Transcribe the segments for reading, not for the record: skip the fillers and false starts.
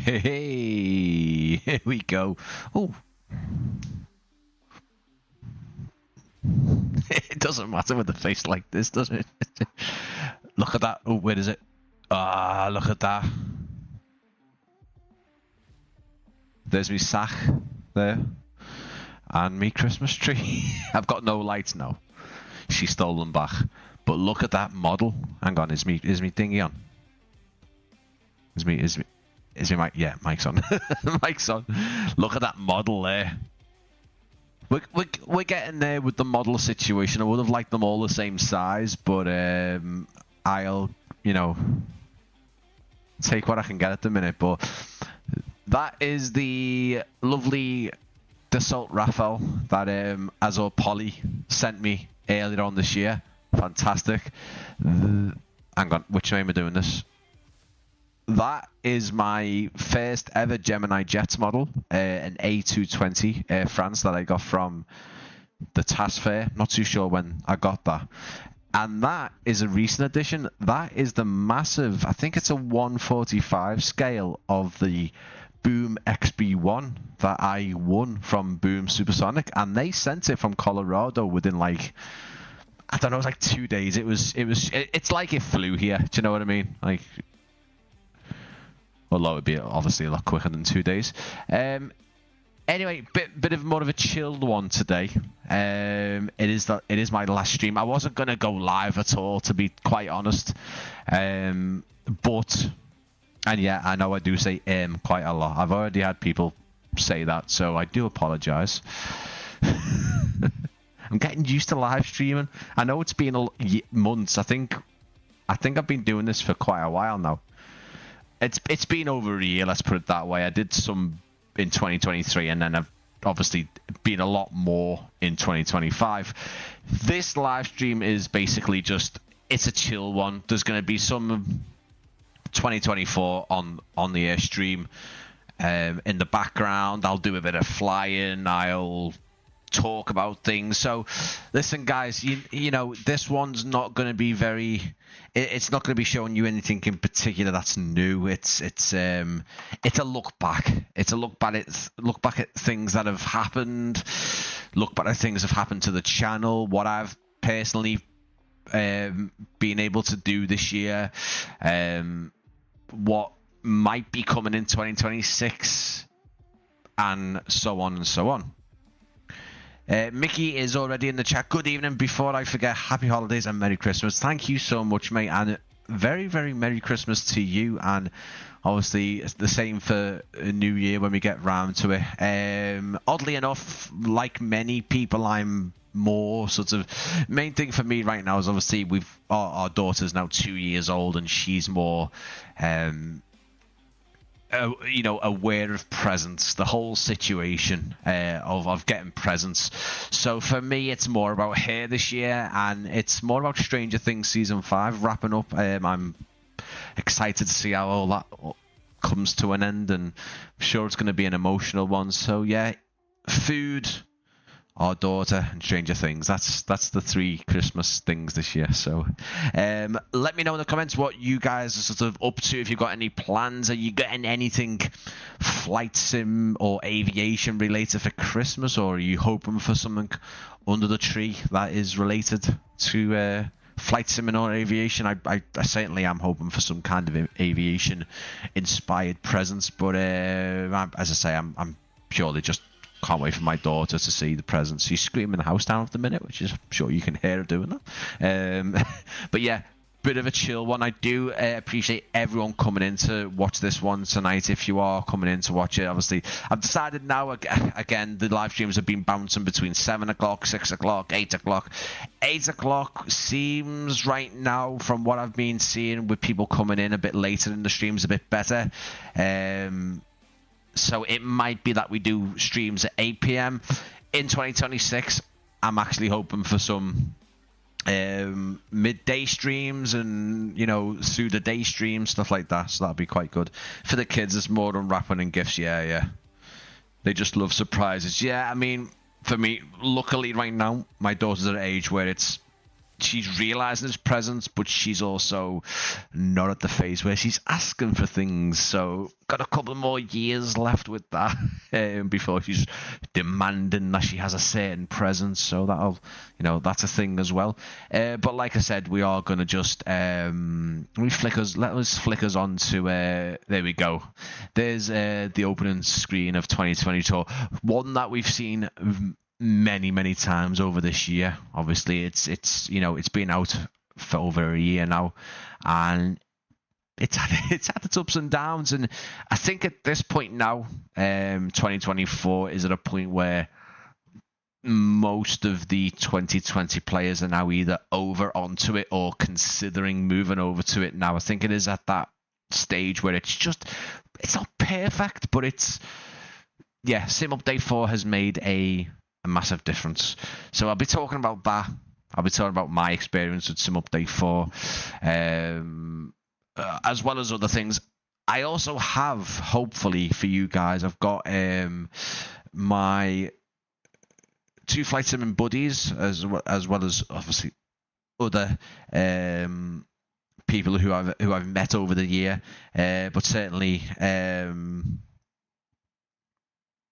Hey, here we go. Oh, it doesn't matter with a face like this, does it? Look at that. Oh, where is it? Ah, look at that. There's me sack there. And me Christmas tree. I've got no lights now. She stole them back. But look at that model. Hang on, is me thingy on? Is me mic? Yeah, mic's on. Mic's on. Look at that model there. We're getting there with the model situation. I would have liked them all the same size, but I'll, you know, take what I can get at the minute. But that is the lovely Dassault Rafale that Azure Poly sent me earlier on this year. Fantastic. Hang on, which way am I doing this? That is my first ever Gemini Jets model, an A220 Air France that I got from the TAS Fair. Not too sure when I got that. And that is a recent addition. That is the massive, I think it's a 145 scale of the Boom XB1 that I won from Boom Supersonic. And they sent it from Colorado within like, I don't know, it was like 2 days. It's like it flew here. Do you know what I mean? Like, although it'd be obviously a lot quicker than 2 days. Anyway, bit of more of a chilled one today. It is my last stream. I wasn't gonna go live at all, to be quite honest. But yeah, I know I do say quite a lot. I've already had people say that, so I do apologise. I'm getting used to live streaming. I know it's been months. I think I've been doing this for quite a while now. It's been over a year, let's put it that way. I did some in 2023, and then I've obviously been a lot more in 2025. This live stream is basically just, it's a chill one. There's going to be some 2024 on the Airstream in the background. I'll do a bit of flying. I'll talk about things. So listen, guys, you know, this one's not going to be it's not going to be showing you anything in particular that's new. It's a look back. It's a look back at things that have happened. Look back at things that have happened to the channel. What I've personally been able to do this year. What might be coming in 2026, and so on and so on. Mickey is already in the chat. Good evening. Before I forget, happy holidays and Merry Christmas. Thank you so much, mate, and very, very Merry Christmas to you, and obviously it's the same for New Year when we get round to it. Oddly enough, like many people, I'm more sort of, main thing for me right now is obviously our daughter's now 2 years old, and she's more you know, aware of presents, the whole situation of getting presents. So for me, it's more about her this year, and it's more about Stranger Things season 5 wrapping up. I'm excited to see how all that comes to an end, and I'm sure it's going to be an emotional one. So yeah, food, our daughter, and Stranger Things. That's the 3 Christmas things this year. So let me know in the comments what you guys are sort of up to. If you've got any plans, are you getting anything flight sim or aviation related for Christmas, or are you hoping for something under the tree that is related to flight sim or aviation? I certainly am hoping for some kind of aviation inspired presents, but as I say, I'm purely just can't wait for my daughter to see the presents. She's screaming the house down at the minute, which is, I'm sure you can hear her doing that. But yeah, bit of a chill one. I do appreciate everyone coming in to watch this one tonight. If you are coming in to watch it, obviously, I've decided now, again, the live streams have been bouncing between 7 o'clock, 6 o'clock, 8 o'clock. 8 o'clock seems right now, from what I've been seeing with people coming in a bit later in the streams, a bit better. So it might be that we do streams at 8 p.m. in 2026. I'm actually hoping for some midday streams and, you know, through the day streams, stuff like that. So that'll be quite good. For the kids, it's more unwrapping and gifts. Yeah. They just love surprises. Yeah, I mean, for me, luckily right now, my daughter's at an age where it's she's realizing his presence, but she's also not at the phase where she's asking for things. So got a couple more years left with that before she's demanding that she has a certain presence. So that'll, that's a thing as well. But like I said, we are gonna just let us flick us on to there we go. There's the opening screen of 2022, one that we've seen many times over this year. Obviously it's been out for over a year now, and it's had its ups and downs, and I think at this point now, 2024 is at a point where most of the 2020 players are now either over onto it or considering moving over to it now. I think it is at that stage where it's not perfect, but Sim Update 4 has made a massive difference. So I'll be talking about that. I'll be talking about my experience with Sim Update 4, as well as other things. I also have, hopefully for you guys, I've got my 2 flight sim buddies, as well as obviously other people who I've met over the year, but certainly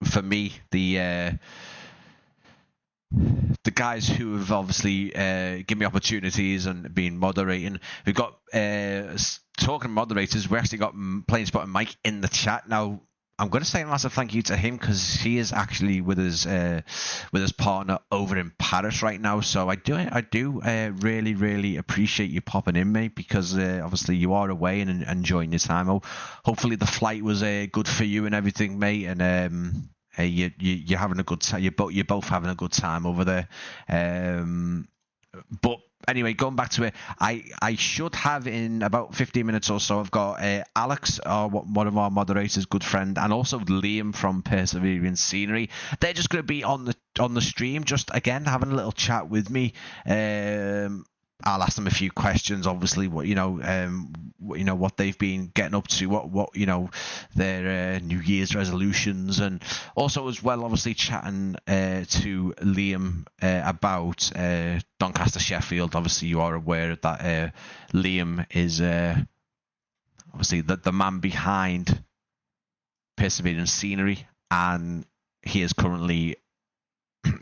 for me, the guys who have obviously given me opportunities and been moderating. We've got talking moderators. We actually got Plain Spotted Mike in the chat now. I'm going to say a massive thank you to him because he is actually with his partner over in Paris right now. So I do really appreciate you popping in, mate, because obviously you are away and enjoying your time. Hopefully the flight was good for you and everything, mate, and you're having a good time. You're both having a good time over there. But anyway, going back to it, I should have in about 15 minutes or so. I've got Alex, one of our moderators, good friend, and also Liam from Persevering Scenery. They're just going to be on the stream, just again having a little chat with me. I'll ask them a few questions, obviously, what they've been getting up to, what their New Year's resolutions, and also as well, obviously chatting to Liam about Doncaster Sheffield. Obviously, you are aware that Liam is obviously the man behind Persevering Scenery, and he is currently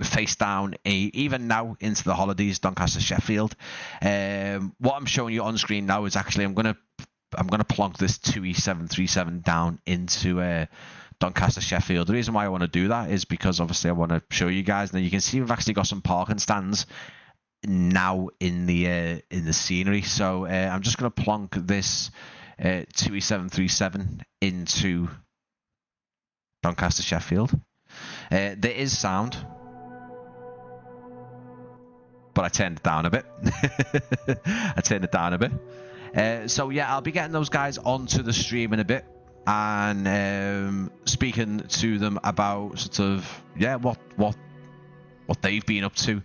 face down even now into the holidays, Doncaster Sheffield. What I'm showing you on screen now is actually I'm gonna plonk this 2E737 down into Doncaster Sheffield. The reason why I want to do that is because obviously I want to show you guys. Now you can see we've actually got some parking stands now in the scenery. So I'm just gonna plonk this 2E737 into Doncaster Sheffield. There is sound, but I turned it down a bit. So yeah, I'll be getting those guys onto the stream in a bit and speaking to them about sort of what they've been up to.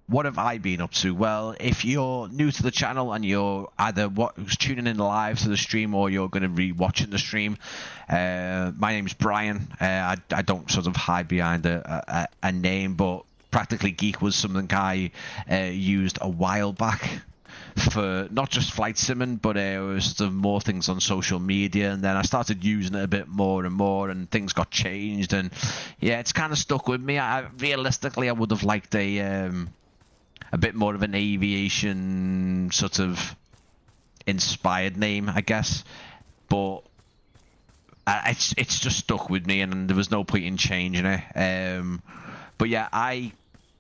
What have I been up to? Well, if you're new to the channel and you're either tuning in live to the stream or you're going to be watching the stream, my name's Brian. I don't sort of hide behind a name, but Practically Geek was something I used a while back for not just flight simming, but sort of more things on social media, and then I started using it a bit more and more, and things got changed, and yeah, it's kind of stuck with me. Realistically, I would have liked a bit more of an aviation sort of inspired name, I guess, but it's just stuck with me, and there was no point in changing it. But yeah, I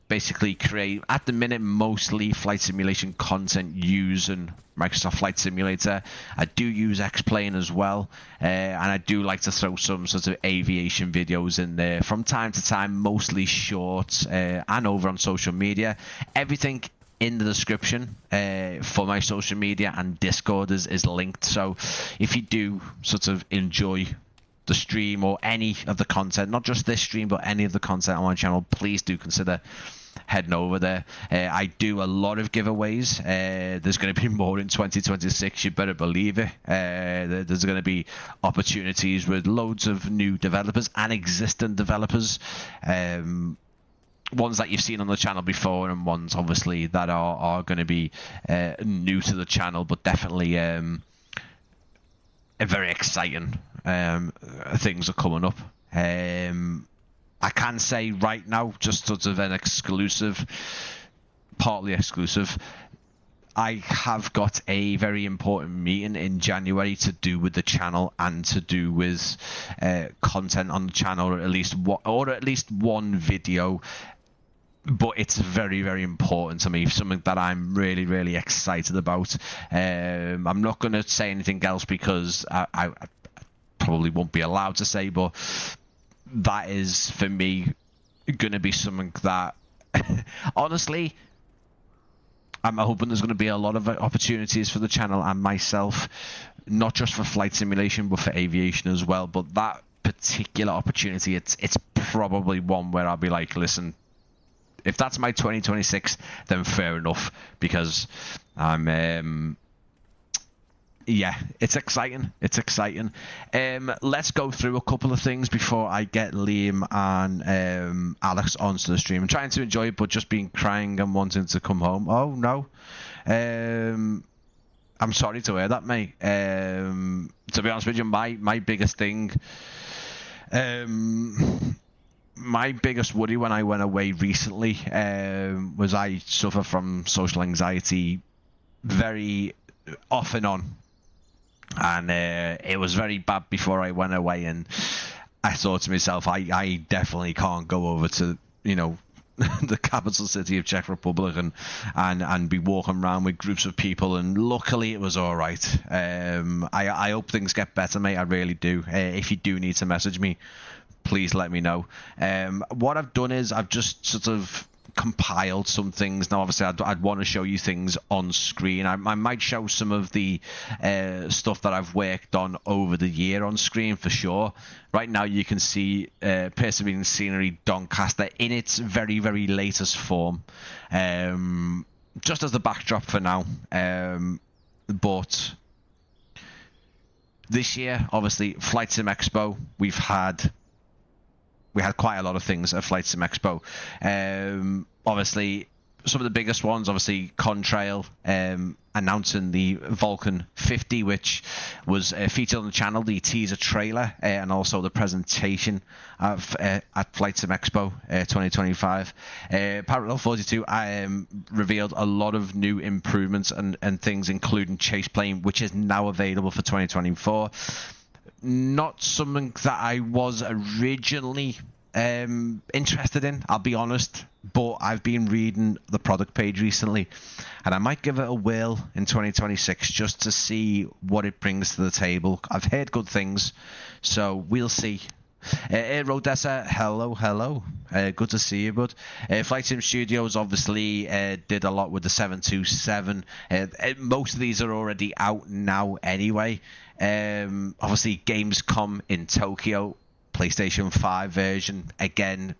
basically create, at the minute, mostly flight simulation content using Microsoft Flight Simulator. I do use X-Plane as well, and I do like to throw some sort of aviation videos in there from time to time, mostly shorts, and over on social media. Everything in the description for my social media and Discord is linked, so if you do sort of enjoy the stream or any of the content, not just this stream but any of the content on my channel, please do consider heading over there. I do a lot of giveaways. There's going to be more in 2026, you better believe it. There's going to be opportunities with loads of new developers and existing developers. ones that you've seen on the channel before, and ones obviously that are going to be new to the channel, but definitely a very exciting things are coming up. I can say right now, just sort of an exclusive, partly exclusive, I have got a very important meeting in January to do with the channel and to do with content on the channel, or at least one video. But it's very, very important to me, something that I'm really, really excited about. I'm not going to say anything else because I probably won't be allowed to say, but that is, for me, going to be something that, honestly, I'm hoping there's going to be a lot of opportunities for the channel and myself, not just for flight simulation, but for aviation as well. But that particular opportunity, it's probably one where I'll be like, listen, if that's my 2026, then fair enough, because I'm yeah, it's exciting. It's exciting. Let's go through a couple of things before I get Liam and Alex onto the stream. I'm trying to enjoy it, but just been crying and wanting to come home. Oh no. I'm sorry to hear that, mate. To be honest with you, my biggest thing, my biggest worry when I went away recently was I suffer from social anxiety very off and on. And it was very bad before I went away, and I thought to myself, I definitely can't go over to, the capital city of Czech Republic and be walking around with groups of people. And luckily it was all right. I hope things get better, mate. I really do. If you do need to message me, please let me know. What I've done is I've just sort of compiled some things. Now, obviously, I'd want to show you things on screen. I might show some of the stuff that I've worked on over the year on screen for sure. Right now, you can see Persevering Scenery Doncaster in its very, very latest form. Just as the backdrop for now. But this year, obviously, Flight Sim Expo, we had quite a lot of things at Flight Sim Expo. Obviously, some of the biggest ones, obviously, Contrail announcing the Vulcan 50, which was featured on the channel, the teaser trailer, and also the presentation of, at Flight Sim Expo 2025. Parallel 42 revealed a lot of new improvements and things, including Chase Plane, which is now available for 2024. Not something that I was originally interested in, I'll be honest, but I've been reading the product page recently, and I might give it a whirl in 2026 just to see what it brings to the table. I've heard good things, so we'll see. Rodessa, hello. Good to see you, bud. Flight Sim Studios obviously did a lot with the 727. Most of these are already out now anyway. Obviously, Gamescom in Tokyo, PlayStation 5 version, again,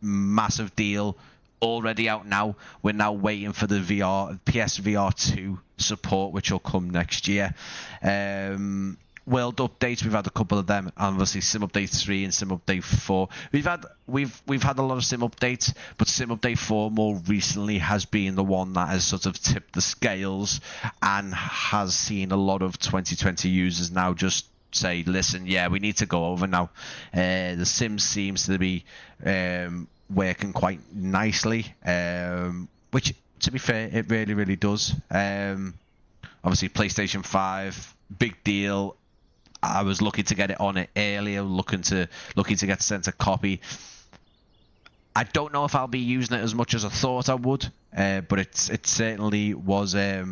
massive deal. Already out now. We're now waiting for the PSVR 2 support, which will come next year. World updates, we've had a couple of them. Obviously, Sim Update 3 and Sim Update 4. We've had a lot of Sim Updates, but Sim Update 4 more recently has been the one that has sort of tipped the scales and has seen a lot of 2020 users now just say, listen, yeah, we need to go over now. The Sim seems to be working quite nicely, which, to be fair, it really, really does. Obviously, PlayStation 5, big deal. I was looking to get it on it earlier, looking to get sent a copy. I don't know if I'll be using it as much as I thought I would, but it certainly was. It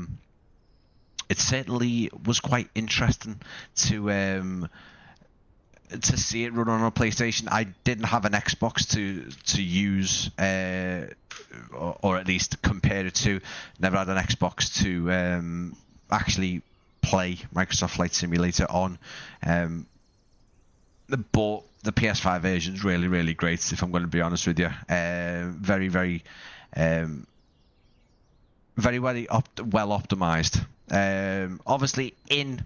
certainly was quite interesting to see it run on a PlayStation. I didn't have an Xbox to use, or at least compare it to. Never had an Xbox to actually play Microsoft Flight Simulator on. But the PS5 version is really, really great, if I'm going to be honest with you. Very, very, very well optimized. Obviously, in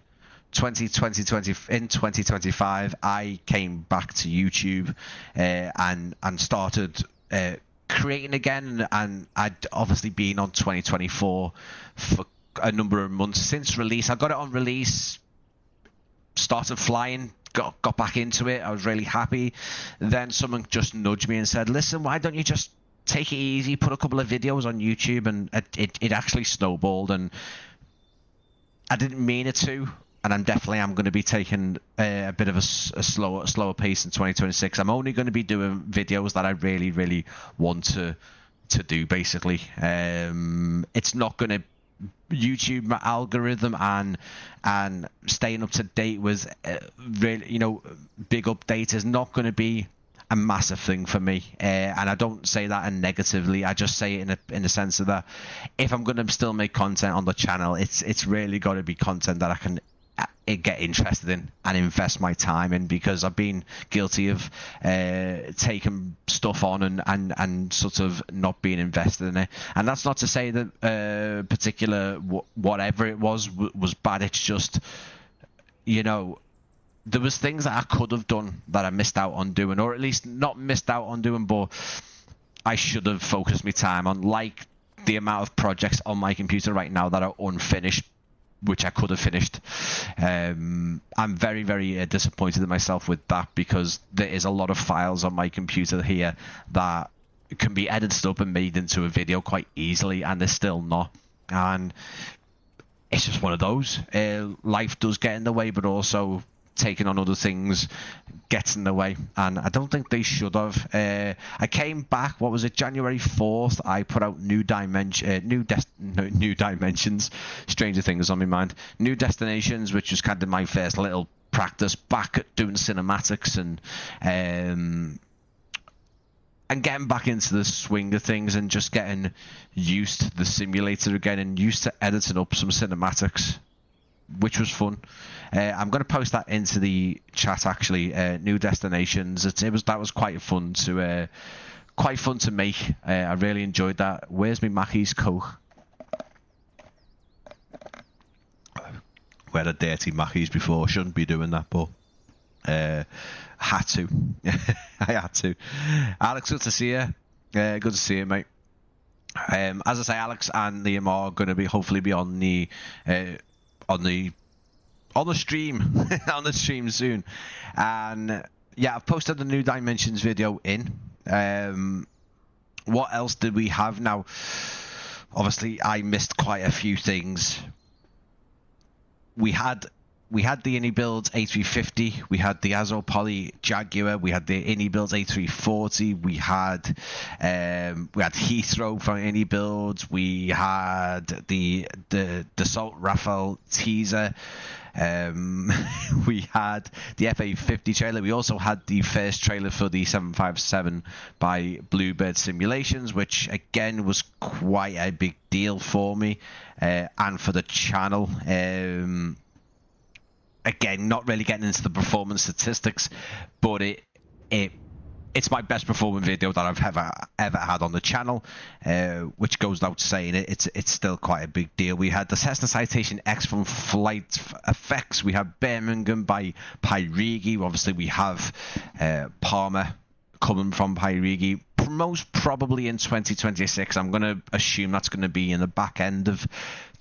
2025, I came back to YouTube and started creating again, and I'd obviously been on 2024 for a number of months since release. I got it on release, started flying, got back into it. I was really happy. Then someone just nudged me and said, listen, why don't you just take it easy, put a couple of videos on YouTube? And it actually snowballed, and I didn't mean it to. And I'm going to be taking a bit of a slower pace in 2026. I'm only going to be doing videos that I really, really want to do, basically. It's not going to YouTube algorithm and staying up to date with really, big updates is not going to be a massive thing for me, and I don't say that negatively. I just say it in the sense of that if I'm going to still make content on the channel, it's really got to be content that I can get interested in and invest my time in, because I've been guilty of taking stuff on and sort of not being invested in it. And that's not to say that particular whatever it was bad. It's just, there was things that I could have done that I missed out on doing, or at least not missed out on doing, but I should have focused my time on, like the amount of projects on my computer right now that are unfinished, which I could have finished. I'm very, very disappointed in myself with that, because there is a lot of files on my computer here that can be edited up and made into a video quite easily, and they're still not. And it's just one of those. Life does get in the way, but also taking on other things gets in the way, and I don't think they should have. I came back, what was it, January 4th, I put out New Dimensions, Stranger Things on my mind, New Destinations, which was kind of my first little practice back at doing cinematics and getting back into the swing of things, and just getting used to the simulator again and used to editing up some cinematics, which was fun. I'm going to post that into the chat, actually. New Destinations. That was quite fun to make. I really enjoyed that. Where's my Mackey's Coke? We had a dirty Mackey's before. Shouldn't be doing that, but had to. I had to. Alex, good to see you. Good to see you, mate. As I say, Alex and Liam are going to hopefully be on the stream on the stream soon. And yeah, I've posted the New Dimensions video in. What else did we have now? Obviously I missed quite a few things. We had the AnyBuilds A350, we had the Azo Poly Jaguar, we had the AnyBuilds A340, we had Heathrow from AnyBuilds, we had the Dassault Rafale teaser, we had the FA50 trailer. We also had the first trailer for the 757 by Bluebird Simulations, which again was quite a big deal for me and for the channel. Again, not really getting into the performance statistics, but it's my best performing video that I've ever had on the channel, which goes without saying. It's still quite a big deal. We had the Cessna Citation X from Flight Effects. We have Birmingham by PIXY. Obviously, we have Palmer coming from PIXY. Most probably in 2026. I'm going to assume that's going to be in the back end of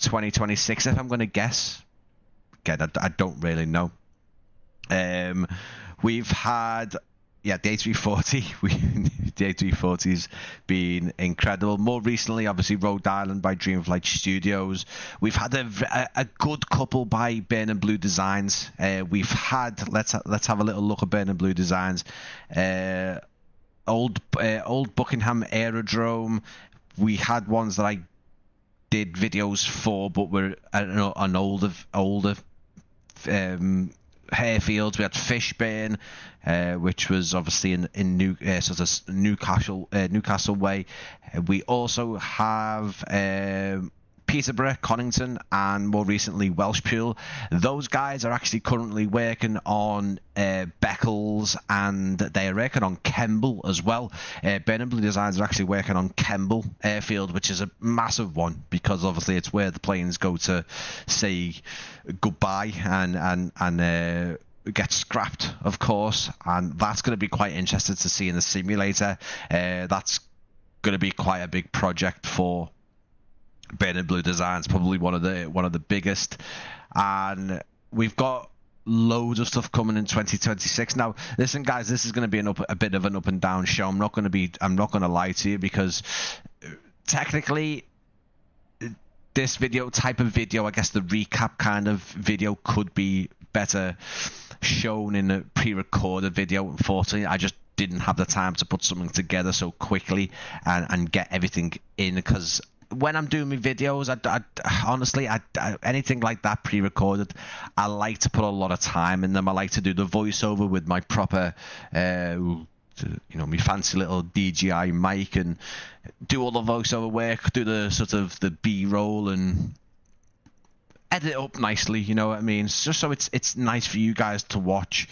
2026, if I'm going to guess. Again, I don't really know. We've had, the A340. The A340's been incredible. More recently, obviously, Rhode Island by Dreamflight Studios. We've had a good couple by Burn and Blue Designs. We've had, let's have a little look at Burn and Blue Designs. Old Buckingham Aerodrome. We had ones that I did videos for, but were an older airfields. We had Fishburne, which was obviously in Newcastle way. We also have Peterborough, Conington, and more recently Welshpool. Those guys are actually currently working on Beccles, and they're working on Kemble as well. Burn Blue Designs are actually working on Kemble Airfield, which is a massive one, because obviously it's where the planes go to say goodbye and get scrapped, of course, and that's going to be quite interesting to see in the simulator. That's going to be quite a big project for Burning Blue Designs, probably one of the biggest, and we've got loads of stuff coming in 2026. Now, listen, guys, this is going to be a bit of an up and down show. I'm not going to lie to you, because technically, this type of video, I guess the recap kind of video, could be better shown in a pre-recorded video. Unfortunately, I just didn't have the time to put something together so quickly and get everything in, because when I'm doing my videos, honestly, anything like that pre-recorded, I like to put a lot of time in them. I like to do the voiceover with my proper, my fancy little DJI mic, and do all the voiceover work, do the sort of the B-roll, and edit it up nicely. You know what I mean? Just so it's nice for you guys to watch.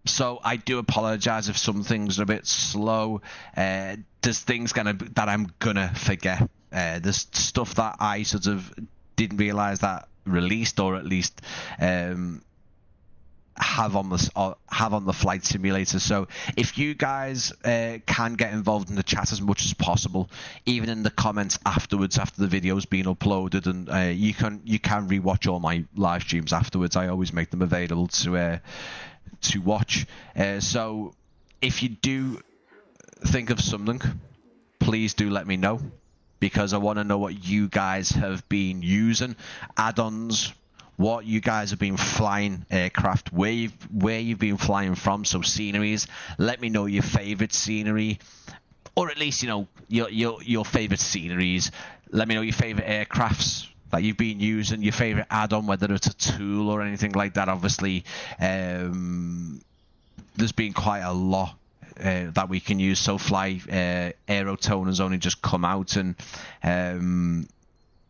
So I do apologize if some things are a bit slow. There's things that I'm gonna forget. There's stuff that I sort of didn't realize that released, or at least have on the flight simulator. So if you guys can get involved in the chat as much as possible, even in the comments afterwards, after the video's been uploaded, and you can rewatch all my live streams afterwards. I always make them available to watch. So if you do think of something, please do let me know, because I want to know what you guys have been using, add-ons, what you guys have been flying aircraft, where you've been flying from. So sceneries, let me know your favorite scenery, or at least your favorite sceneries. Let me know your favorite aircrafts that you've been using, your favorite add-on, whether it's a tool or anything like that. Obviously, there's been quite a lot that we can use. SoFly Aerotone has only just come out, and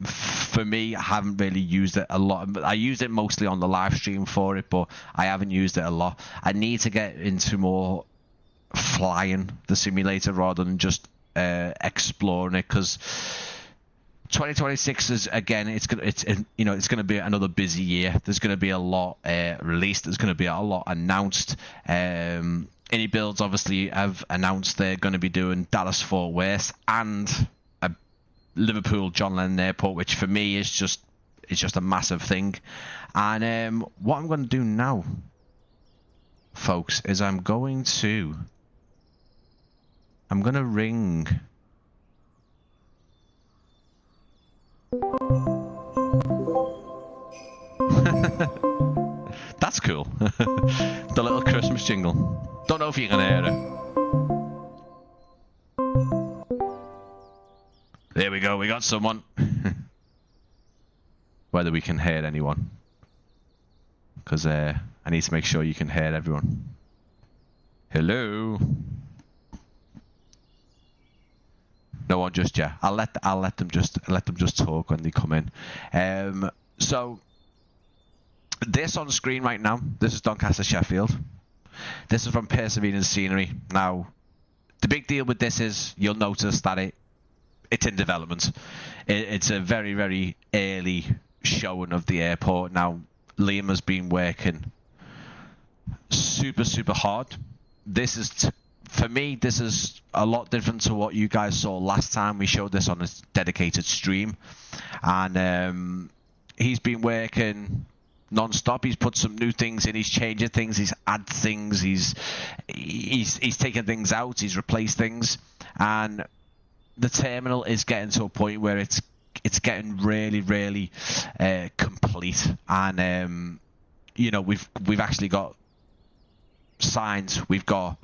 for me, I haven't really used it a lot. I used it mostly on the live stream for it, but I haven't used it a lot. I need to get into more flying the simulator rather than just exploring it, because 2026 is, again, it's going to be another busy year. There's going to be a lot released. There's going to be a lot announced. Any builds obviously have announced they're going to be doing Dallas Fort Worth and Liverpool John Lennon Airport, which for me is just a massive thing. And what I'm going to do now, folks, is I'm going to ring that's cool. The little Christmas jingle. Don't know if you can hear it. There we go, we got someone. Whether we can hear anyone, because I need to make sure you can hear everyone. Hello. No one just yet. I'll let them just talk when they come in. So this on screen right now, this is Doncaster Sheffield. This is from Perseverance Scenery. Now, the big deal with this is you'll notice that it's in development. It's a very, very early showing of the airport. Now, Liam has been working super, super hard. This is for me, this is a lot different to what you guys saw last time we showed this on a dedicated stream. And he's been working non-stop. He's put some new things in, he's changing things, he's added things, he's taken things out, he's replaced things. And the terminal is getting to a point where it's getting really, really complete. And we've actually got signs. We've got,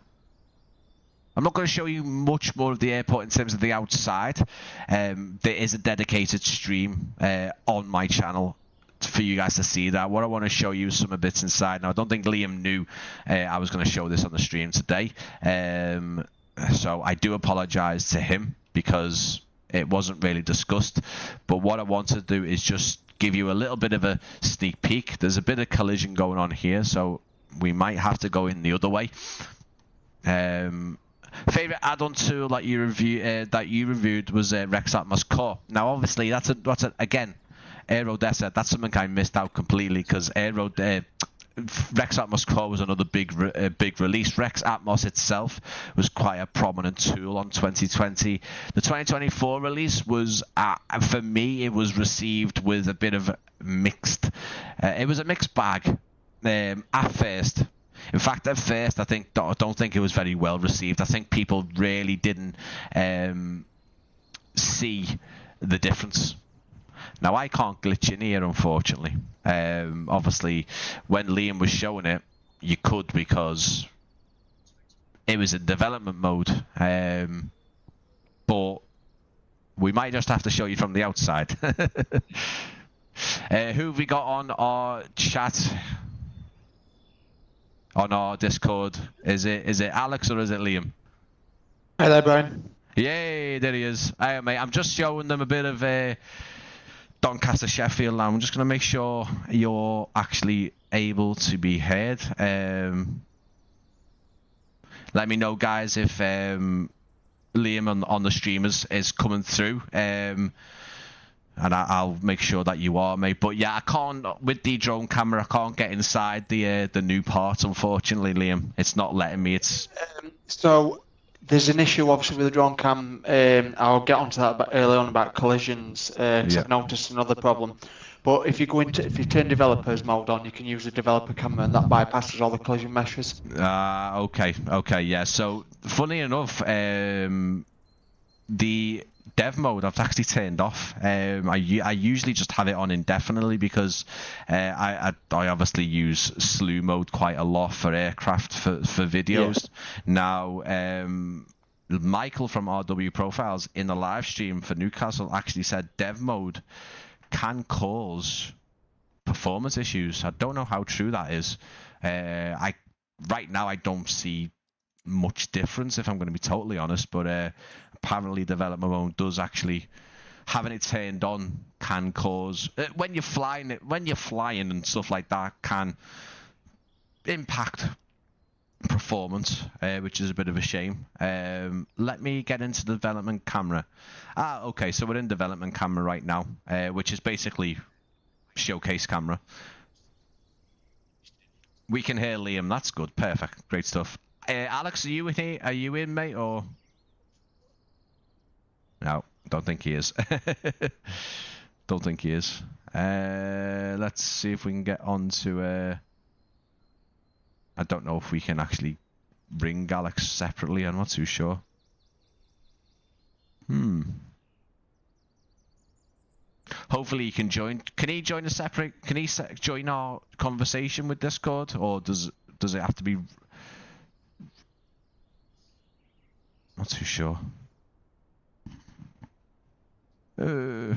I'm not going to show you much more of the airport in terms of the outside. There is a dedicated stream on my channel for you guys to see that. What I want to show you is some of the bits inside. Now, I don't think Liam knew I was going to show this on the stream today. So I do apologize to him because it wasn't really discussed. But what I want to do is just give you a little bit of a sneak peek. There's a bit of collision going on here, so we might have to go in the other way. Favorite add-on tool that you reviewed was Rex Atmos Core. Now, obviously, that's again, Aerodessa. That's something I missed out completely because Rex Atmos Core was another big release. Rex Atmos itself was quite a prominent tool on 2020. The 2024 release was, for me, it was received with a bit of mixed. It was a mixed bag at first. In fact, at first, I don't think it was very well received. I think people really didn't see the difference. Now, I can't glitch in here, unfortunately. Obviously, when Liam was showing it, you could, because it was in development mode. But we might just have to show you from the outside. Who have we got on our chat? On our Discord? Is it Alex or is it Liam? Hi there, Brian. Yay, there he is. Hey, mate, I'm just showing them a bit of Doncaster Sheffield now. I'm just going to make sure you're actually able to be heard. Let me know, guys, if Liam on the streamers is coming through. And I'll make sure that you are, mate. But yeah, I can't, with the drone camera, I can't get inside the new parts, unfortunately, Liam. It's not letting me. So there's an issue, obviously, with the drone cam. I'll get onto that early on about collisions, because I've noticed another problem. But if you turn developers mode on, you can use the developer camera, and that bypasses all the collision meshes. Okay, yeah. So funny enough, the dev mode I've actually turned off. I usually just have it on indefinitely because I obviously use slew mode quite a lot for aircraft for videos. Yeah. Now Michael from RW Profiles in the live stream for Newcastle actually said dev mode can cause performance issues. I don't know how true that is. Right now I don't see much difference, if I'm going to be totally honest, but apparently development mode does actually, having it turned on can cause, when you're flying and stuff like that, can impact performance, which is a bit of a shame. Let me get into the development camera. Okay, so we're in development camera right now, which is basically showcase camera. We can hear Liam. That's good. Perfect. Great stuff. Alex, are you in, mate, or? No, don't think he is. Don't think he is. Let's see if we can get on to... I don't know if we can actually ring Alex separately. I'm not too sure. Hopefully he can join. Can he join a separate... Can he join our conversation with Discord, or does it have to be... Not too sure. I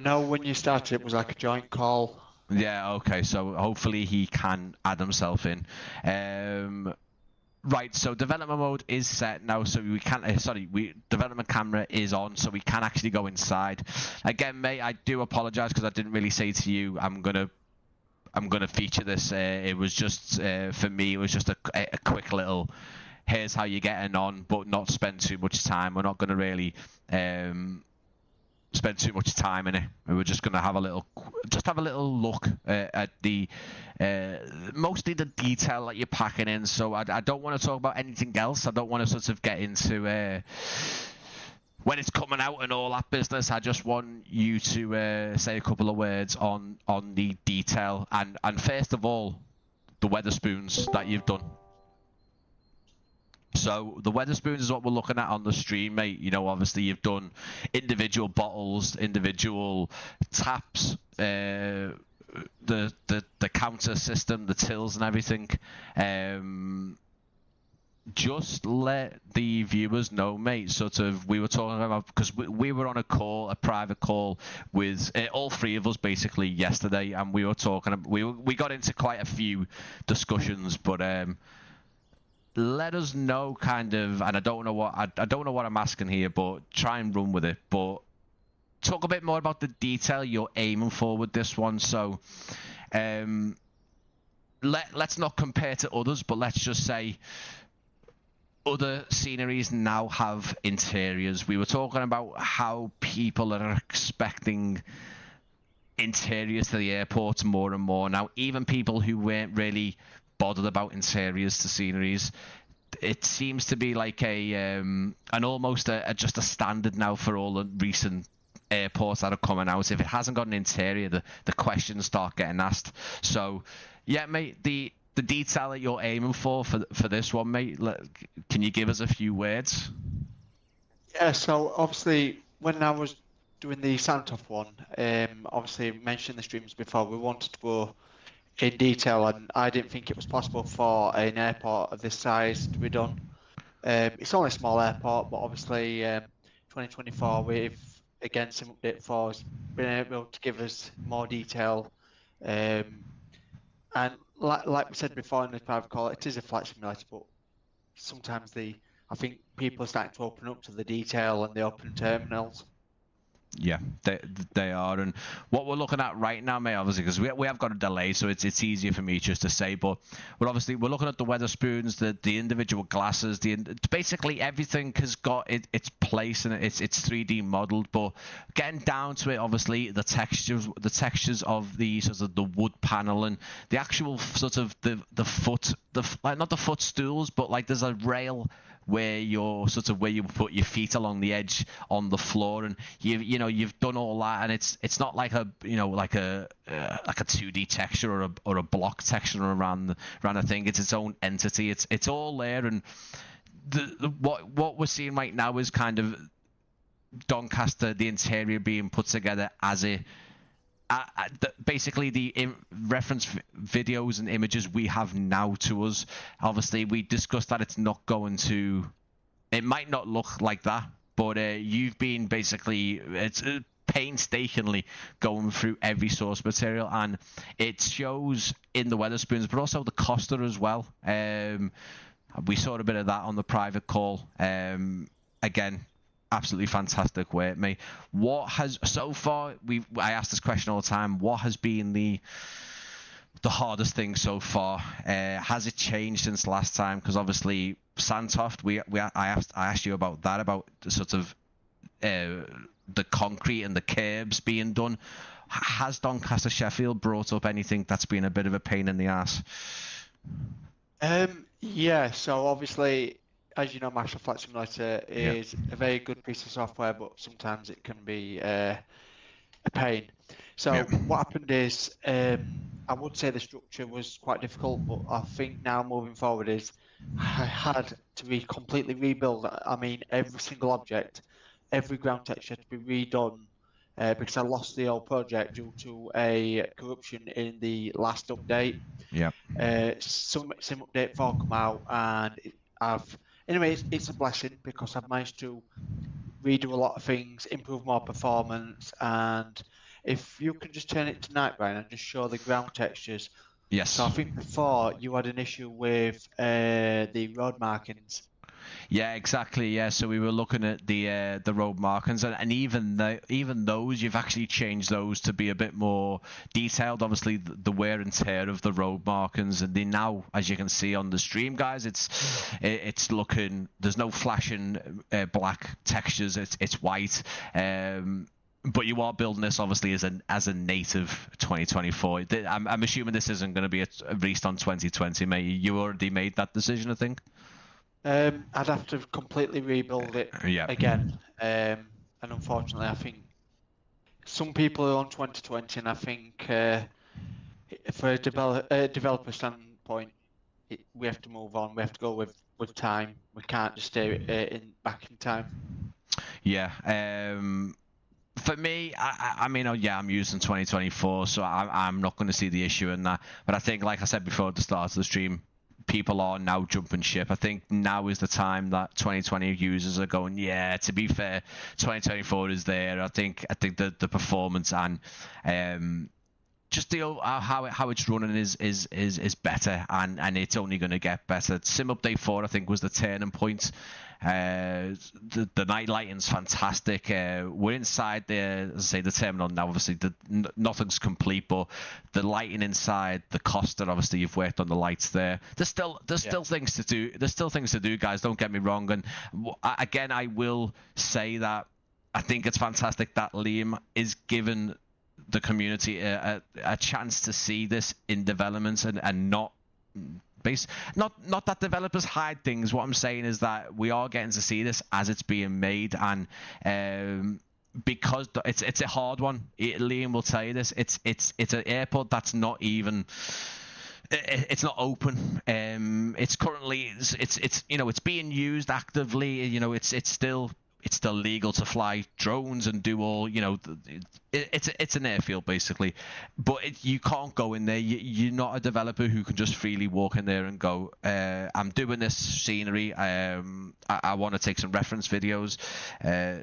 know when you started it was like a joint call. Yeah, okay, so hopefully he can add himself in. Right, so development mode is set now, so we can't, development camera is on, so we can actually go inside. Again, mate, I do apologise because I didn't really say to you, I'm gonna feature this. It was just, for me, it was just a quick little... Here's how you're getting on, but not spend too much time. We're not going to really spend too much time in it. We're just going to have a little look at the mostly the detail that you're packing in. So I don't want to talk about anything else. I don't want to sort of get into when it's coming out and all that business. I just want you to say a couple of words on the detail and first of all, the Weatherspoons that you've done. So the Weatherspoons is what we're looking at on the stream, mate. You know, obviously you've done individual bottles, individual taps, the counter system, the tills and everything. Just let the viewers know, mate, sort of, we were talking about, because we were on a call, a private call with all three of us basically yesterday, and we were talking, we got into quite a few discussions, but let us know kind of, and I don't know what I'm asking here, but try and run with it, but talk a bit more about the detail you're aiming for with this one. So let's not compare to others, but let's just say other sceneries now have interiors. We were talking about how people are expecting interiors to the airports more and more now. Even people who weren't really bothered about interiors to sceneries, it seems to be like an almost just a standard now for all the recent airports that are coming out. If it hasn't got an interior, the questions start getting asked. So yeah, mate, the detail that you're aiming for this one, mate, can you give us a few words? Yeah, so obviously when I was doing the Santoff one, obviously mentioned the streams before, we wanted to go in detail, and I didn't think it was possible for an airport of this size to be done. It's only a small airport, but obviously 2024 with, again, Sim Update 4 has been able to give us more detail. And like we said before in the private call, it is a flight simulator, but sometimes I think people are starting to open up to the detail and the open terminals. Yeah, they are. And what we're looking at right now, mate, obviously, because we have got a delay, so it's easier for me just to say, but we're looking at the Wetherspoons, the individual glasses, basically everything has got its place and it's 3D modeled. But getting down to it, obviously the textures of the sort of the wood panel and the actual sort of the foot, like not the footstools, but like there's a rail where you put your feet along the edge on the floor, and you've done all that, and it's not like a 2D texture or a block texture around the thing. It's its own entity. It's all there, and what we're seeing right now is kind of Doncaster, the interior being put together as basically the reference videos and images we have now to us. Obviously, we discussed that it might not look like that, but you've been basically painstakingly going through every source material, and it shows in the Wetherspoons, but also the Costa as well. We saw a bit of that on the private call. Again, absolutely fantastic work, mate. What has so far? I ask this question all the time. What has been the hardest thing so far? Has it changed since last time? Because obviously Santoft, I asked you about that, about the sort of the concrete and the curbs being done. Has Doncaster Sheffield brought up anything that's been a bit of a pain in the ass? Yeah. So obviously, as you know, Master Flight Simulator is a very good piece of software, but sometimes it can be a pain. So what happened is, I would say the structure was quite difficult, but I think now moving forward is I had to be completely rebuild. I mean, every single object, every ground texture had to be redone because I lost the old project due to a corruption in the last update. Yeah. Sim Update 4 come out, and anyway, it's a blessing because I've managed to redo a lot of things, improve more performance, and if you can just turn it to night, Brian, and just show the ground textures. Yes. So I think before you had an issue with the road markings. Yeah, exactly. Yeah, so we were looking at the road markings, and even those, you've actually changed those to be a bit more detailed. Obviously, the wear and tear of the road markings, and they now, as you can see on the stream, guys, it's looking. There's no flashing black textures. It's white. But you are building this obviously as a native 2024. I'm assuming this isn't going to be released on 2020, mate. You already made that decision, I think. I'd have to completely rebuild it again. And unfortunately, I think some people are on 2020, and I think for a developer standpoint, we have to move on. We have to go with time. We can't just stay back in time. Yeah. For me, I mean, I'm using 2024, so I'm not going to see the issue in that. But I think, like I said before at the start of the stream, people are now jumping ship. I think now is the time that 2020 users are going, yeah, to be fair, 2024 is there. I think the performance and just how it's running is better, and it's only going to get better. Sim Update 4, I think, was the turning point. The night lighting's fantastic. We're inside as I say, the terminal now. Obviously, nothing's complete, but the lighting inside, the Costa, obviously you've worked on the lights there. There's still things to do. There's still things to do, guys. Don't get me wrong. And again, I will say that I think it's fantastic that Liam is given the community a chance to see this in development and not that developers hide things. What I'm saying is that we are getting to see this as it's being made, and because it's a hard one. Liam will tell you this. It's an airport that's not even. It's not open. It's currently it's being used actively. It's still legal to fly drones and do all. It's an airfield basically, but you can't go in there. You're not a developer who can just freely walk in there and go, I'm doing this scenery. I want to take some reference videos.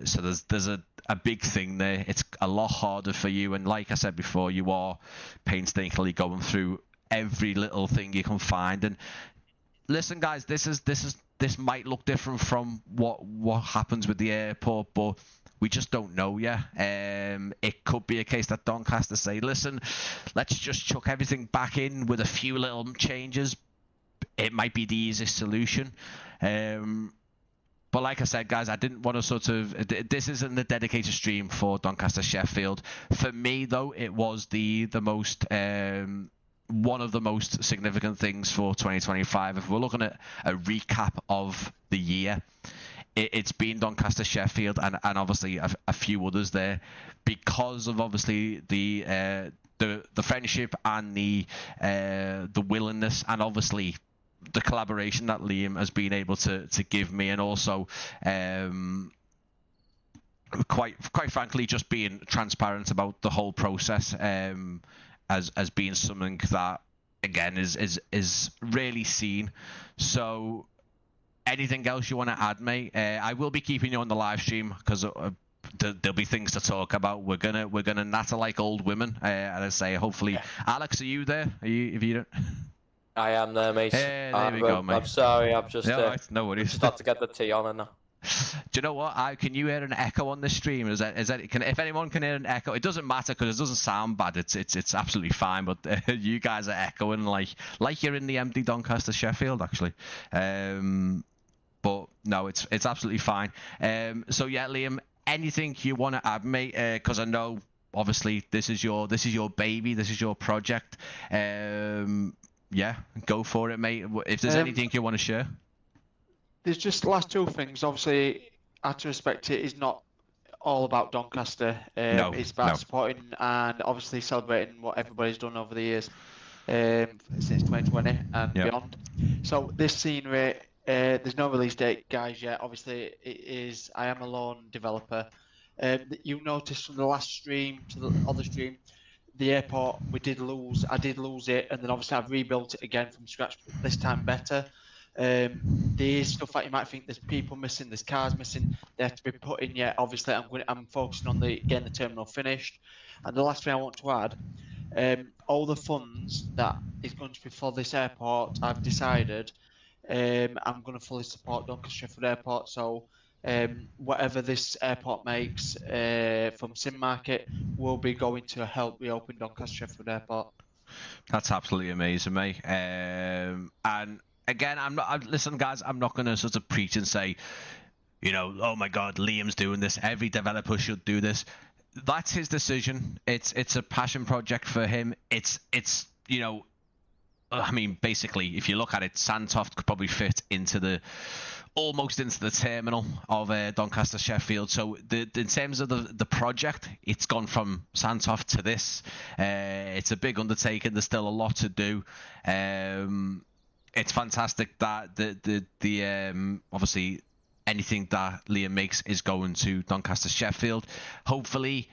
So there's a big thing there. It's a lot harder for you, and like I said before, you are painstakingly going through every little thing you can find. And listen, guys, this might look different from what happens with the airport, but we just don't know yet. It could be a case that Doncaster say, listen, let's just chuck everything back in with a few little changes. It might be the easiest solution. But like I said, guys, I didn't want to this isn't the dedicated stream for Doncaster Sheffield. For me, though, it was the most one of the most significant things for 2025. If we're looking at a recap of the year, it's been Doncaster Sheffield and obviously a few others there, because of obviously the friendship and the willingness, and obviously the collaboration that Liam has been able to give me, and also quite frankly just being transparent about the whole process, as being something that again is really seen. So anything else you want to add, mate? I will be keeping you on the live stream because there'll be things to talk about. We're gonna natter like old women, and I say hopefully. Yeah. Alex, are you there? If you don't. I am there, mate. There we go, mate. I'm sorry, I've just no worries. Just had to get the tea on and now. Do you know what? Can you hear an echo on the stream? If anyone can hear an echo, it doesn't matter because it doesn't sound bad. It's absolutely fine. But you guys are echoing like you're in the empty Doncaster Sheffield, actually. But no, it's absolutely fine. So yeah, Liam, anything you want to add, mate? Because I know obviously this is your baby, this is your project. Yeah, go for it, mate. If there's anything you want to share. There's just the last two things. Obviously, I have to respect it is not all about Doncaster. It's about supporting and obviously celebrating what everybody's done over the years since 2020 and beyond. So this scenery, there's no release date, guys, yet. Obviously, it is. I am a lone developer. You noticed from the last stream to the other stream, the airport I did lose it, and then obviously I've rebuilt it again from scratch, but this time better. There's stuff that you might think there's people missing, there's cars missing, they have to be put in yet. Obviously I'm focusing on getting the terminal finished. And the last thing I want to add, all the funds that is going to be for this airport, I've decided I'm going to fully support Doncaster Sheffield Airport. So whatever this airport makes from Sim Market will be going to help reopen Doncaster Sheffield Airport. That's absolutely amazing, mate. And again, listen, guys, I'm not going to sort of preach and say, oh my God, Liam's doing this. Every developer should do this. That's his decision. It's a passion project for him. It's I mean, basically, if you look at it, Sandtoft could probably fit almost into the terminal of Doncaster Sheffield. So in terms of the project, it's gone from Sandtoft to this. It's a big undertaking. There's still a lot to do. It's fantastic that the obviously anything that Liam makes is going to Doncaster Sheffield. Hopefully,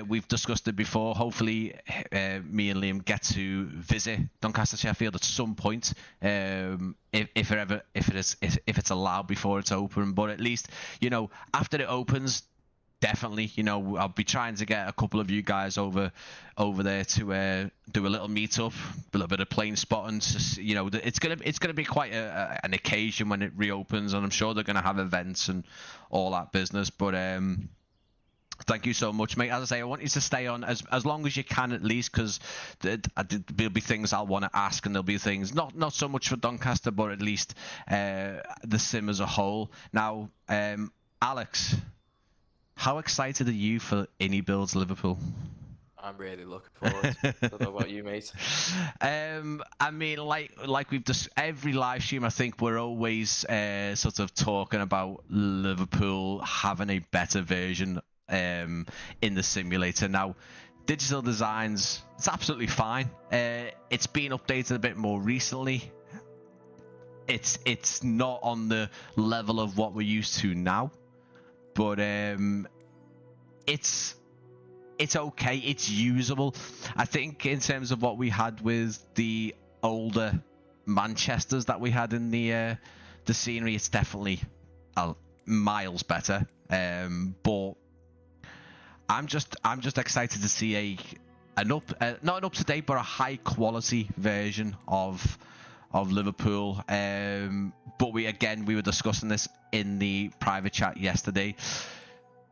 we've discussed it before. Hopefully, me and Liam get to visit Doncaster Sheffield at some point, if it's allowed before it's open. But at least after it opens, definitely, I'll be trying to get a couple of you guys over there to do a little meetup, a little bit of plane spotting. It's gonna be quite an occasion when it reopens, and I'm sure they're gonna have events and all that business. But thank you so much, mate. As I say, I want you to stay on as long as you can, at least, because there'll be things I'll want to ask, and there'll be things not so much for Doncaster, but at least the sim as a whole. Now, Alex, how excited are you for Builds Liverpool? I'm really looking forward. I don't know about you, mate. I mean, like we've just every live stream, I think we're always sort of talking about Liverpool having a better version in the simulator. Now, digital designs, it's absolutely fine. It's been updated a bit more recently. It's not on the level of what we're used to now, but it's okay. It's usable. I think in terms of what we had with the older Manchesters that we had in the scenery, it's definitely miles better. But I'm just excited to see not an up to date but a high quality version of Liverpool. But we were discussing this in the private chat yesterday.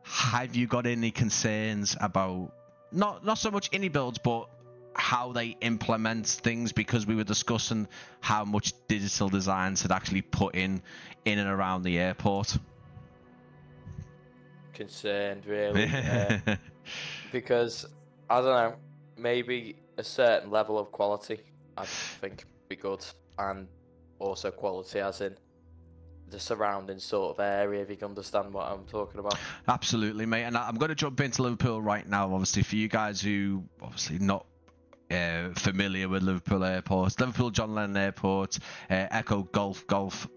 Have you got any concerns about not so much indie builds, but how they implement things? Because we were discussing how much digital designs had actually put in and around the airport. Concerned, really, because I don't know, maybe a certain level of quality I think would be good, and also quality as in the surrounding sort of area, if you can understand what I'm talking about. Absolutely, mate. And I'm going to jump into Liverpool right now. Obviously, for you guys who obviously not familiar with Liverpool Airport, Liverpool John Lennon Airport, Echo Golf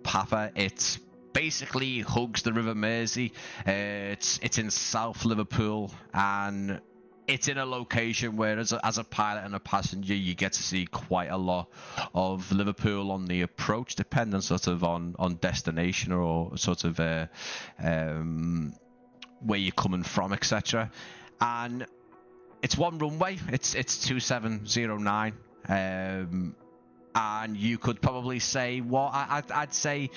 Papa. It's basically hugs the River Mersey. It's in South Liverpool, and it's in a location where as a pilot and a passenger you get to see quite a lot of Liverpool on the approach, depending sort of on destination or sort of where you're coming from, etc. And it's one runway. It's 2709, and you could probably say I'd say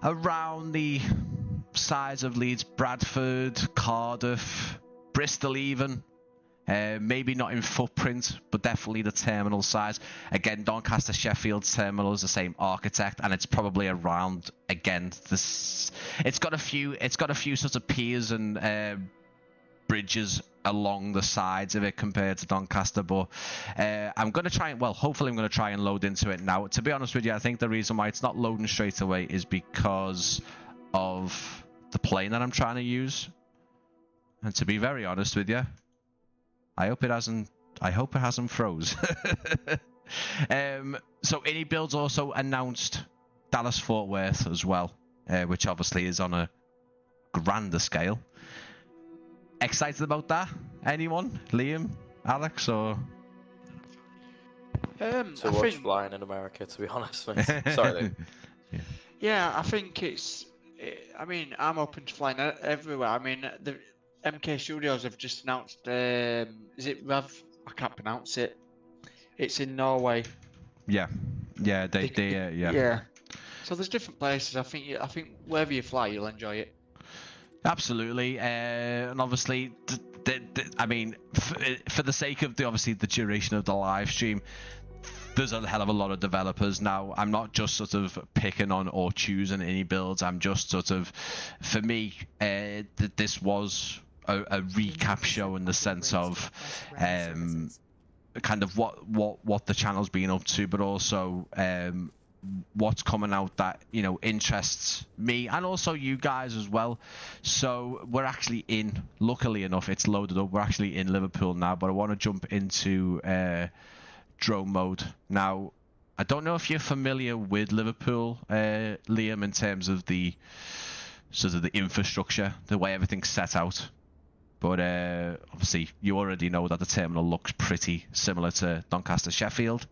around the size of Leeds, Bradford, Cardiff, Bristol even. Maybe not in footprint, but definitely the terminal size. Again, Doncaster Sheffield's terminal is the same architect, and it's probably around again this. It's got a few sort of piers and bridges along the sides of it compared to Doncaster, but I'm going to try and hopefully I'm going to try and load into it now. To be honest with you, I think the reason why it's not loading straight away is because of the plane that I'm trying to use. And to be very honest with you, I hope it hasn't froze. So Indie Builds also announced Dallas Fort Worth as well, which obviously is on a grander scale. Excited about that? Anyone? Liam? Alex? Or to watch flying in America, to be honest. Mate. Sorry. Yeah, I think I mean, I'm open to flying everywhere. I mean, the MK Studios have just announced. Is it Rav? I can't pronounce it. It's in Norway. Yeah. They Yeah. So there's different places. I think wherever you fly, you'll enjoy it. Absolutely, and obviously, I mean, for the sake of the duration of the live stream, there's a hell of a lot of developers now. I'm not just sort of picking on or choosing any builds. I'm just sort of, for me, this was a recap show in the sense of kind of what the channel's been up to, but also what's coming out that interests me and also you guys as well. So we're actually luckily enough, it's loaded up. We're actually in Liverpool now, but I want to jump into drone mode now. I don't know if you're familiar with Liverpool, Liam, in terms of the sort of the infrastructure, the way everything's set out, but obviously you already know that the terminal looks pretty similar to Doncaster Sheffield,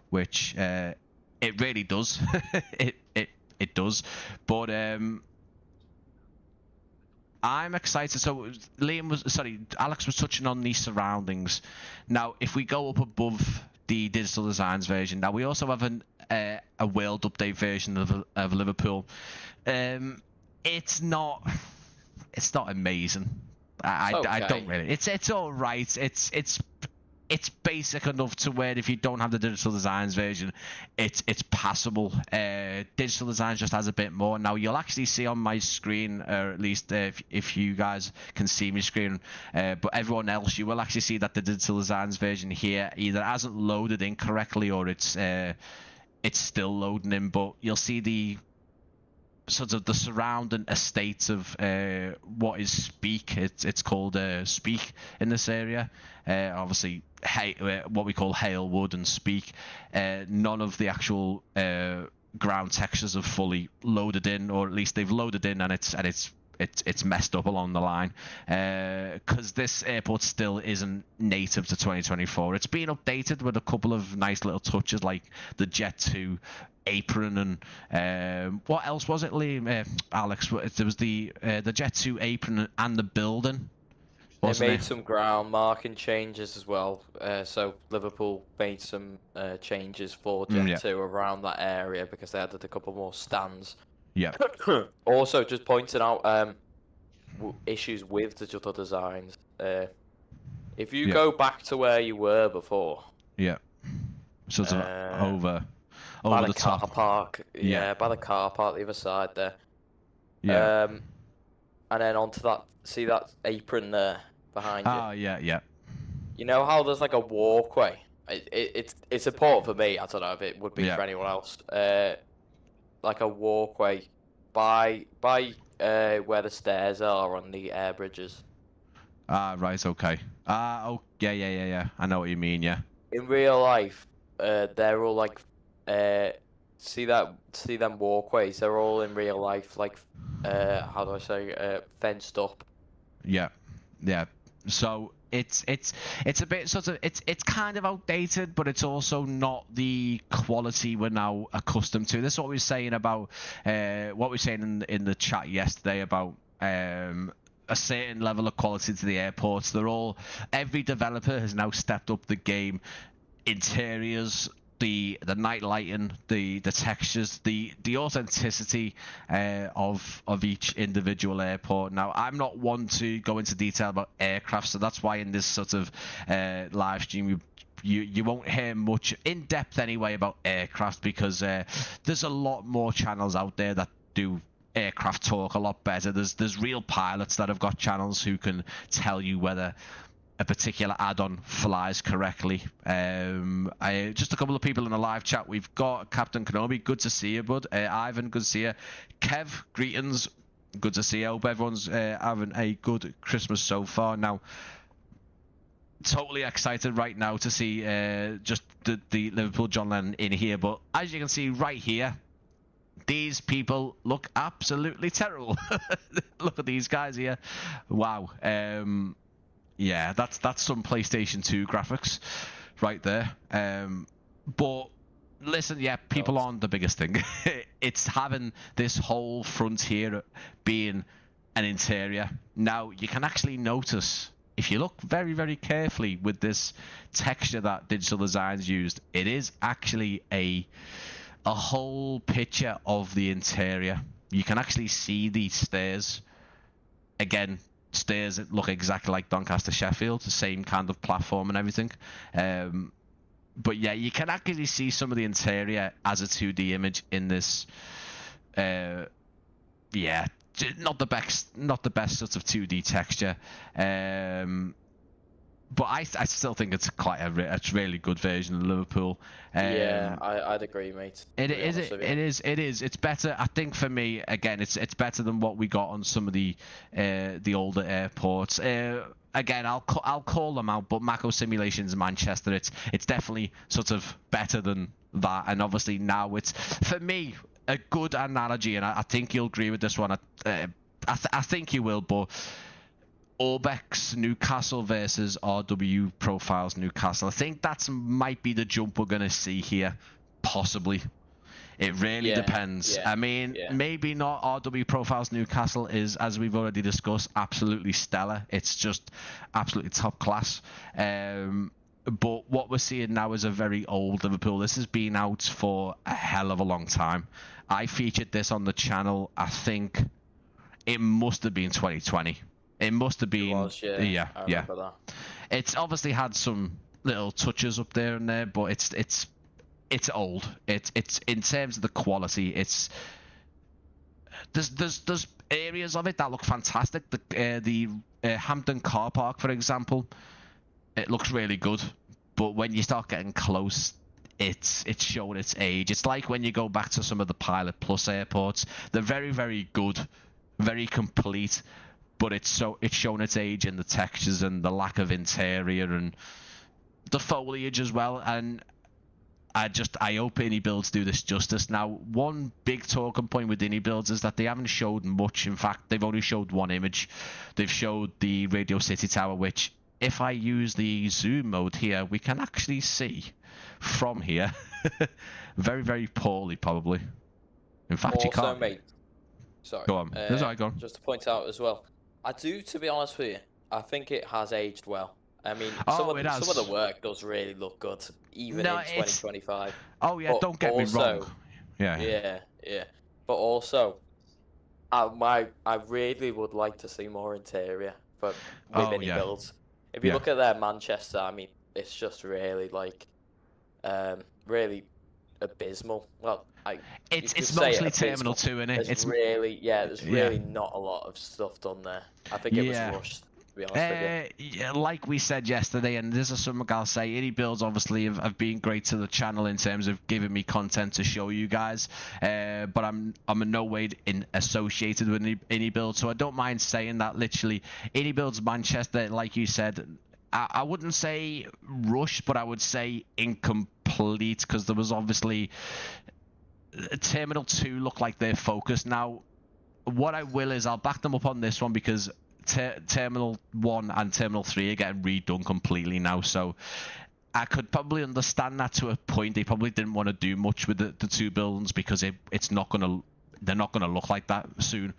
which it really does. it does. But I'm excited. So Alex was touching on the surroundings. Now, if we go up above the digital designs version, now we also have a world update version of Liverpool. It's not amazing. I don't really. It's all right. it's basic enough to where if you don't have the Digital Designs version, it's passable. Digital Designs just has a bit more. Now you'll actually see on my screen, or at least if you guys can see my screen, but everyone else, you will actually see that the Digital Designs version here either hasn't loaded in correctly or it's still loading in. But you'll see the sort of the surrounding estates of what is Speak. It's called Speak in this area. Obviously, what we call Halewood and Speak. None of the actual ground textures are fully loaded in, or at least they've loaded in, and it's messed up along the line, because this airport still isn't native to 2024. It's been updated with a couple of nice little touches, like the Jet 2 apron, and what else was it, Liam? Alex, there was the Jet 2 apron and the building. They made some ground marking changes as well. So Liverpool made some changes for Jet 2 around that area because they added a couple more stands. Yeah. Also, just pointing out issues with Digital Designs. If you go back to where you were before. Yeah. Sort of over by the top. Car park. Yeah, by the car park, the other side there. Yeah. And then onto that. See that apron there behind you? Oh, yeah. You know how there's like a walkway? It's important for me. I don't know if it would be for anyone else. Like a walkway by where the stairs are on the air bridges. Right, okay. Oh, yeah. I know what you mean, yeah. In real life, they're all like, see them walkways. They're all in real life, like, how do I say, fenced up. Yeah. So it's a bit sort of it's kind of outdated, but it's also not the quality we're now accustomed to. This is what we were saying about what we were saying in the chat yesterday about a certain level of quality to the airports. Every developer has now stepped up the game. Interiors, the night lighting, the textures, the authenticity of each individual airport. Now, I'm not one to go into detail about aircraft, so that's why in this sort of live stream you won't hear much in depth anyway about aircraft, because there's a lot more channels out there that do aircraft talk a lot better. There's real pilots that have got channels who can tell you whether a particular add-on flies correctly. Just a couple of people in the live chat. We've got Captain Kenobi, good to see you, bud. Ivan, good to see you. Kev, greetings, good to see you. Hope everyone's having a good Christmas so far. Now, totally excited right now to see just the Liverpool John Lennon in here, but as you can see right here, these people look absolutely terrible. Look at these guys here. Wow. Yeah, that's some PlayStation 2 graphics right there. But listen, yeah, people aren't the biggest thing. It's having this whole front here being an interior. Now, you can actually notice, if you look very, very carefully with this texture that Digital Designs used, it is actually a whole picture of the interior. You can actually see these stairs. Again, stairs that look exactly like Doncaster Sheffield, the same kind of platform and everything. But yeah, you can actually see some of the interior as a 2D image in this. Yeah, not the best sort of 2D texture. But I still think it's quite a really good version of Liverpool. Yeah, I'd agree, mate. It is. It's better. I think for me, again, it's better than what we got on some of the older airports. Again, I'll call them out, but Mako Simulations Manchester, it's definitely sort of better than that. And obviously now it's, for me, a good analogy, and I think you'll agree with this one. I think you will, but Orbex Newcastle versus RW Profiles Newcastle. I think that might be the jump we're going to see here, possibly. It really depends. I mean, maybe not. RW Profiles Newcastle is, as we've already discussed, absolutely stellar. It's just absolutely top class. But what we're seeing now is a very old Liverpool. This has been out for a hell of a long time. I featured this on the channel, I think it must have been 2020. It must have been. It was, yeah. Yeah. That. It's obviously had some little touches up there and there, but it's old. It's in terms of the quality, there's areas of it that look fantastic. The Hampton car park, for example, it looks really good, but when you start getting close, it's showing its age. It's like when you go back to some of the Pilot Plus airports. They're very, very good, very complete, but it's showing its age in the textures and the lack of interior and the foliage as well. And I hope Indie Builds do this justice. Now, one big talking point with Indie Builds is that they haven't showed much. In fact, they've only showed one image. They've showed the Radio City Tower, which, if I use the zoom mode here, we can actually see from here. Very, very poorly, probably. In fact, also, you can't. Mate, sorry. Go on. That's all right, go on. Just to point out as well, I do, to be honest with you, I think it has aged well. I mean, some of the work does really look good, even in 2025. Oh yeah, don't get me wrong. Yeah. But also, I really would like to see more interior with any builds. If you look at their Manchester, I mean, it's just really really abysmal. Well, it's mostly Terminal 2, innit? There's really not a lot of stuff done there. I think it was rushed. To be honest with you. Yeah, like we said yesterday, and this is something I'll say, Indie Builds obviously have been great to the channel in terms of giving me content to show you guys, but I'm in no way associated with Indie Builds, so I don't mind saying that. Literally, Indie Builds Manchester, like you said, I wouldn't say rushed, but I would say incomplete, because there was obviously Terminal 2 looked like they're focused. Now, what I will is I'll back them up on this one, because Terminal 1 and Terminal 3 are getting redone completely now, so I could probably understand that to a point. They probably didn't want to do much with the two buildings, because they're not gonna look like that soon.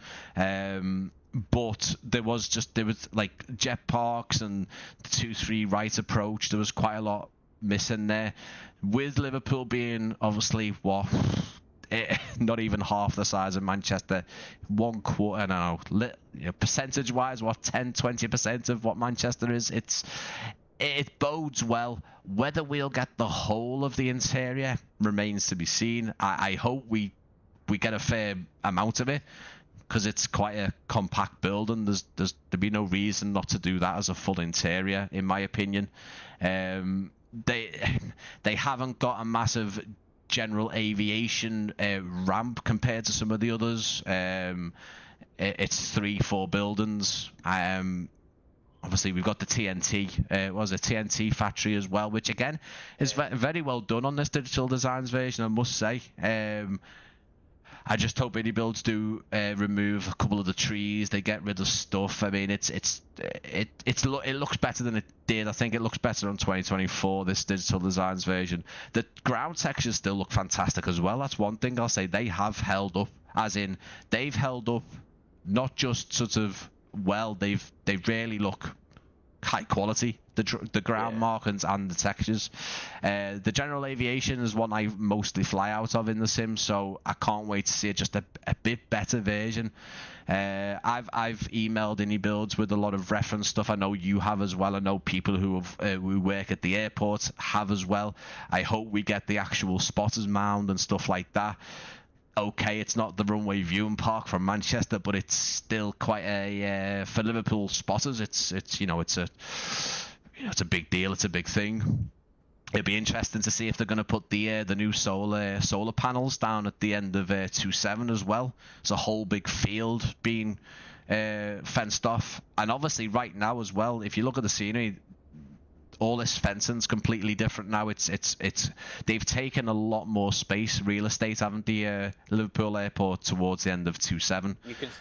But there was like jet parks and the 2-3 right approach. There was quite a lot missing there, with Liverpool being obviously not even half the size of Manchester. 1/4, I don't know, percentage wise, 10-20% of what Manchester is. It bodes well. Whether we'll get the whole of the interior remains to be seen. I hope we get a fair amount of it, because it's quite a compact building. There'd be no reason not to do that as a full interior, in my opinion. They haven't got a massive general aviation ramp compared to some of the others. It's 3-4 buildings. Obviously we've got the TNT factory as well, which again is very well done on this Digital Designs version, I must say. I just hope Indie Builds do remove a couple of the trees. They get rid of stuff. I mean, it looks better than it did. I think it looks better on 2024, this Digital Designs version. The ground textures still look fantastic as well. That's one thing I'll say. They have held up, as in they've held up, not just sort of well. They really look high quality. The ground markings and the textures. The general aviation is one I mostly fly out of in the sim, so I can't wait to see just a bit better version. I've emailed Indie Builds with a lot of reference stuff. I know you have as well. I know people who work at the airport have as well. I hope we get the actual spotters mound and stuff like that. Okay, it's not the runway viewing park from Manchester, but it's still quite a for Liverpool spotters. It's a big deal. It's a big thing. It'll be interesting to see if they're going to put the new solar panels down at the end of 2.7 as well. It's a whole big field being fenced off, and obviously right now as well, if you look at the scenery, all this fencing's completely different now. They've taken a lot more space, real estate, haven't they? Liverpool Airport towards the end of 2.7.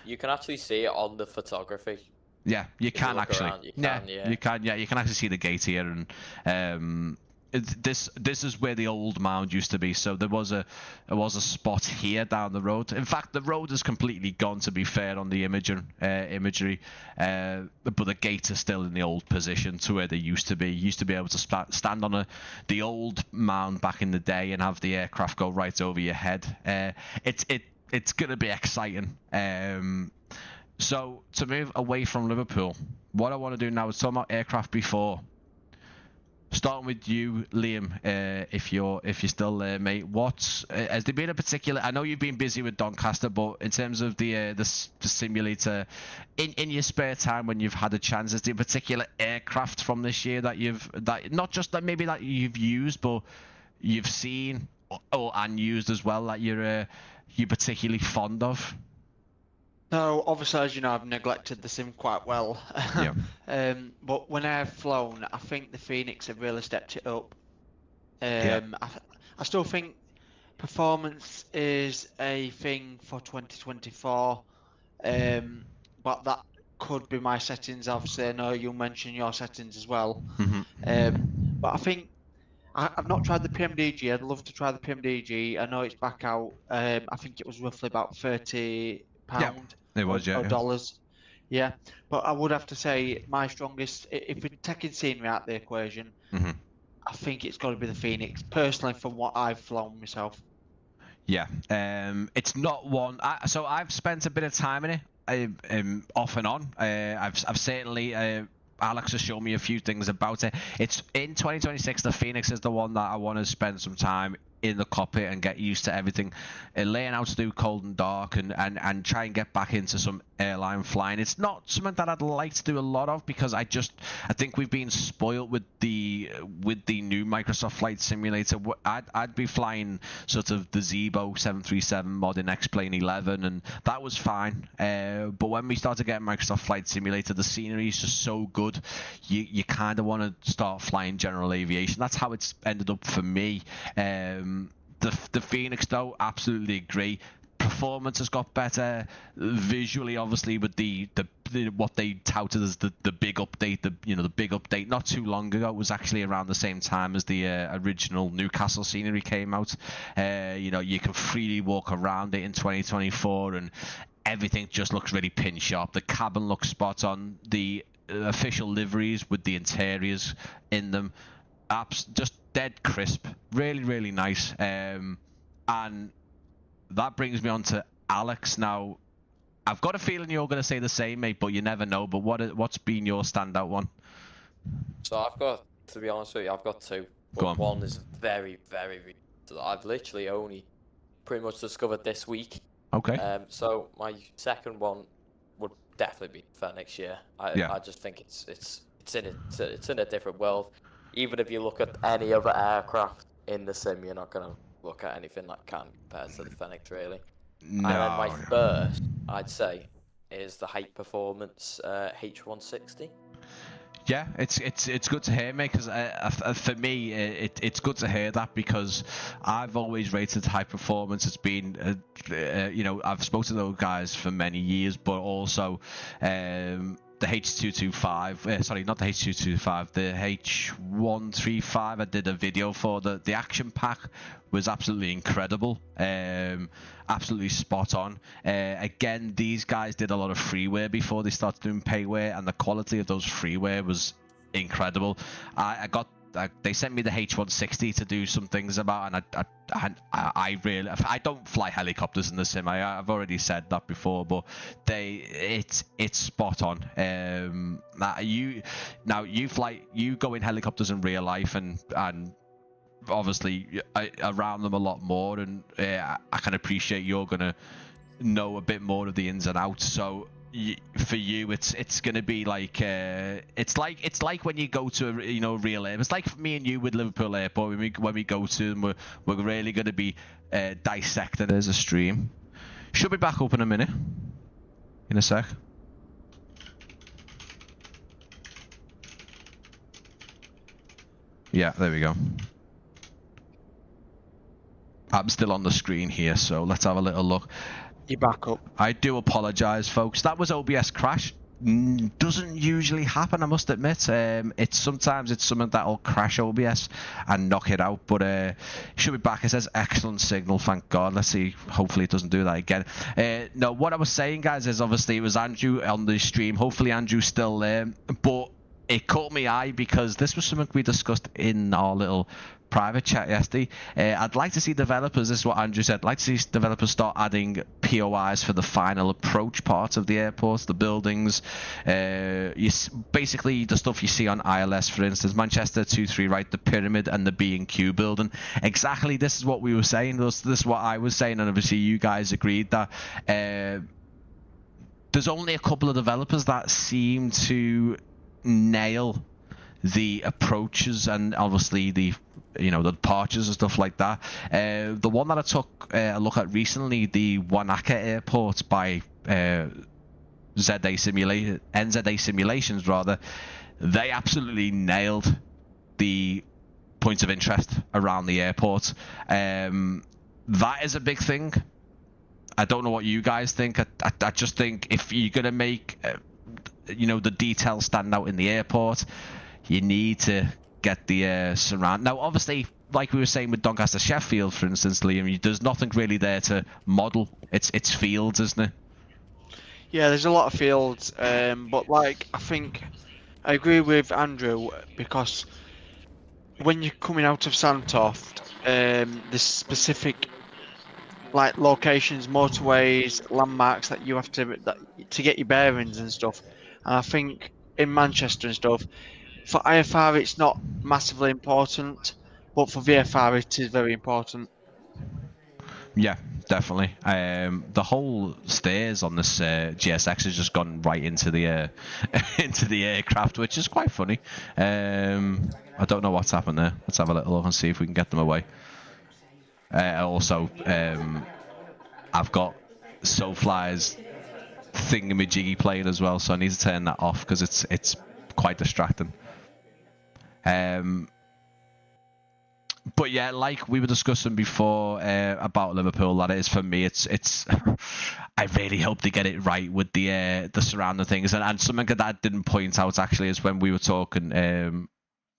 You can actually see it on the photography. Yeah, you can actually. Around, you can actually see the gate here, and this is where the old mound used to be. So there was a spot here down the road. In fact, the road is completely gone, to be fair, on the imagery, but the gates are still in the old position to where they used to be. You used to be able to stand on the old mound back in the day and have the aircraft go right over your head. It's gonna be exciting. So to move away from Liverpool, what I want to do now is talk about aircraft before. starting with you, Liam, if you're still there, mate. Has there been a particular? I know you've been busy with Doncaster, but in terms of the simulator, in your spare time when you've had a chance, is there a particular aircraft from this year that not just that maybe that you've used, but you've seen and used as well that you're particularly fond of? No, obviously, as you know, I've neglected the sim quite well. Yeah. But when I've flown, I think the Phoenix have really stepped it up. Yeah. I still think performance is a thing for 2024. But that could be my settings. Obviously, I know you'll mention your settings as well. But I think I've not tried the PMDG. I'd love to try the PMDG. I know it's back out. I think it was roughly about £30. It was, or dollars. Yeah, but I would have to say my strongest, if we're taking scenery out the equation, I think it's got to be the Phoenix, personally, from what I've flown myself. Yeah, it's not one. So I've spent a bit of time in it, off and on. I've certainly. Alex has shown me a few things about it. It's in 2026. The Phoenix is the one that I want to spend some time in the cockpit and get used to everything, learn how to do cold and dark, and try and get back into some airline flying. It's not something that I'd like to do a lot of because I think we've been spoiled with the new Microsoft Flight Simulator. I'd be flying sort of the Zebo 737 mod in X-Plane 11, and that was fine. But when we started getting Microsoft Flight Simulator, the scenery is just so good. You kind of want to start flying general aviation. That's how it's ended up for me. The Phoenix, though, absolutely agree. Performance has got better visually, obviously, with the what they touted as the big update. The big update not too long ago. It was actually around the same time as the original Newcastle scenery came out. You can freely walk around it in 2024, and everything just looks really pin sharp. The cabin looks spot on. The official liveries with the interiors in them, just dead crisp, really, really nice. And that brings me on to Alex. Now, I've got a feeling you're going to say the same, mate, but you never know. But what's been your standout one? So to be honest with you, I've got two. But Go on. One is very, very recent. I've literally only pretty much discovered this week. Okay. So my second one would definitely be for next year. I just think it's in a different world. Even if you look at any other aircraft in the sim, you're not going to look at anything that can compare to the Phoenix, really. No. And then my first, I'd say, is the high performance H160. Yeah, it's good to hear, mate, because for me, it's good to hear that because I've always rated high performance. It's been, I've spoken to those guys for many years, but also the H225, sorry, not the H225, the H135. I did a video for the action pack was absolutely incredible, absolutely spot on. Again, these guys did a lot of freeware before they started doing payware, and the quality of those freeware was incredible. They sent me the H160 to do some things about, and I don't fly helicopters in the sim. I've already said that before, but it's spot on. You go in helicopters in real life, and obviously around them a lot more, and I can appreciate you're gonna know a bit more of the ins and outs. So for you, it's gonna be like it's like when you go to a real airport. It's like me and you with Liverpool Airport when we go to them. We're really gonna be dissecting as a stream. Should be back up in a minute, in a sec. Yeah, there we go. I'm still on the screen here, so let's have a little look. You're back up. I do apologise, folks. That was OBS crash. Doesn't usually happen, I must admit. It's sometimes something that'll crash OBS and knock it out, but it should be back. It says excellent signal, thank God. Let's see. Hopefully it doesn't do that again. No, what I was saying, guys, is obviously it was Andrew on the stream. Hopefully Andrew's still there, but it caught my eye because this was something we discussed in our little private chat yesterday. I'd like to see developers, this is what Andrew said, I'd like to see developers start adding POIs for the final approach parts of the airports, the buildings, basically the stuff you see on ILS, for instance, Manchester 2-3, right, the Pyramid and the B&Q building. Exactly, this is what we were saying, this is what I was saying, and obviously you guys agreed that there's only a couple of developers that seem to nail the approaches and obviously the departures and stuff like that. The one that I took a look at recently, the Wanaka Airport by NZA Simulations rather, they absolutely nailed the points of interest around the airport. That is a big thing. I don't know what you guys think. I just think if you're gonna make the details stand out in the airport, you need to get the surround. Now, obviously, like we were saying with Doncaster Sheffield, for instance, Liam, there's nothing really there to model. It's fields, isn't it? Yeah, there's a lot of fields, but like I think I agree with Andrew because when you're coming out of Sandtoft, there's specific like locations, motorways, landmarks that you have to get your bearings and stuff. And I think in Manchester and stuff, for IFR it's not massively important, but for VFR it is very important. Yeah, definitely. The whole stairs on this GSX has just gone right into the into the aircraft, which is quite funny. I don't know what's happened there. Let's have a little look and see if we can get them away. Also, I've got SoFly's thingamajiggy playing as well, so I need to turn that off because it's quite distracting. But yeah, like we were discussing before about Liverpool, that is for me. It's I really hope they get it right with the surrounding things, and something that I didn't point out actually is when we were talking.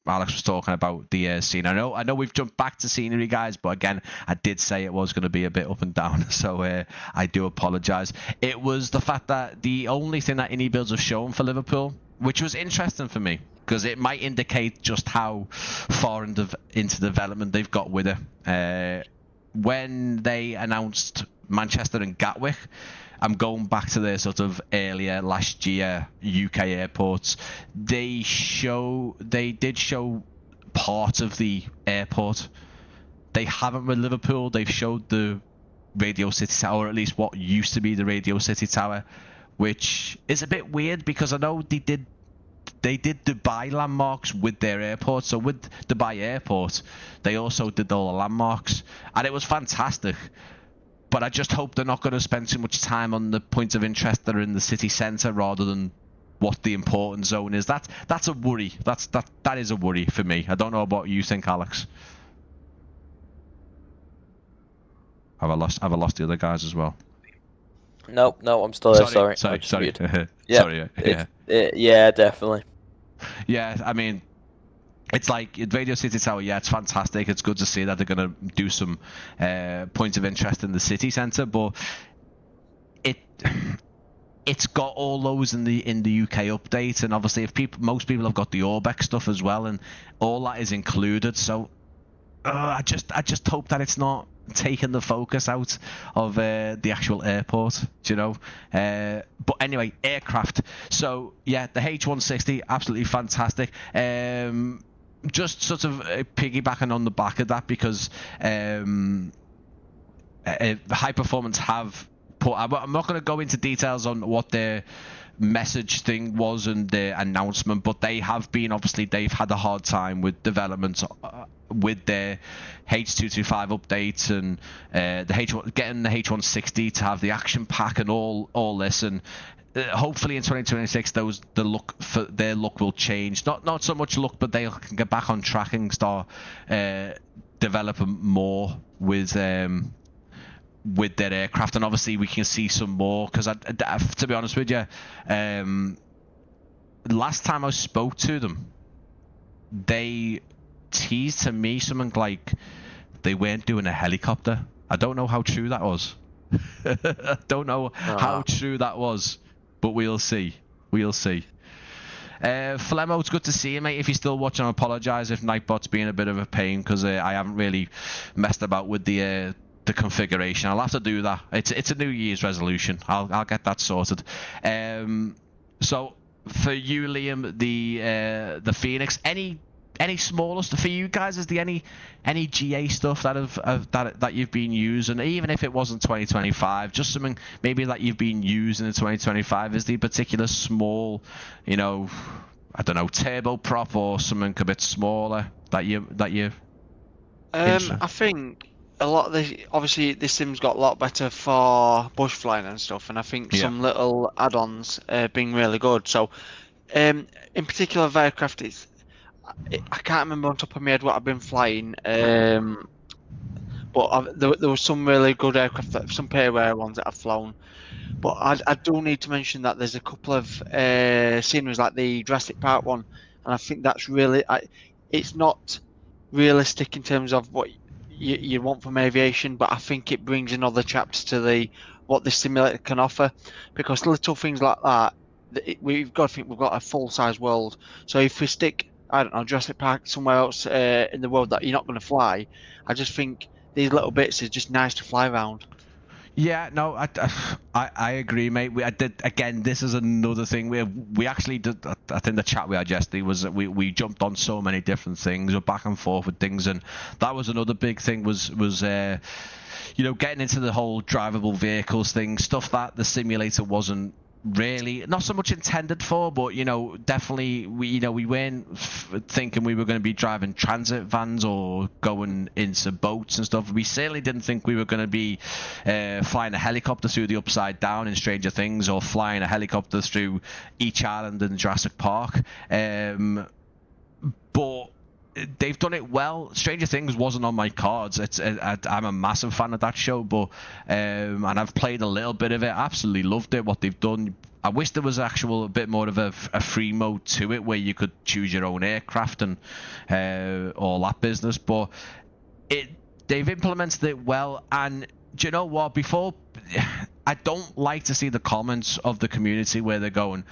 Alex was talking about the scene. I know we've jumped back to scenery, guys, but again, I did say it was going to be a bit up and down, so I do apologise. It was the fact that the only thing that any builds have shown for Liverpool, which was interesting for me, because it might indicate just how far into development they've got with it. When they announced Manchester and Gatwick, I'm going back to their sort of earlier last year UK airports. They did show part of the airport. They haven't with Liverpool. They've showed the Radio City Tower, or at least what used to be the Radio City Tower, which is a bit weird because I know they did Dubai landmarks with their airport. So with Dubai Airport, they also did all the landmarks, and it was fantastic. But I just hope they're not going to spend too much time on the points of interest that are in the city centre rather than what the important zone is. That's a worry. That is a worry for me. I don't know what you think, Alex. Have I lost the other guys as well? No, I'm still there. Sorry. Yeah, sorry. Yeah. Yeah, definitely. Yeah, I mean, it's like Radio City Tower. Yeah, it's fantastic. It's good to see that they're going to do some points of interest in the city centre, but it's got all those in the UK update, and obviously most people have got the Orbeck stuff as well, and all that is included. So I just hope that it's not taking the focus out of the actual airport, do you know? But anyway, aircraft. So yeah, the H160, absolutely fantastic. Just sort of piggybacking on the back of that, because High Performance have put... I'm not going to go into details on what their message thing was and their announcement, but they have been... Obviously, they've had a hard time with development with their H225 updates and getting the H160 to have the action pack and all this, and hopefully in 2026 their look will change. Not so much look, but they can get back on track and start developing more with their aircraft, and obviously we can see some more, because to be honest with you, last time I spoke to them, they teased to me something like they weren't doing a helicopter. I don't know how true that was. I don't know how true that was, but we'll see. Flemo, it's good to see you, mate. If you're still watching, I apologise if Nightbot's being a bit of a pain, because I haven't really messed about with the configuration. I'll have to do that. It's a New Year's resolution. I'll get that sorted. So for you, Liam, the Phoenix, any smaller stuff for you guys? Is there any GA stuff that you've been using, even if it wasn't 2025, just something maybe that you've been using in 2025? Is the particular small, I don't know, turboprop or something a bit smaller that you I think a lot of obviously this sim's got a lot better for bush flying and stuff, and I think some little add-ons being really good. So in particular of aircraft, I can't remember on top of my head what I've been flying, but there was some really good aircraft, some pairware ones that I've flown. But I do need to mention that there's a couple of sceneries like the Jurassic Park one, and I think that's really it's not realistic in terms of what you want from aviation, but I think it brings another chapter to what the simulator can offer, because little things like that, we've got to think we've got a full-size world. So if we stick, I don't know, Jurassic Park somewhere else in the world that you're not going to fly, I just think these little bits is just nice to fly around. Yeah, no, I agree, mate. I did again. This is another thing we actually did. I think the chat we had yesterday was that we jumped on so many different things, we're back and forth with things, and that was another big thing. Was getting into the whole drivable vehicles thing, stuff that the simulator wasn't really, not so much intended for, but definitely we weren't thinking we were going to be driving transit vans or going into boats and stuff. We certainly didn't think we were going to be flying a helicopter through the Upside Down in Stranger Things, or flying a helicopter through each island in Jurassic Park. But they've done it well. Stranger Things wasn't on my cards. I'm a massive fan of that show, but and I've played a little bit of it. Absolutely loved it. What they've done. I wish there was a bit more of a free mode to it, where you could choose your own aircraft and all that business. But they've implemented it well. And do you know what? I don't like to see the comments of the community where they're going,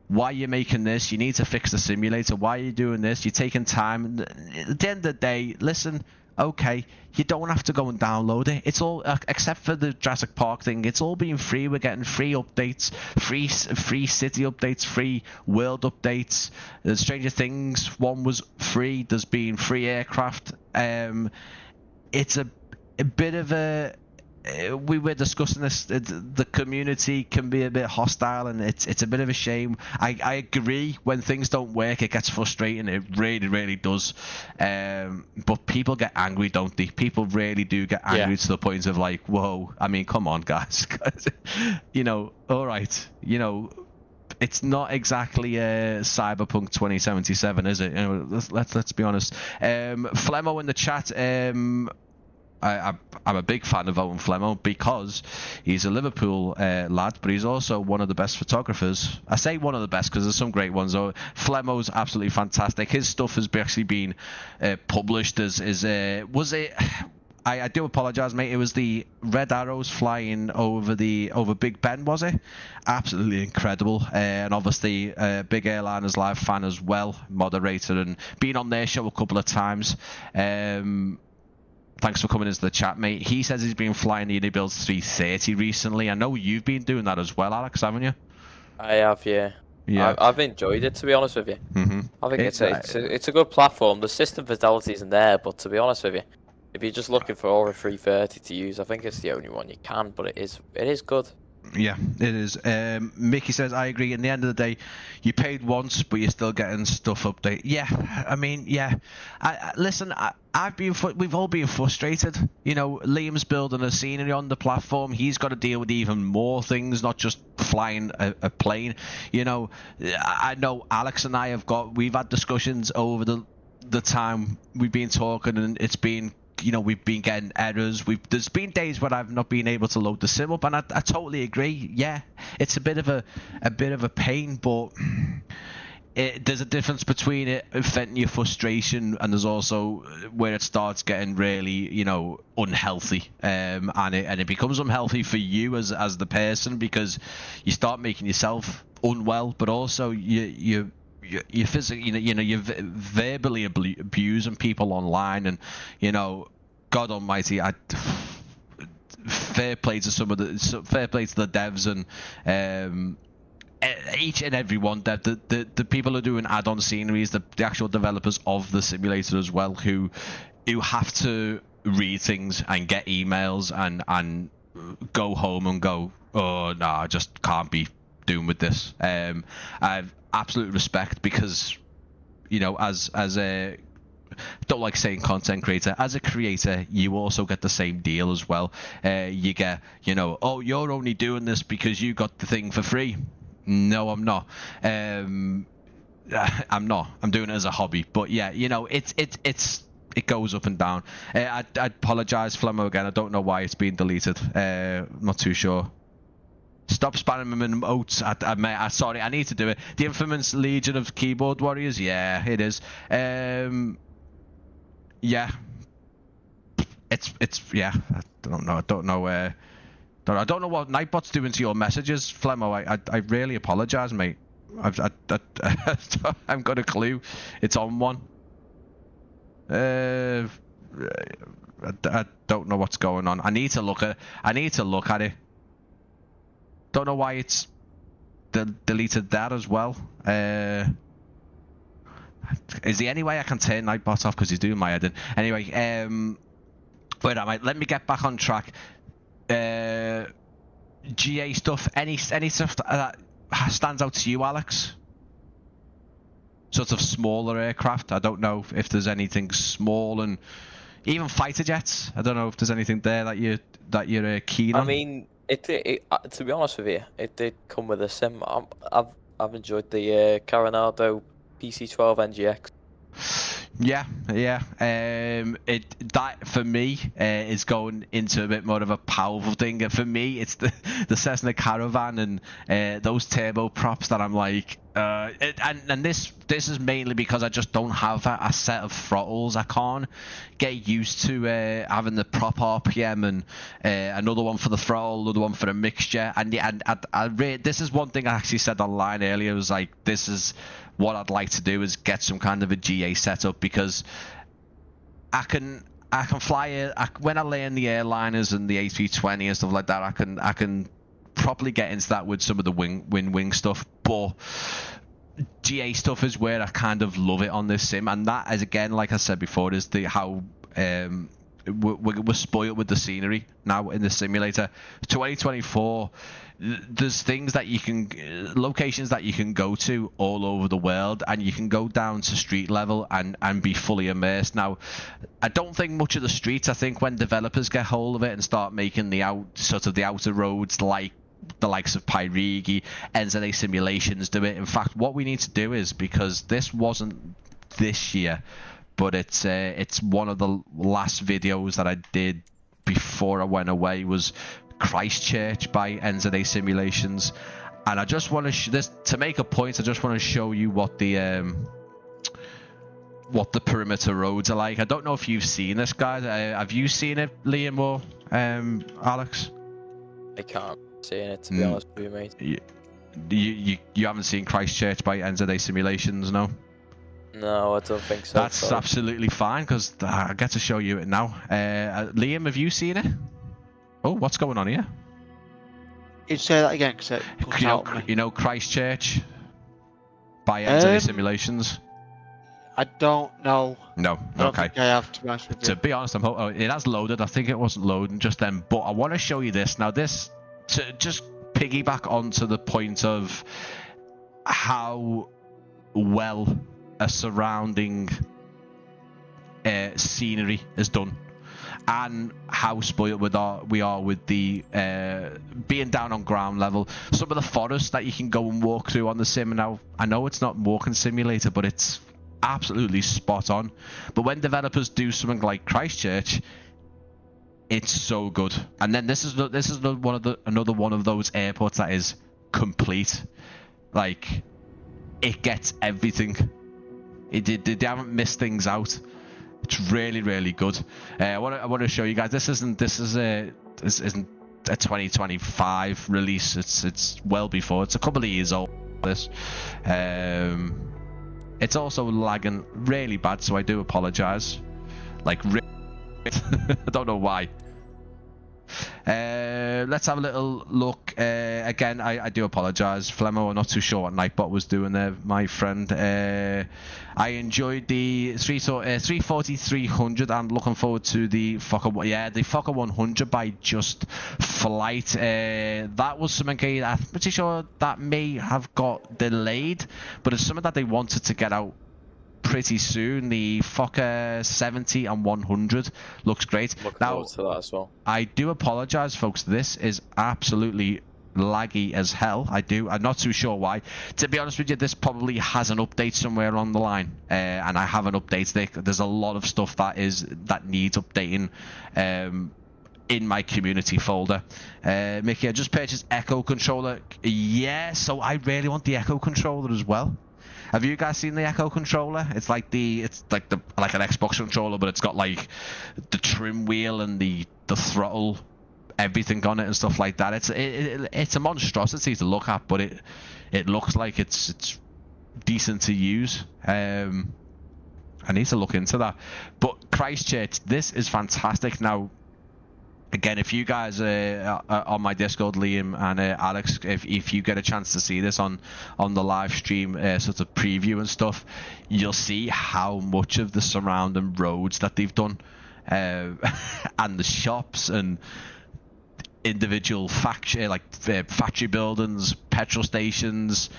why are you making this? You need to fix the simulator. Why are you doing this? You're taking time. At the end of the day, listen, okay, you don't have to go and download it. It's all, except for the Jurassic Park thing, it's all being free. We're getting free updates, free city updates, free world updates. The Stranger Things one was free. There's been free aircraft. It's a bit of a... we were discussing this. The community can be a bit hostile, and it's a bit of a shame. I agree, when things don't work, it gets frustrating. It really, really does. But people get angry, don't they? People really do get angry to the point of like, whoa. I mean, come on, guys. All right. It's not exactly Cyberpunk 2077, is it? Let's be honest. Flemo in the chat. I'm a big fan of Owen Flemo, because he's a Liverpool lad, but he's also one of the best photographers. I say one of the best because there's some great ones. Flemo's absolutely fantastic. His stuff has actually been published as was it? I do apologise, mate. It was the Red Arrows flying over Big Ben, was it? Absolutely incredible. And obviously, Big Airliners Live fan as well, moderator, and been on their show a couple of times. Thanks for coming into the chat, mate. He says he's been flying the Unibuilds 330 recently. I know you've been doing that as well, Alex, haven't you? I have, yeah. I've enjoyed it, to be honest with you. Mm-hmm. I think it's a good platform. The system fidelity isn't there, but to be honest with you, if you're just looking for over 330 to use, I think it's the only one you can. But it is good. Yeah, it is. Mickey says, I agree. In the end of the day, you paid once, but you're still getting stuff updated. Yeah, I mean, yeah. Listen, we've all been frustrated. Liam's building a scenery on the platform. He's got to deal with even more things, not just flying a plane. I know Alex and I we've had discussions over the time we've been talking, and it's been, we've been getting errors. There's been days where I've not been able to load the sim up, and I totally agree. Yeah, it's a bit of a pain, but there's a difference between it venting your frustration, and there's also where it starts getting really, unhealthy, and it becomes unhealthy for you as the person, because you start making yourself unwell, but also you're physically, you're verbally abusing people online, and God Almighty, fair play to the devs and each and every one dev, the people who are doing add-on sceneries, the actual developers of the simulator as well, who have to read things and get emails and go home and go, oh no, I just can't be doing with this. I have absolute respect, because as a, don't like saying content creator, as a creator you also get the same deal as well. You get, oh, you're only doing this because you got the thing for free. No, I'm not. I'm not. I'm doing it as a hobby. But yeah, it goes up and down. I apologize, Flemmo, again. I don't know why it's been deleted. I'm not too sure. Stop spamming them in emotes. Sorry, I need to do it. The infamous Legion of Keyboard Warriors. Yeah, it is. Yeah. It's yeah. I don't know. I don't know what Nightbot's doing to your messages, Flemmo. I really apologise, mate. I haven't got a clue. It's on one. I don't know what's going on. I need to look at it. Don't know why it's deleted that as well. Is there any way I can turn Nightbot off, because he's doing my editing? Anyway, wait a minute. Let me get back on track. GA stuff. Any stuff that stands out to you, Alex? Sort of smaller aircraft. I don't know if there's anything small, and even fighter jets. I don't know if there's anything there that you're keen on. I mean, it to be honest with you, it did come with a sim. I've enjoyed the Coronado PC12 NGX. Yeah. That for me is going into a bit more of a powerful thing. And for me, it's the Cessna Caravan and those turboprops that I'm like. And this is mainly because I just don't have a set of throttles. I can't get used to having the prop RPM and another one for the throttle, another one for the mixture. And this is one thing I actually said online earlier. It was like, this is what I'd like to do, is get some kind of a GA setup, because I can fly it when I learn the airliners and the A320 and stuff like that. I can properly get into that with some of the wing stuff, but GA stuff is where I kind of love it on this sim. And that is, again, like I said before, is how we're spoiled with the scenery now in the simulator. 2024, there's things that locations that you can go to all over the world, and you can go down to street level and be fully immersed. Now, I don't think much of the streets. I think when developers get hold of it and start making the outer roads, like the likes of PIXY, NZA Simulations do it. In fact, what we need to do is, because this wasn't this year, but it's one of the last videos that I did before I went away, was Christchurch by NZA Simulations, and I just want to make a point. I just want to show you what the perimeter roads are like. I don't know if you've seen this, guys. Have you seen it, Liam or Alex? I can't see it, to be honest with you, mate. You haven't seen Christchurch by NZA Simulations, no? No, I don't think so. That's absolutely fine, because I get to show you it now. Liam, have you seen it? Oh, what's going on here? You'd say that again, because it cut out on me. You know Christchurch by NZA Simulations? I don't know. No, I don't okay. think I have, to be honest with you. To be honest, it has loaded. I think it wasn't loading just then, but I want to show you this. Now, this, to just piggyback onto the point of how well a surrounding scenery is done, and how spoiled we are with the being down on ground level. Some of the forests that you can go and walk through on the sim now, I know it's not walking simulator, but it's absolutely spot on. But when developers do something like Christchurch, it's so good. And then this is another one of those airports that is complete. Like, it gets everything. They haven't missed things out. It's really, really good. I want to show you guys. This isn't a 2025 release. It's well before. It's a couple of years old. This. It's also lagging really bad, so I do apologise. Like, I don't know why. Let's have a little look. Again, I do apologise, Flemo. I'm not too sure what Nightbot was doing there, my friend. I enjoyed the 340-300. I'm looking forward to the Fokker 100 by Just Flight. That was something I'm pretty sure that may have got delayed, but it's something that they wanted to get out pretty soon. The Fokker 70 and 100 looks great. Looking forward to that as well. I do apologise, folks. This is absolutely laggy as hell. I'm not too sure why. To be honest with you, this probably has an update somewhere along the line, and I haven't updated. There's a lot of stuff that needs updating in my community folder. Mickey, I just purchased Echo controller. Yeah, so I really want the Echo controller as well. Have you guys seen the Echo controller? It's like an Xbox controller, but it's got like the trim wheel and the throttle, everything on it and stuff like that. It's a monstrosity to look at, but it looks like it's decent to use. I need to look into that. But Christchurch, this is fantastic. Now, again, if you guys are on my Discord, Liam and Alex, if you get a chance to see this on the live stream sort of preview and stuff, you'll see how much of the surrounding roads that they've done, and the shops and individual factory buildings, petrol stations,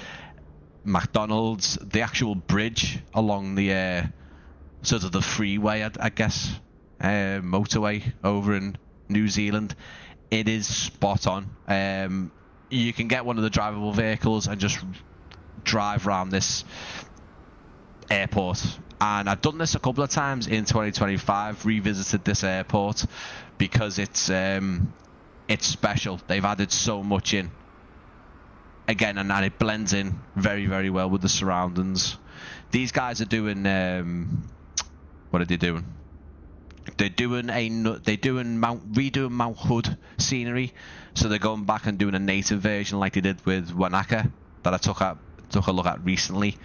McDonald's, the actual bridge along the sort of the freeway, I guess, motorway over in New Zealand. It is spot on. You can get one of the drivable vehicles and just drive around this airport, and I've done this a couple of times in 2025, revisited this airport because it's special. They've added so much in again, and it blends in very, very well with the surroundings. These guys are doing what are they doing? They're redoing Mount Hood scenery, so they're going back and doing a native version like they did with Wanaka that I took a look at recently,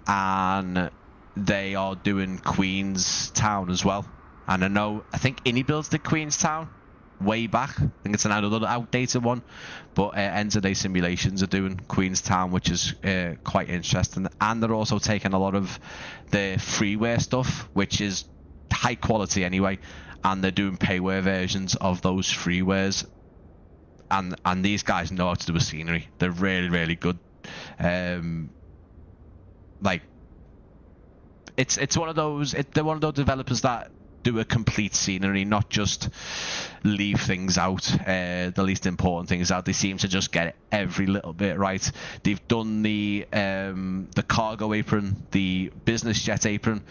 and they are doing Queenstown as well. And I think Builds did Queenstown way back. I think it's another outdated one, but End-of-Day Simulations are doing Queenstown, which is quite interesting. And they're also taking a lot of the freeware stuff, which is high quality anyway, and they're doing payware versions of those freewares, and these guys know how to do a scenery. They're really, really good. Like, it's one of those. They're one of those developers that do a complete scenery, not just leave things out, the least important things out. They seem to just get every little bit right. They've done the cargo apron, the business jet apron,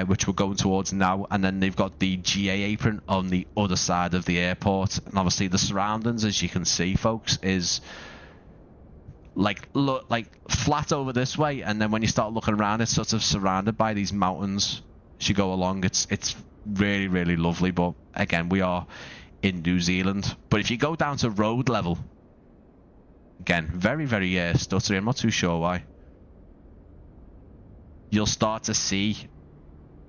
which we're going towards now, and then they've got the GA apron on the other side of the airport. And obviously the surroundings, as you can see, folks, is like flat over this way, and then when you start looking around, it's sort of surrounded by these mountains as you go along. It's really, really lovely. But again, we are in New Zealand. But if you go down to road level, again, very, very stuttery. I'm not too sure why. You'll start to see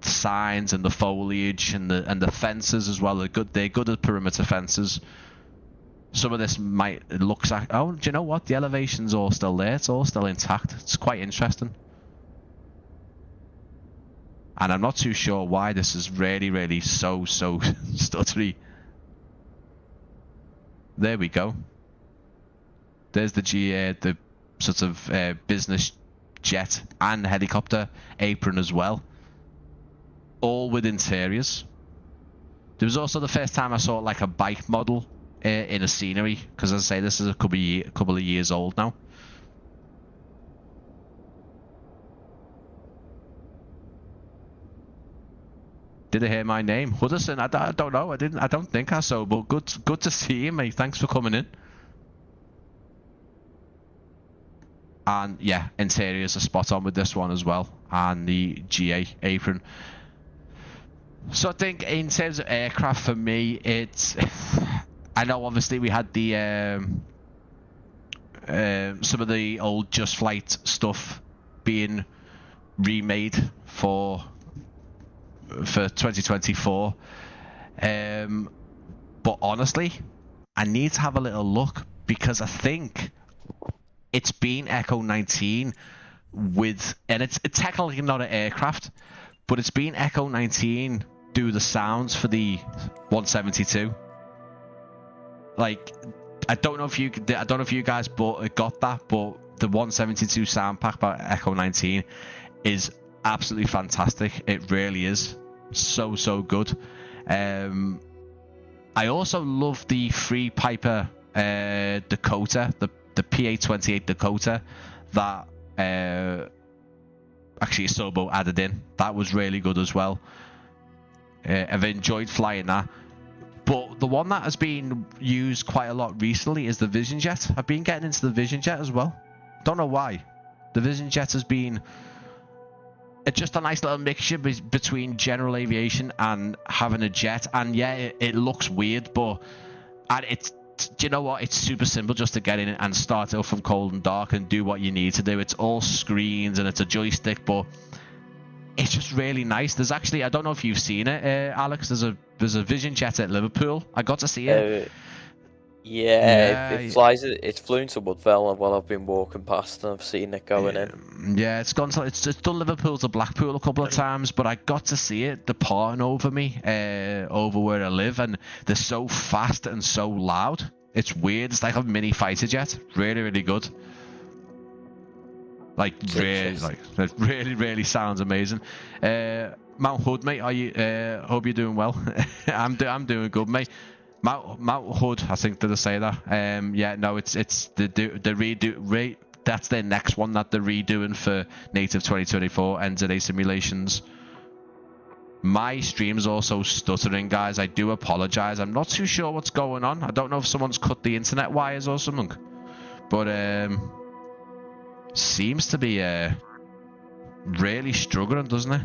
signs and the foliage and the fences as well. They're good at perimeter fences. Some of this looks like, oh, do you know what? The elevation's all still there. It's all still intact. It's quite interesting. And I'm not too sure why this is really, really so stuttery. There we go. There's the sort of business jet and helicopter apron as well. All with interiors. There was also the first time I saw like a bike model in a scenery, because as I say, this is a couple of years old now. Did I hear my name? Hudson? I don't know. I don't think I saw, but good to see you, mate. Thanks for coming in. And yeah, interiors are spot on with this one as well, and the GA apron. So I think in terms of aircraft, for me, it's I know obviously we had the some of the old Just Flight stuff being remade for 2024. But honestly, I need to have a little look, because I think it's been Echo 19 with, and it's technically not an aircraft, but it's been Echo 19 do the sounds for the 172. Like, I don't know if you guys got that, but the 172 sound pack by Echo 19 is absolutely fantastic. It really is so good. I also love the free Piper Dakota, the PA28 Dakota that actually Sobo added in. That was really good as well. I've enjoyed flying that. But the one that has been used quite a lot recently is the Vision Jet. I've been getting into the Vision Jet as well. Don't know why. The Vision Jet has been just a nice little mixture between general aviation and having a jet. And yeah, it looks weird, but do you know what? It's super simple just to get in and start it off from cold and dark and do what you need to do. It's all screens and it's a joystick, but it's just really nice. There's actually, I don't know if you've seen it, Alex. There's a Vision Jet at Liverpool. I got to see it. It flies. It's flown to Woodville while I've been walking past, and I've seen it going in. Yeah, it's done Liverpool to Blackpool a couple of times, but I got to see it departing over me, over where I live, and they're so fast and so loud. It's weird. It's like a mini fighter jet. Really good. Like it really sounds amazing. Mount Hood, mate. Are you? Hope you're doing well. I'm doing good, mate. Mount Hood, I think, did I say that? Yeah, no, it's the redo. That's their next one that they're redoing for Native 2024 NZA simulations. My stream's also stuttering, guys. I do apologize. I'm not too sure what's going on. I don't know if someone's cut the internet wires or something, but seems to be really struggling, doesn't it?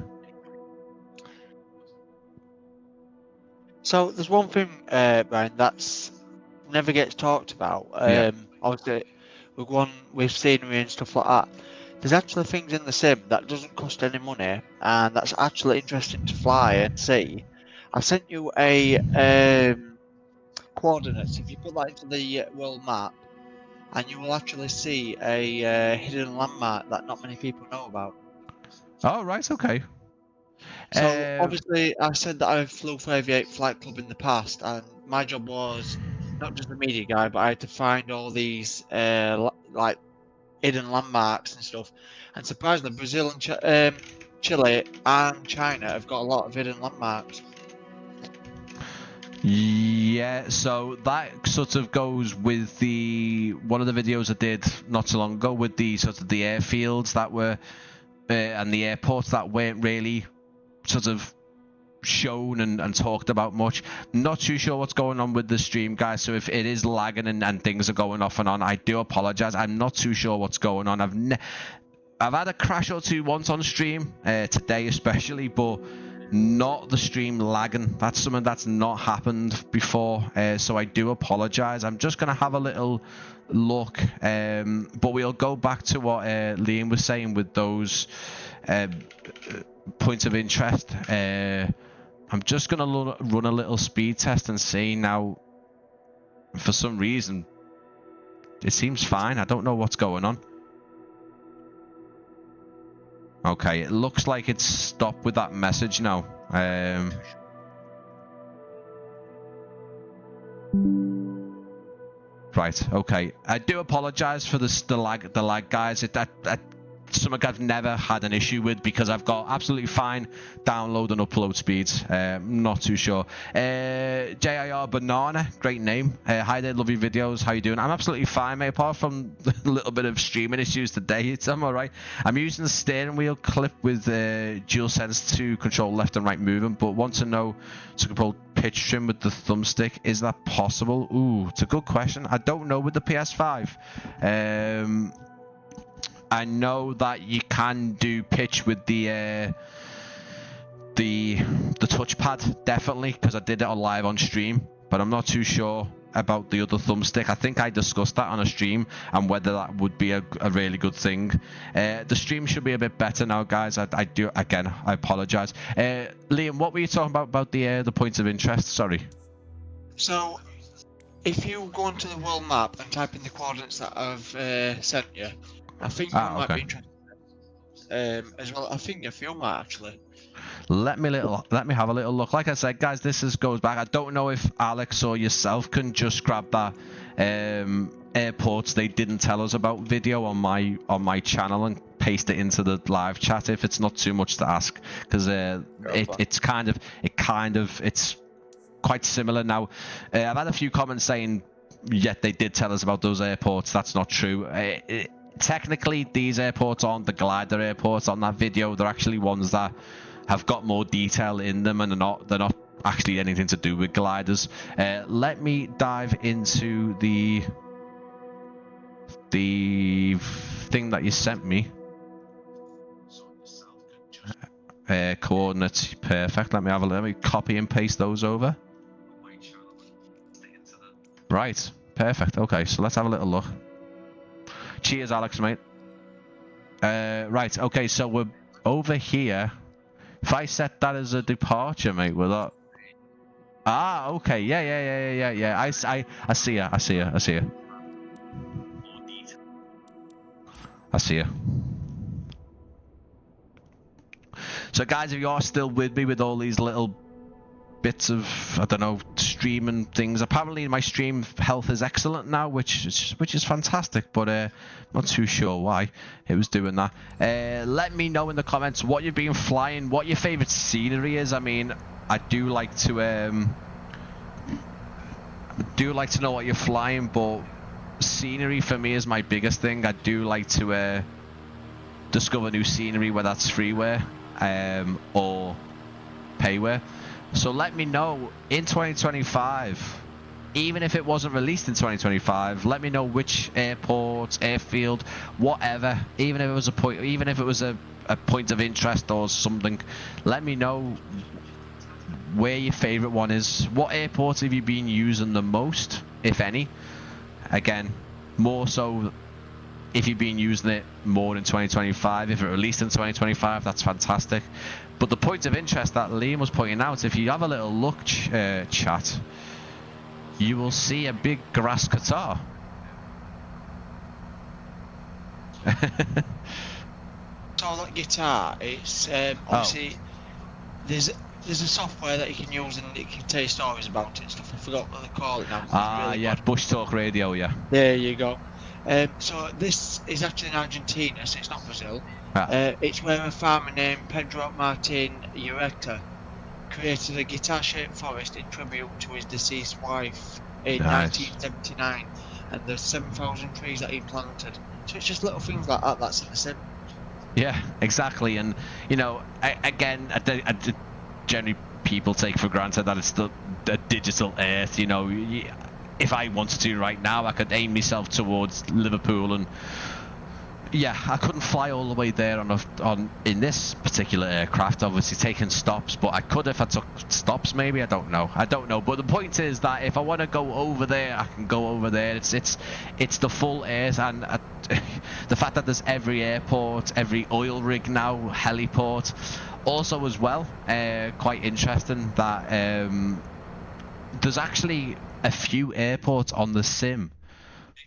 So there's one thing, Brian, that's never gets talked about. Obviously, with scenery and stuff like that. There's actually things in the sim that doesn't cost any money, and that's actually interesting to fly and see. I've sent you a coordinates. If you put that into the world map, and you will actually see a hidden landmark that not many people know about. Oh, right, okay. So obviously, I said that I flew for Aviate Flight Club in the past, and my job was not just a media guy, but I had to find all these like hidden landmarks and stuff. And surprisingly, Brazil and Chile and China have got a lot of hidden landmarks. Yeah, so that sort of goes with one of the videos I did not so long ago with the sort of the airfields that were and the airports that weren't really sort of shown and talked about much. Not too sure what's going on with the stream, guys, so if it is lagging and things are going off and on, I do apologize. I'm not too sure what's going on. I've had a crash or two once on stream today especially, but not the stream lagging. That's something that's not happened before, so I do apologize. I'm just gonna have a little look, but we'll go back to what Liam was saying with those points of interest. I'm just gonna run a little speed test and see now. For some reason it seems fine. I don't know what's going on. Okay, it looks like it's stopped with that message now. Right, okay. I do apologize for the lag, guys. Something I've never had an issue with because I've got absolutely fine download and upload speeds. Not too sure. JIR Banana, great name. Hi there, love your videos. How you doing? I'm absolutely fine, mate. Apart from a little bit of streaming issues today, I'm alright. I'm using the steering wheel clip with DualSense to control left and right movement, but want to know to control pitch trim with the thumbstick. Is that possible? Ooh, it's a good question. I don't know with the PS5. I know that you can do pitch with the touchpad, definitely, because I did it live on stream, but I'm not too sure about the other thumbstick. I think I discussed that on a stream and whether that would be a really good thing. The stream should be a bit better now, guys. I apologize. Liam, what were you talking about the points of interest? Sorry. So, if you go onto the world map and type in the coordinates that I've sent you, I think you might be interested. As well, I think a few might actually. Let me have a little look. Like I said, guys, this goes back. I don't know if Alex or yourself can just grab that airports they didn't tell us about video on my channel and paste it into the live chat if it's not too much to ask, because it's quite similar. Now, I've had a few comments saying, yet they did tell us about those airports. That's not true. Technically, these airports aren't the glider airports on that video. They're actually ones that have got more detail in them, and they're not actually anything to do with gliders. Let me dive into the thing that you sent me. Coordinates, perfect. Let me copy and paste those over. Right, perfect. Okay, so let's have a little look. Cheers, Alex, mate. Right, okay, so we're over here. If I set that as a departure, mate, with that. Ah, okay, yeah. I see ya. I see ya. So, guys, if you are still with me with all these little bits of, I don't know, streaming things, apparently my stream health is excellent now, which is fantastic, but not too sure why it was doing that. Let me know in the comments what you've been flying, what your favorite scenery is. I mean, I do like to know what you're flying, but scenery for me is my biggest thing. I do like to discover new scenery, whether that's freeware or payware. So let me know in 2025, even if it wasn't released in 2025, let me know which airport, airfield, whatever, even if it was a point of interest or something, let me know where your favorite one is. What airports have you been using the most, if any? Again, more so if you've been using it more in 2025. If it released in 2025, that's fantastic. But the point of interest that Liam was pointing out, if you have a little look, chat, you will see a big grass guitar. So that guitar, it's obviously there's a software that you can use and it can tell you stories about it and stuff. I forgot what they call it now. Really yeah, good. Bush Talk Radio, yeah. There you go. So this is actually in Argentina, so it's not Brazil. It's where a farmer named Pedro Martin Ureta created a guitar-shaped forest in tribute to his deceased wife in 1979, and there's 7,000 trees that he planted. So it's just little things like that that's in the sim. Yeah, exactly. And you know, generally people take for granted that it's the digital Earth. You know, if I wanted to right now, I could aim myself towards Liverpool, and yeah, I couldn't fly all the way there in this particular aircraft, obviously taking stops, but I could if I took stops, maybe. I don't know, but the point is that if I want to go over there, I can go over there. It's the full Earth, and the fact that there's every airport, every oil rig now, heliport. Also as well, quite interesting that there's actually a few airports on the sim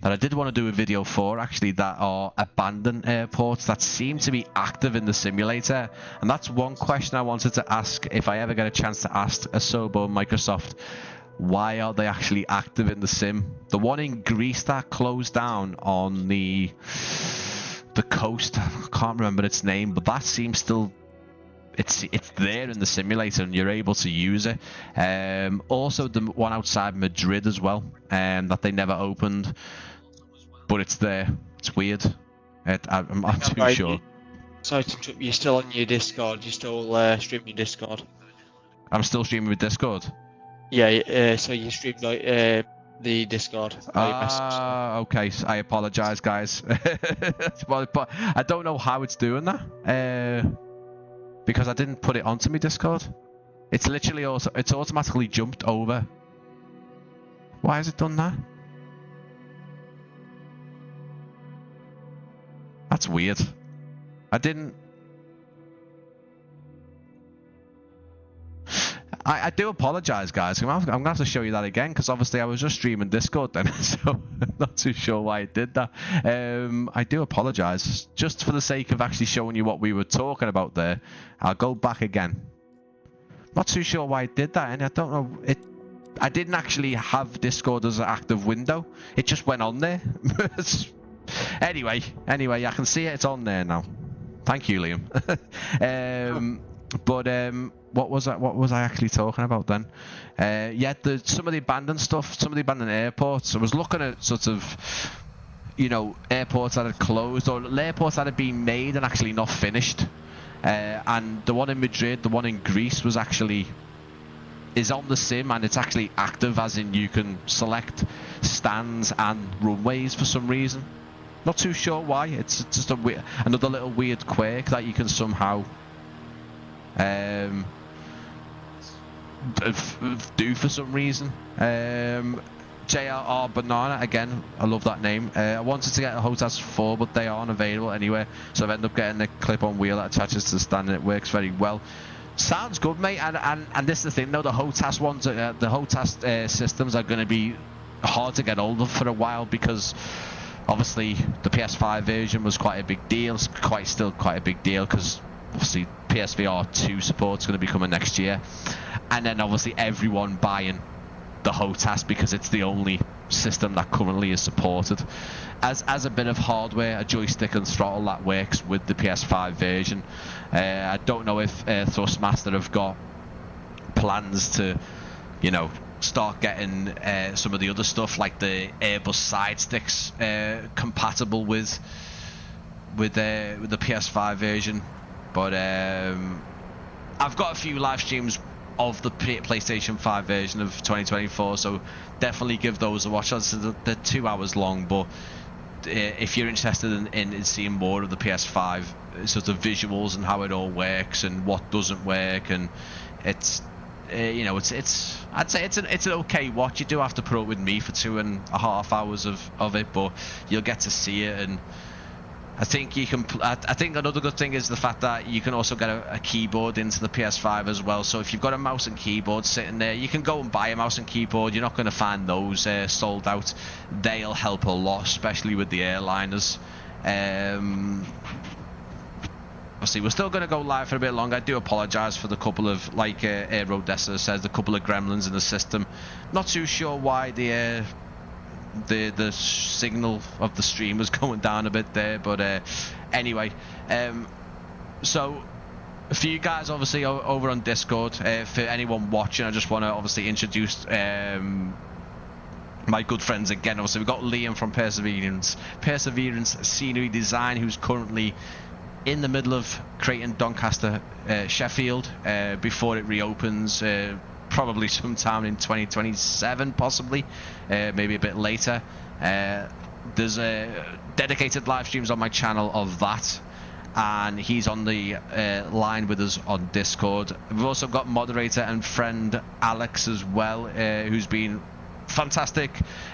that I did want to do a video for, actually, that are abandoned airports that seem to be active in the simulator. And that's one question I wanted to ask, if I ever get a chance to ask Asobo and Microsoft, why are they actually active in the sim? The one in Greece that closed down on the coast, I can't remember its name, but that seems still, it's there in the simulator and you're able to use it. Also the one outside Madrid as well, that they never opened, but it's there. It's weird. I'm not too sure. Sorry to interrupt, you're still on your Discord, you're still streaming your Discord. I'm still streaming with Discord? Yeah, so you streamed the Discord. Okay, I apologise, guys. But I don't know how it's doing that. Because I didn't put it onto my Discord. It's literally it's automatically jumped over. Why has it done that? That's weird. I didn't... I do apologise, guys. I'm going to have to show you that again, because obviously I was just streaming Discord then, so I'm not too sure why it did that. I do apologise. Just for the sake of actually showing you what we were talking about there, I'll go back again. Not too sure why it did that, and I don't know... I didn't actually have Discord as an active window. It just went on there. Anyway, I can see it. It's on there now. Thank you, Liam. What was I actually talking about then? Yeah, some of the abandoned stuff, some of the abandoned airports. I was looking at sort of, you know, airports that had closed or airports that had been made and actually not finished. And the one in Madrid, the one in Greece is on the sim, and it's actually active, as in you can select stands and runways for some reason. Not too sure why. It's just another little weird quirk that you can somehow do for some reason. JRR Banana, again, I love that name. I wanted to get a HOTAS 4, but they aren't available anywhere, so I've ended up getting a clip-on wheel that attaches to the stand, and it works very well. Sounds good, mate. And this is the thing, though. The HOTAS ones, the HOTAS systems are going to be hard to get hold of for a while, because obviously the PS5 version was quite a big deal. It's still quite a big deal, because obviously PSVR 2 support's going to be coming next year, and then obviously everyone buying the HOTAS because it's the only system that currently is supported. As a bit of hardware, a joystick and throttle that works with the PS5 version. I don't know if Thrustmaster have got plans to, you know, start getting some of the other stuff like the Airbus side sticks compatible with the PS5 version. But I've got a few live streams of the PlayStation 5 version of 2024, so definitely give those a watch. They're 2 hours long, but if you're interested in seeing more of the PS5 sort of visuals and how it all works and what doesn't work, and it's you know, I'd say it's an okay watch. You do have to put up with me for 2.5 hours of it, but you'll get to see it. And I think you can. I think another good thing is the fact that you can also get a keyboard into the PS5 as well. So if you've got a mouse and keyboard sitting there, you can go and buy a mouse and keyboard. You're not going to find those sold out. They'll help a lot, especially with the airliners. Obviously, we're still going to go live for a bit longer. I do apologise for the couple of, like Aerodessa says, the couple of gremlins in the system. Not too sure why the signal of the stream was going down a bit there, but anyway, so for you guys obviously over on Discord, for anyone watching, I just want to obviously introduce my good friends again. Obviously we've got Liam from Perseverance Scenery Design, who's currently in the middle of creating Doncaster Sheffield before it reopens, probably sometime in 2027, possibly, maybe a bit later. There's dedicated live streams on my channel of that, and he's on the line with us on Discord. We've also got moderator and friend Alex as well, who's been fantastic,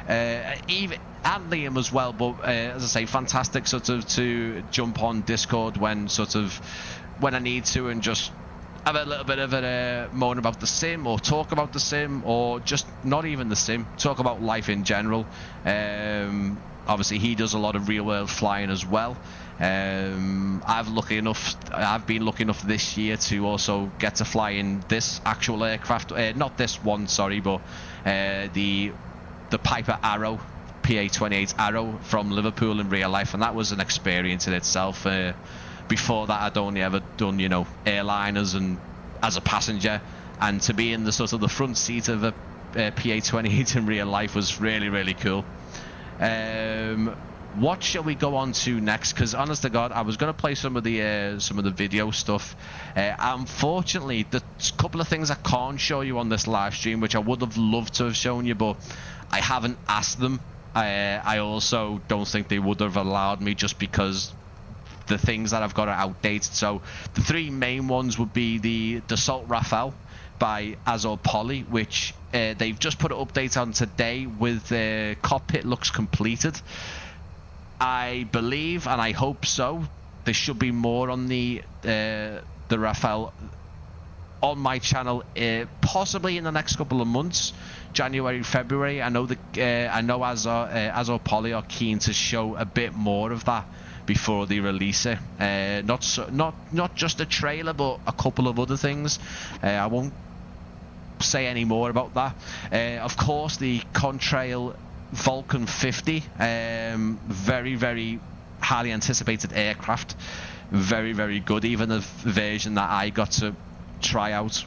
even and Liam as well, but as I say, fantastic sort of to jump on Discord when I need to, and just have a little bit of a moan about the sim, or talk about the sim, or just not even the sim, talk about life in general. Obviously he does a lot of real world flying as well. I've been lucky enough this year to also get to fly in this actual aircraft, not this one, sorry, but the Piper Arrow, PA-28 Arrow from Liverpool in real life, and that was an experience in itself. Before that, I'd only ever done, you know, airliners and as a passenger, and to be in the sort of the front seat of a PA-28 in real life was really, really cool. What shall we go on to next? Because honest to God, I was going to play some of the video stuff. Unfortunately, there's a couple of things I can't show you on this live stream, which I would have loved to have shown you, but I haven't asked them. I also don't think they would have allowed me, just because the things that I've got are outdated. So the three main ones would be the Dassault Rafale, by Asus Poly, which they've just put an update on today with the cockpit looks completed. I believe, and I hope so, there should be more on the Rafale on my channel, possibly in the next couple of months, January, February. I know Asus Poly are keen to show a bit more of that before they release it. Not just a trailer, but a couple of other things. I won't say any more about that. Of course, the Contrail Vulcan 50, very, very highly anticipated aircraft. Very, very good. Even the version that I got to try out,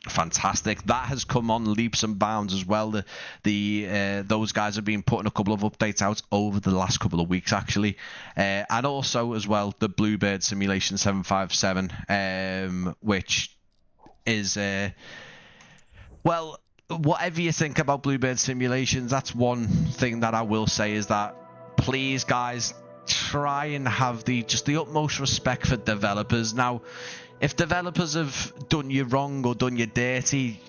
fantastic. That has come on leaps and bounds as well. Those guys have been putting a couple of updates out over the last couple of weeks, actually, and also as well the Bluebird Simulation 757, which is well, whatever you think about Bluebird simulations, that's one thing that I will say is that please, guys, try and have just the utmost respect for developers. Now, if developers have done you wrong or done you dirty,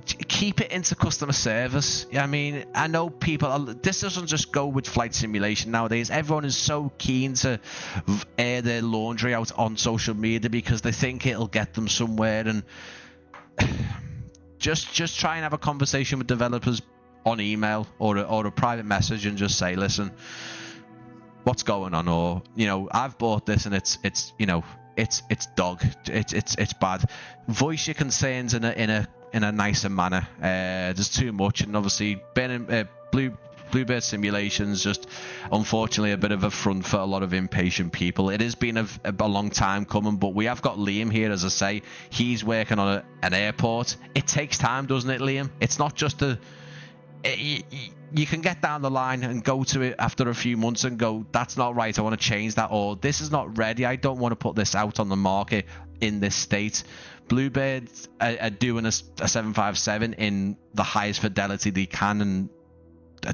keep it into customer service. I mean, I know this doesn't just go with flight simulation nowadays. Everyone is so keen to air their laundry out on social media because they think it'll get them somewhere, and just try and have a conversation with developers on email or a private message and just say, listen, what's going on? Or, I've bought this and it's dog. It's bad. Voice your concerns in a nicer manner. There's too much, and obviously Bluebird Simulations just unfortunately a bit of a front for a lot of impatient people. It has been a long time coming, but we have got Liam here, as I say. He's working on an airport. It takes time, doesn't it, Liam? It's not just you can get down the line and go to it after a few months and go, that's not right, I want to change that, or this is not ready, I don't want to put this out on the market in this state. Bluebird are doing a 757 in the highest fidelity they can, and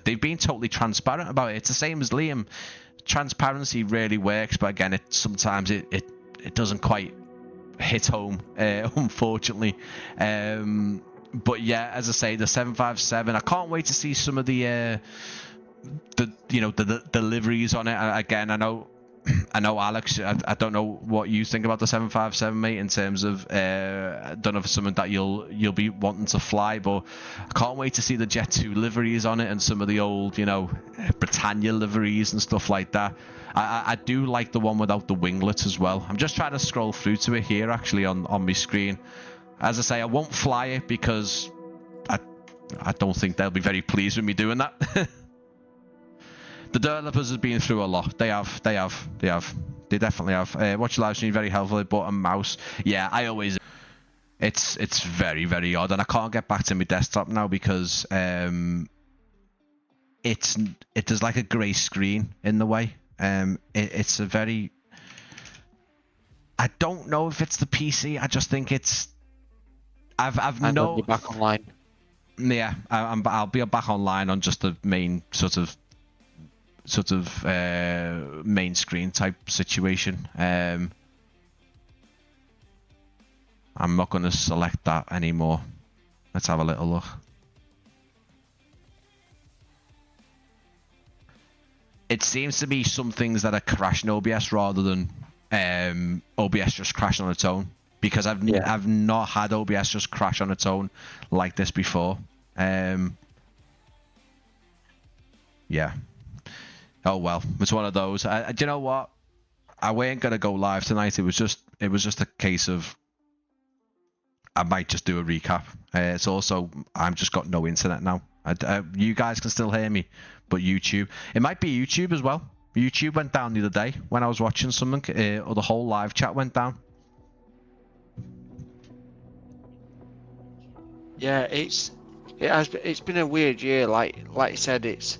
they've been totally transparent about it. It's the same as Liam. Transparency really works, but again, sometimes it doesn't quite hit home, unfortunately. But yeah, as I say, the 757, I can't wait to see some of the deliveries on it. Again, I know Alex, I don't know what you think about the 757, mate, in terms of I don't know if it's something that you'll be wanting to fly, but I can't wait to see the Jet 2 liveries on it and some of the old Britannia liveries and stuff like that. I do like the one without the winglets as well. I'm just trying to scroll through to it here actually on my screen. As I say, I won't fly it because I don't think they'll be very pleased with me doing that. The developers have been through a lot. They definitely have. Watch live stream, very helpful. But a mouse, yeah, I always. It's very, very odd, and I can't get back to my desktop now because there's like a grey screen in the way. It's a very. I don't know if it's the PC. I just think it's. I've no. You're back online. Yeah, I'll be back online on just the main sort of main screen type situation. I'm not going to select that anymore. Let's have a little look. It seems to be some things that are crashing OBS rather than OBS just crashing on its own. Because I've not had OBS just crash on its own like this before. Yeah. Oh well, it's one of those. Do you know what? I weren't gonna go live tonight. It was just a case of I might just do a recap. It's also I've just got no internet now. You guys can still hear me, but YouTube. It might be YouTube as well. YouTube went down the other day when I was watching something, or the whole live chat went down. Yeah, it's been a weird year. Like you said, there's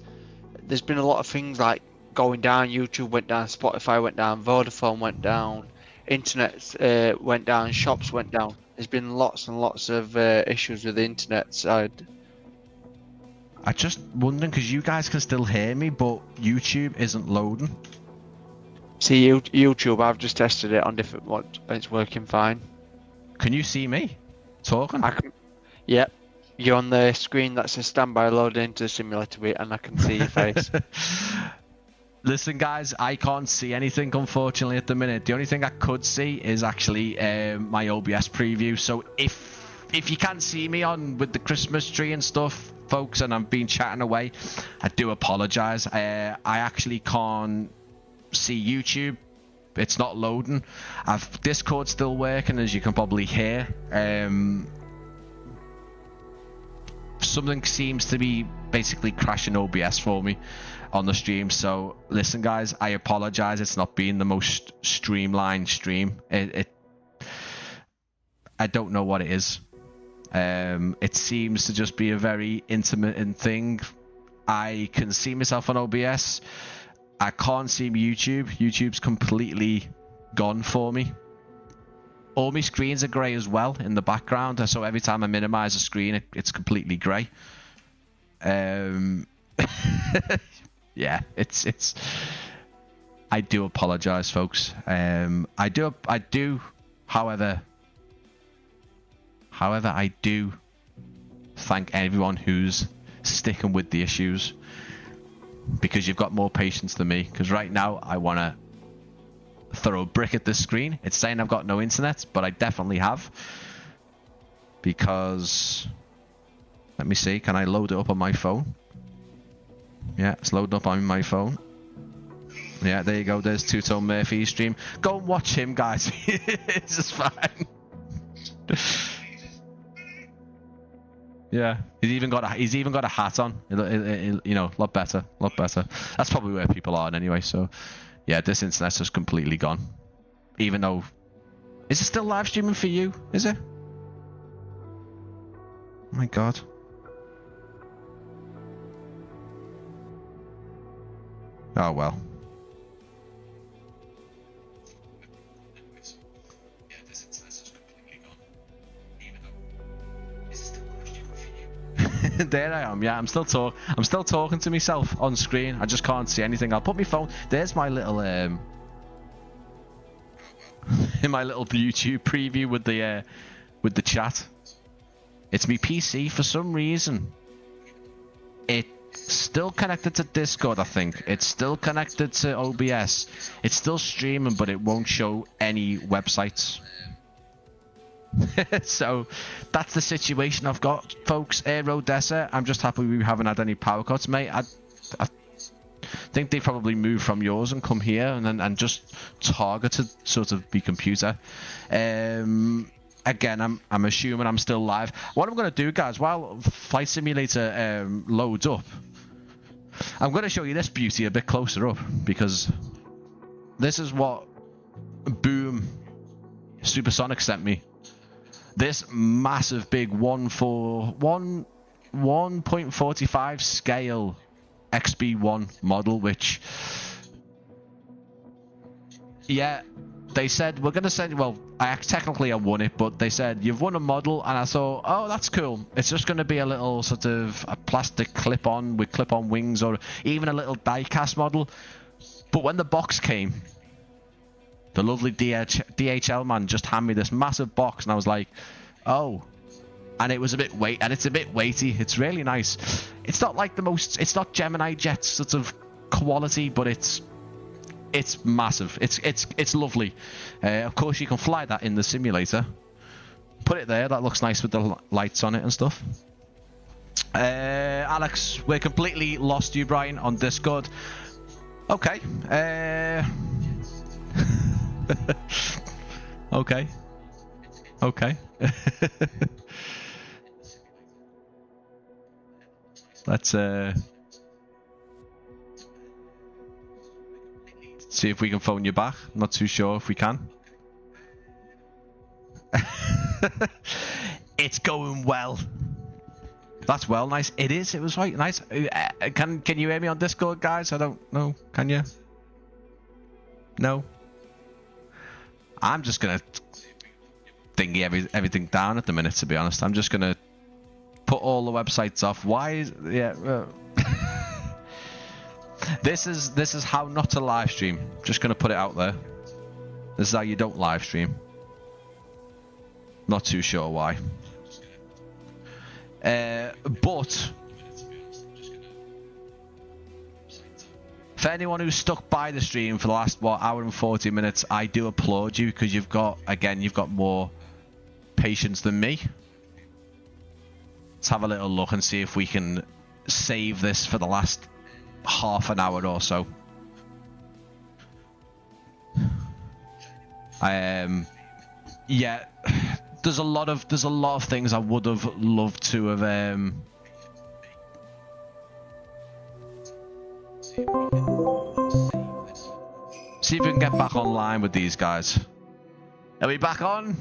been a lot of things like going down. YouTube went down, Spotify went down, Vodafone went down, internet went down, shops went down. There's been lots and lots of issues with the internet side. I just wondering because you guys can still hear me, but YouTube isn't loading. See, YouTube, I've just tested it on different ones, and it's working fine. Can you see me? talking? Yep. You're on the screen that says standby loaded into the simulator bit, and I can see your face. Listen, guys, I can't see anything, unfortunately, at the minute. The only thing I could see is actually my OBS preview. So if you can't see me on with the Christmas tree and stuff, folks, and I've been chatting away, I do apologise. I actually can't see YouTube. It's not loading. Discord's still working, as you can probably hear. Something seems to be basically crashing OBS for me on the stream. So listen, guys, I apologize. It's not been the most streamlined stream. I don't know what it is. It seems to just be a very intermittent thing. I can see myself on OBS. I can't see YouTube. YouTube's completely gone for me. All my screens are grey as well in the background, so every time I minimize the screen, it's completely grey. Yeah, it's. I do apologize, folks. I do. However, I do thank everyone who's sticking with the issues, because you've got more patience than me. Because right now, I want to throw a brick at this screen. It's saying I've got no internet, but I definitely have. Because, let me see, can I load it up on my phone? Yeah, it's loading up on my phone. Yeah, there you go. There's Two Tone Murphy's stream. Go and watch him, guys. It's just fine. Yeah, he's even got a hat on. You know, a lot better. That's probably where people are anyway. So, yeah, this internet's just completely gone. Even though, is it still live streaming for you? Is it? Oh my God. Oh well. There I am. Yeah, I'm still talking to myself on screen. I just can't see anything. I'll put my phone. There's my little in my little YouTube preview with the chat. It's my PC for some reason. It's still connected to Discord, I think. It's still connected to OBS. It's still streaming, but it won't show any websites. So that's the situation I've got, folks. Rodessa, I'm just happy we haven't had any power cuts, mate. I think they probably moved from yours and come here and just targeted sort of the computer. Again, I'm assuming I'm still live. What I'm going to do, guys, while Flight Simulator loads up, I'm going to show you this beauty a bit closer up, because this is what Boom Supersonic sent me. This massive big 1.45 scale XB1 model, which, yeah, they said we're gonna send. Well, I won it, but they said you've won a model, and I thought, oh, that's cool. It's just gonna be a little sort of a plastic clip-on with clip-on wings, or even a little die-cast model. But when the box came, the lovely DHL man just handed me this massive box, and I was like, oh. And it was a bit it's a bit weighty. It's really nice. It's not like it's not Gemini Jet sort of quality, but it's massive. It's lovely. Of course, you can fly that in the simulator. Put it there. That looks nice with the lights on it and stuff. Alex, we're completely lost you, Brian, on Discord. Okay. Okay. Let's see if we can phone you back. I'm not too sure if we can. It's going well. That's well nice. It is. It was right nice. Can you hear me on Discord, guys? I don't know. Can you? No. I'm just gonna thingy everything down at the minute, to be honest. I'm just gonna put all the websites off. This is how not to live stream. Just gonna put it out there. This is how you don't live stream. Not too sure why. But for anyone who's stuck by the stream for the last hour and 40 minutes, I do applaud you, because you've got more patience than me. Let's have a little look and see if we can save this for the last half an hour or so. Yeah, there's a lot of things I would have loved to have see if we can get back online with these guys. Are we back on?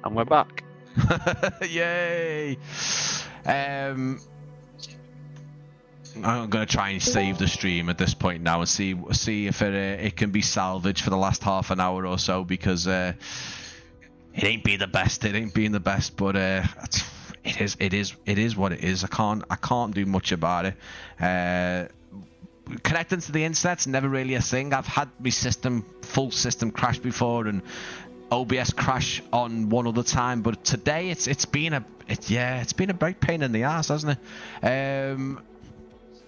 And we're back. Yay! I'm gonna try and save the stream at this point now and see if it can be salvaged for the last half an hour or so, because it ain't been the best. It ain't been the best, but it is what it is. I can't do much about it. Connecting to the internet's never really a thing. I've had my full system crash before, and OBS crash on one other time, but today it's been a big pain in the ass, hasn't it?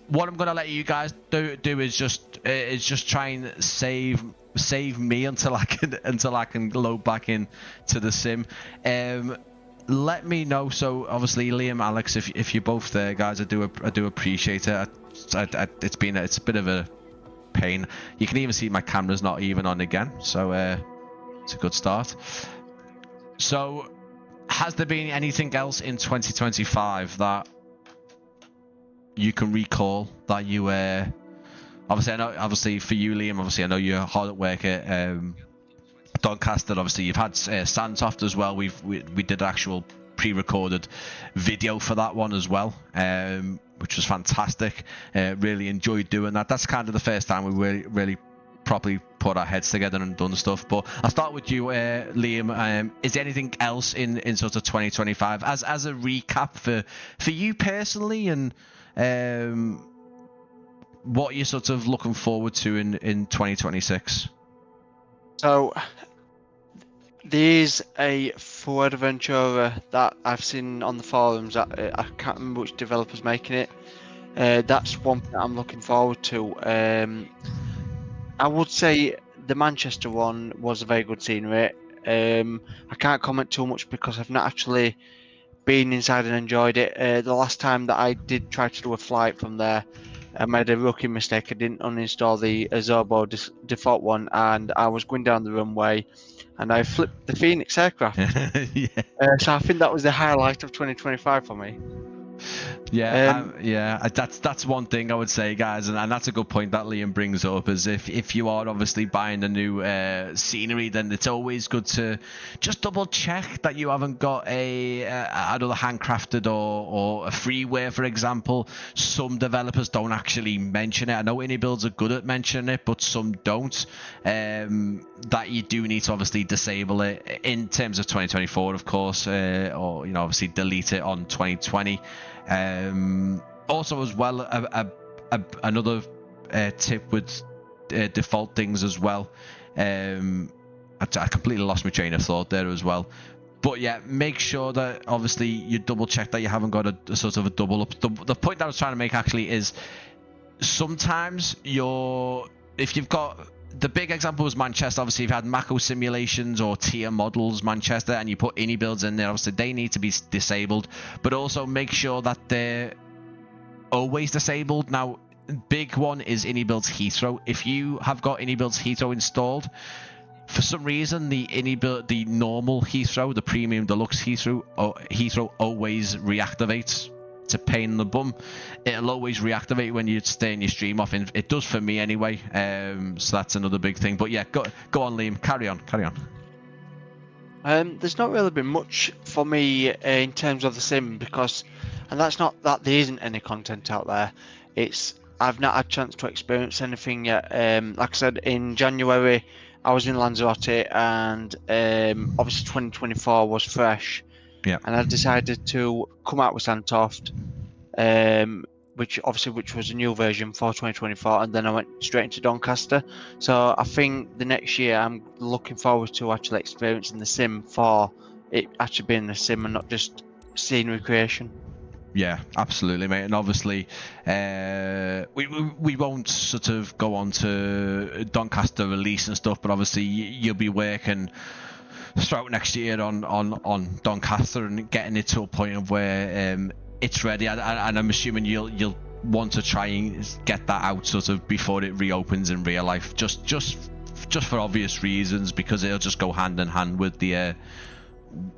What I'm gonna let you guys do is just try and save me until I can load back in to the sim. Let me know. So obviously, Liam, Alex, if you're both there, guys, I do appreciate it. It's a bit of a pain. You can even see my camera's not even on again, so it's a good start. So, has there been anything else in 2025 that you can recall that you obviously for you, Liam, obviously I know you're hard at work at Doncaster. Obviously you've had Sandsoft as well. We did actual pre-recorded video for that one as well, which was fantastic. Really enjoyed doing that. That's kind of the first time we really properly put our heads together and done stuff. But I'll start with you, Liam. Is there anything else in sort of 2025 as a recap for you personally, and what you're sort of looking forward to in 2026? So there's a Ford Ventura that I've seen on the forums that I can't remember which developer's making it. That's one that I'm looking forward to. I would say the Manchester one was a very good scenery. I can't comment too much because I've not actually been inside and enjoyed it. The last time that I did try to do a flight from there, I made a rookie mistake. I didn't uninstall the Azobo default one, and I was going down the runway and I flipped the Phoenix aircraft. Yeah. So I think that was the highlight of 2025 for me. That's one thing I would say, guys, and that's a good point that Liam brings up, is if you are obviously buying a new scenery, then it's always good to just double check that you haven't got another handcrafted or a freeware, for example. Some developers don't actually mention it. I know any builds are good at mentioning it, but some don't. That you do need to obviously disable it in terms of 2024, of course, or obviously delete it on 2020. Also as well, another tip with default things as well. I completely lost my train of thought there as well. But yeah, make sure that obviously you double check that you haven't got a sort of a double up. The point that I was trying to make actually is sometimes if you've got, the big example was Manchester. Obviously, you've had Mako simulations or tier models Manchester, and you put any builds in there. Obviously, they need to be disabled, but also make sure that they're always disabled. Now, big one is AnyBuilds Heathrow. If you have got AnyBuilds Heathrow installed, for some reason the normal Heathrow, the premium deluxe Heathrow always reactivates. It's a pain in the bum. It'll always reactivate when you turn your stream off, and it does for me anyway. So that's another big thing. But yeah, go on, Liam. Carry on. There's not really been much for me in terms of the sim, and that's not that there isn't any content out there. I've not had a chance to experience anything yet. Like I said, in January I was in Lanzarote, and obviously 2024 was fresh. Yeah. And I decided to come out with Sandsoft, which was a new version for 2024, and then I went straight into Doncaster. So I think the next year I'm looking forward to actually experiencing the sim for it actually being a sim and not just scenery creation. Yeah, absolutely, mate. And obviously, we won't sort of go on to Doncaster release and stuff, but obviously you'll be working throughout next year on Doncaster and getting it to a point of where it's ready. And I'm assuming you'll want to try and get that out sort of before it reopens in real life, just for obvious reasons, because it'll just go hand in hand with the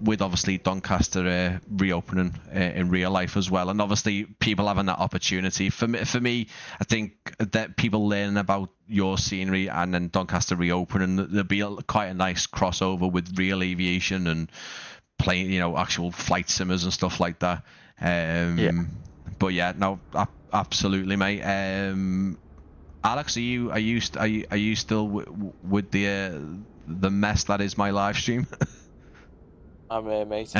with obviously Doncaster reopening in real life as well, and obviously people having that opportunity. For me, I think that people learning about your scenery and then Doncaster reopening, there'll be quite a nice crossover with real aviation and playing, actual flight simmers and stuff like that. But yeah, no, absolutely, mate. Alex, are you still with the mess that is my live stream? I'm here, mate.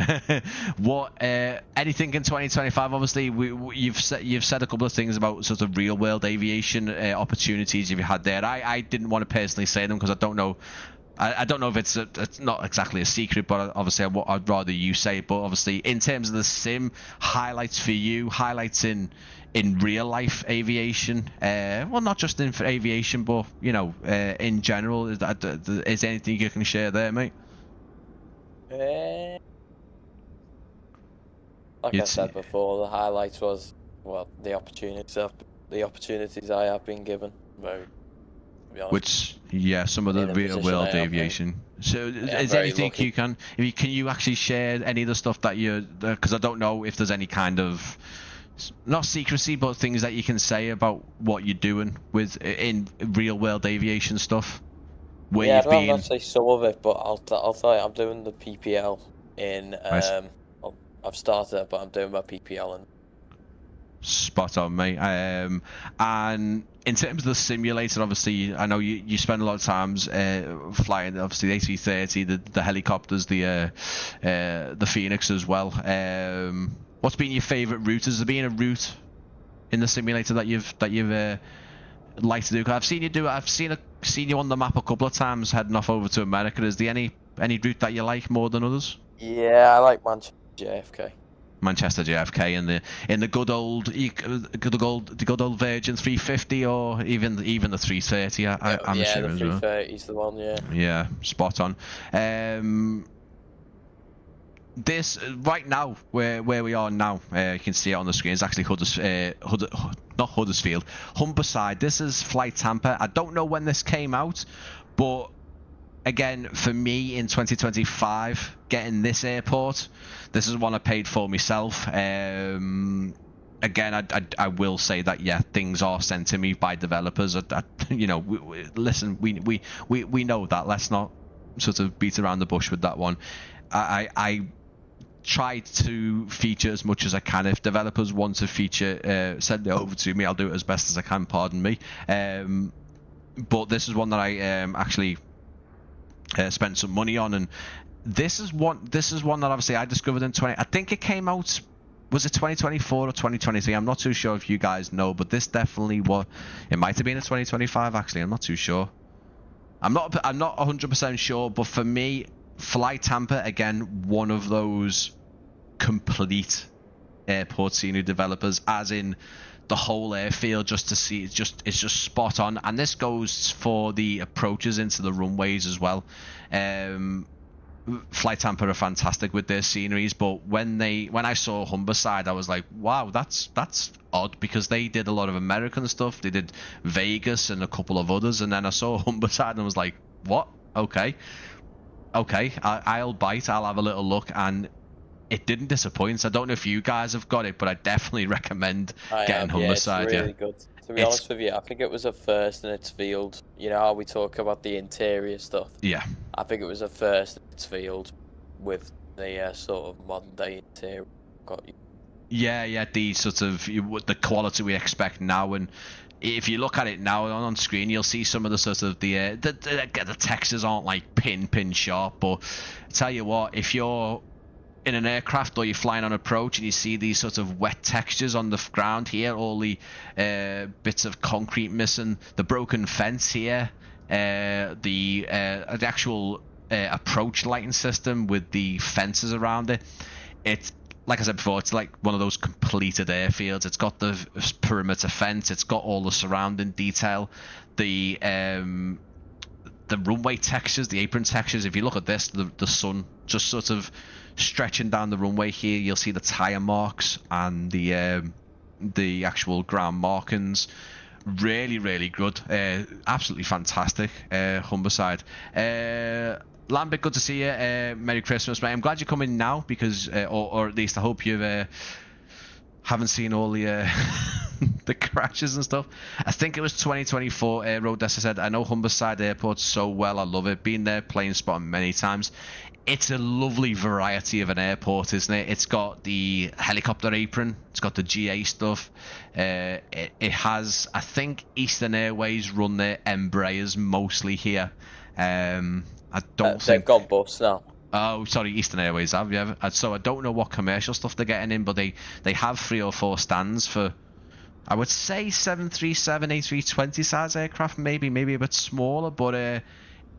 What anything in 2025? Obviously, you've said a couple of things about sort of real world aviation opportunities you've had there. I didn't want to personally say them because I don't know. I don't know if it's not exactly a secret, but obviously I'd rather you say it. But obviously, in terms of the sim highlights for you, highlights in real life aviation, well, not just in for aviation, but in general, is there anything you can share there, mate? Like I said before, the highlights was the opportunities I have been given. Which some of the real world aviation. So is there anything lucky. Can you actually share any of the stuff that because I don't know if there's any kind of not secrecy, but things that you can say about what you're doing in real world aviation stuff. I don't have to say some of it, but I'll tell you, I'm doing the PPL in. Nice. I've started it, but I'm doing my PPL in. Spot on, mate. And in terms of the simulator, obviously, I know you spend a lot of times flying, obviously, the A330, the helicopters, the Phoenix as well. What's been your favourite route? Has there been a route in the simulator that you've like to do? Cause I've seen you do it. I've seen you on the map a couple of times heading off over to America. Is there any route that you like more than others? Yeah, I like Manchester JFK. Manchester JFK in the good old Virgin 350 or even the 330. I'm assuming. The 330 is the one. Yeah, spot on. This right now, where we are now, you can see it on the screen. It's actually Humberside. This is Flight Tampa. I don't know when this came out, but again, for me in 2025, getting this airport, this is one I paid for myself. Again, I will say that things are sent to me by developers. Listen, we know that. Let's not sort of beat around the bush with that one. I try to feature as much as I can. If developers want to feature, send it over to me. I'll do it as best as I can. Pardon me. But this is one that I actually spent some money on, and this is one that obviously I discovered in I think it came out, was it 2024 or 2023? I'm not too sure if you guys know, but this definitely it might have been in 2025 actually. I'm not too sure. I'm not 100% sure, but for me, Flight Tampa, again, one of those complete airport scenery developers, as in the whole airfield, just to see it's just spot on. And this goes for the approaches into the runways as well. Flight Tampa are fantastic with their sceneries, but when I saw Humberside, I was like, wow, that's odd, because they did a lot of American stuff. They did Vegas and a couple of others, and then I saw Humberside and I was like, what? Okay, I'll bite. I'll have a little look, and it didn't disappoint. I don't know if you guys have got it, but I definitely recommend getting Humberside. It's really good. To be honest with you, I think it was a first in its field. You know how we talk about the interior stuff? Yeah. I think it was a first in its field with the sort of modern day interior. Yeah, the sort of the quality we expect now, and if you look at it now on screen, you'll see some of the sort of the textures aren't like pin sharp, but I tell you what, if you're in an aircraft or you're flying on approach and you see these sort of wet textures on the ground here, all the bits of concrete missing, the broken fence here, the actual approach lighting system with the fences around it, like I said before, it's like one of those completed airfields. It's got the perimeter fence. It's got all the surrounding detail. The runway textures, the apron textures. If you look at this, the sun just sort of stretching down the runway here. You'll see the tire marks and the actual ground markings. Really, really good. Absolutely fantastic. Humberside. Lambert, good to see you. Merry Christmas, mate. I'm glad you're coming now because, or at least I hope you haven't seen all the the crashes and stuff. I think it was 2024. Rodessa said, I know Humberside Airport so well. I love it. Been there, plane spotting many times. It's a lovely variety of an airport, isn't it? It's got the helicopter apron. It's got the GA stuff. It has, I think, Eastern Airways run their Embraers mostly here. I don't think they've gone bust now. Oh, sorry, Eastern Airways have, yeah. So I don't know what commercial stuff they're getting in, but they have 3 or 4 stands for, I would say, 737, A320 size aircraft, maybe a bit smaller, but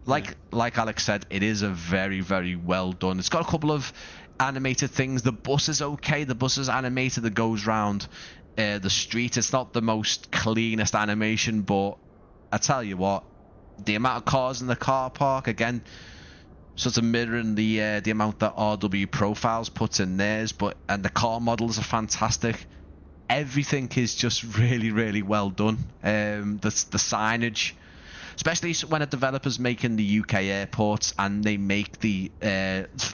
like Alex said, it is a very, very well done. It's got a couple of animated things. The bus is okay. The bus is animated that goes round the street. It's not the most cleanest animation, but I tell you what, the amount of cars in the car park, again, sort of mirroring the amount that RW Profiles puts in theirs, and the car models are fantastic. Everything is just really, really well done. The signage, especially when a developer's making the UK airports and they make the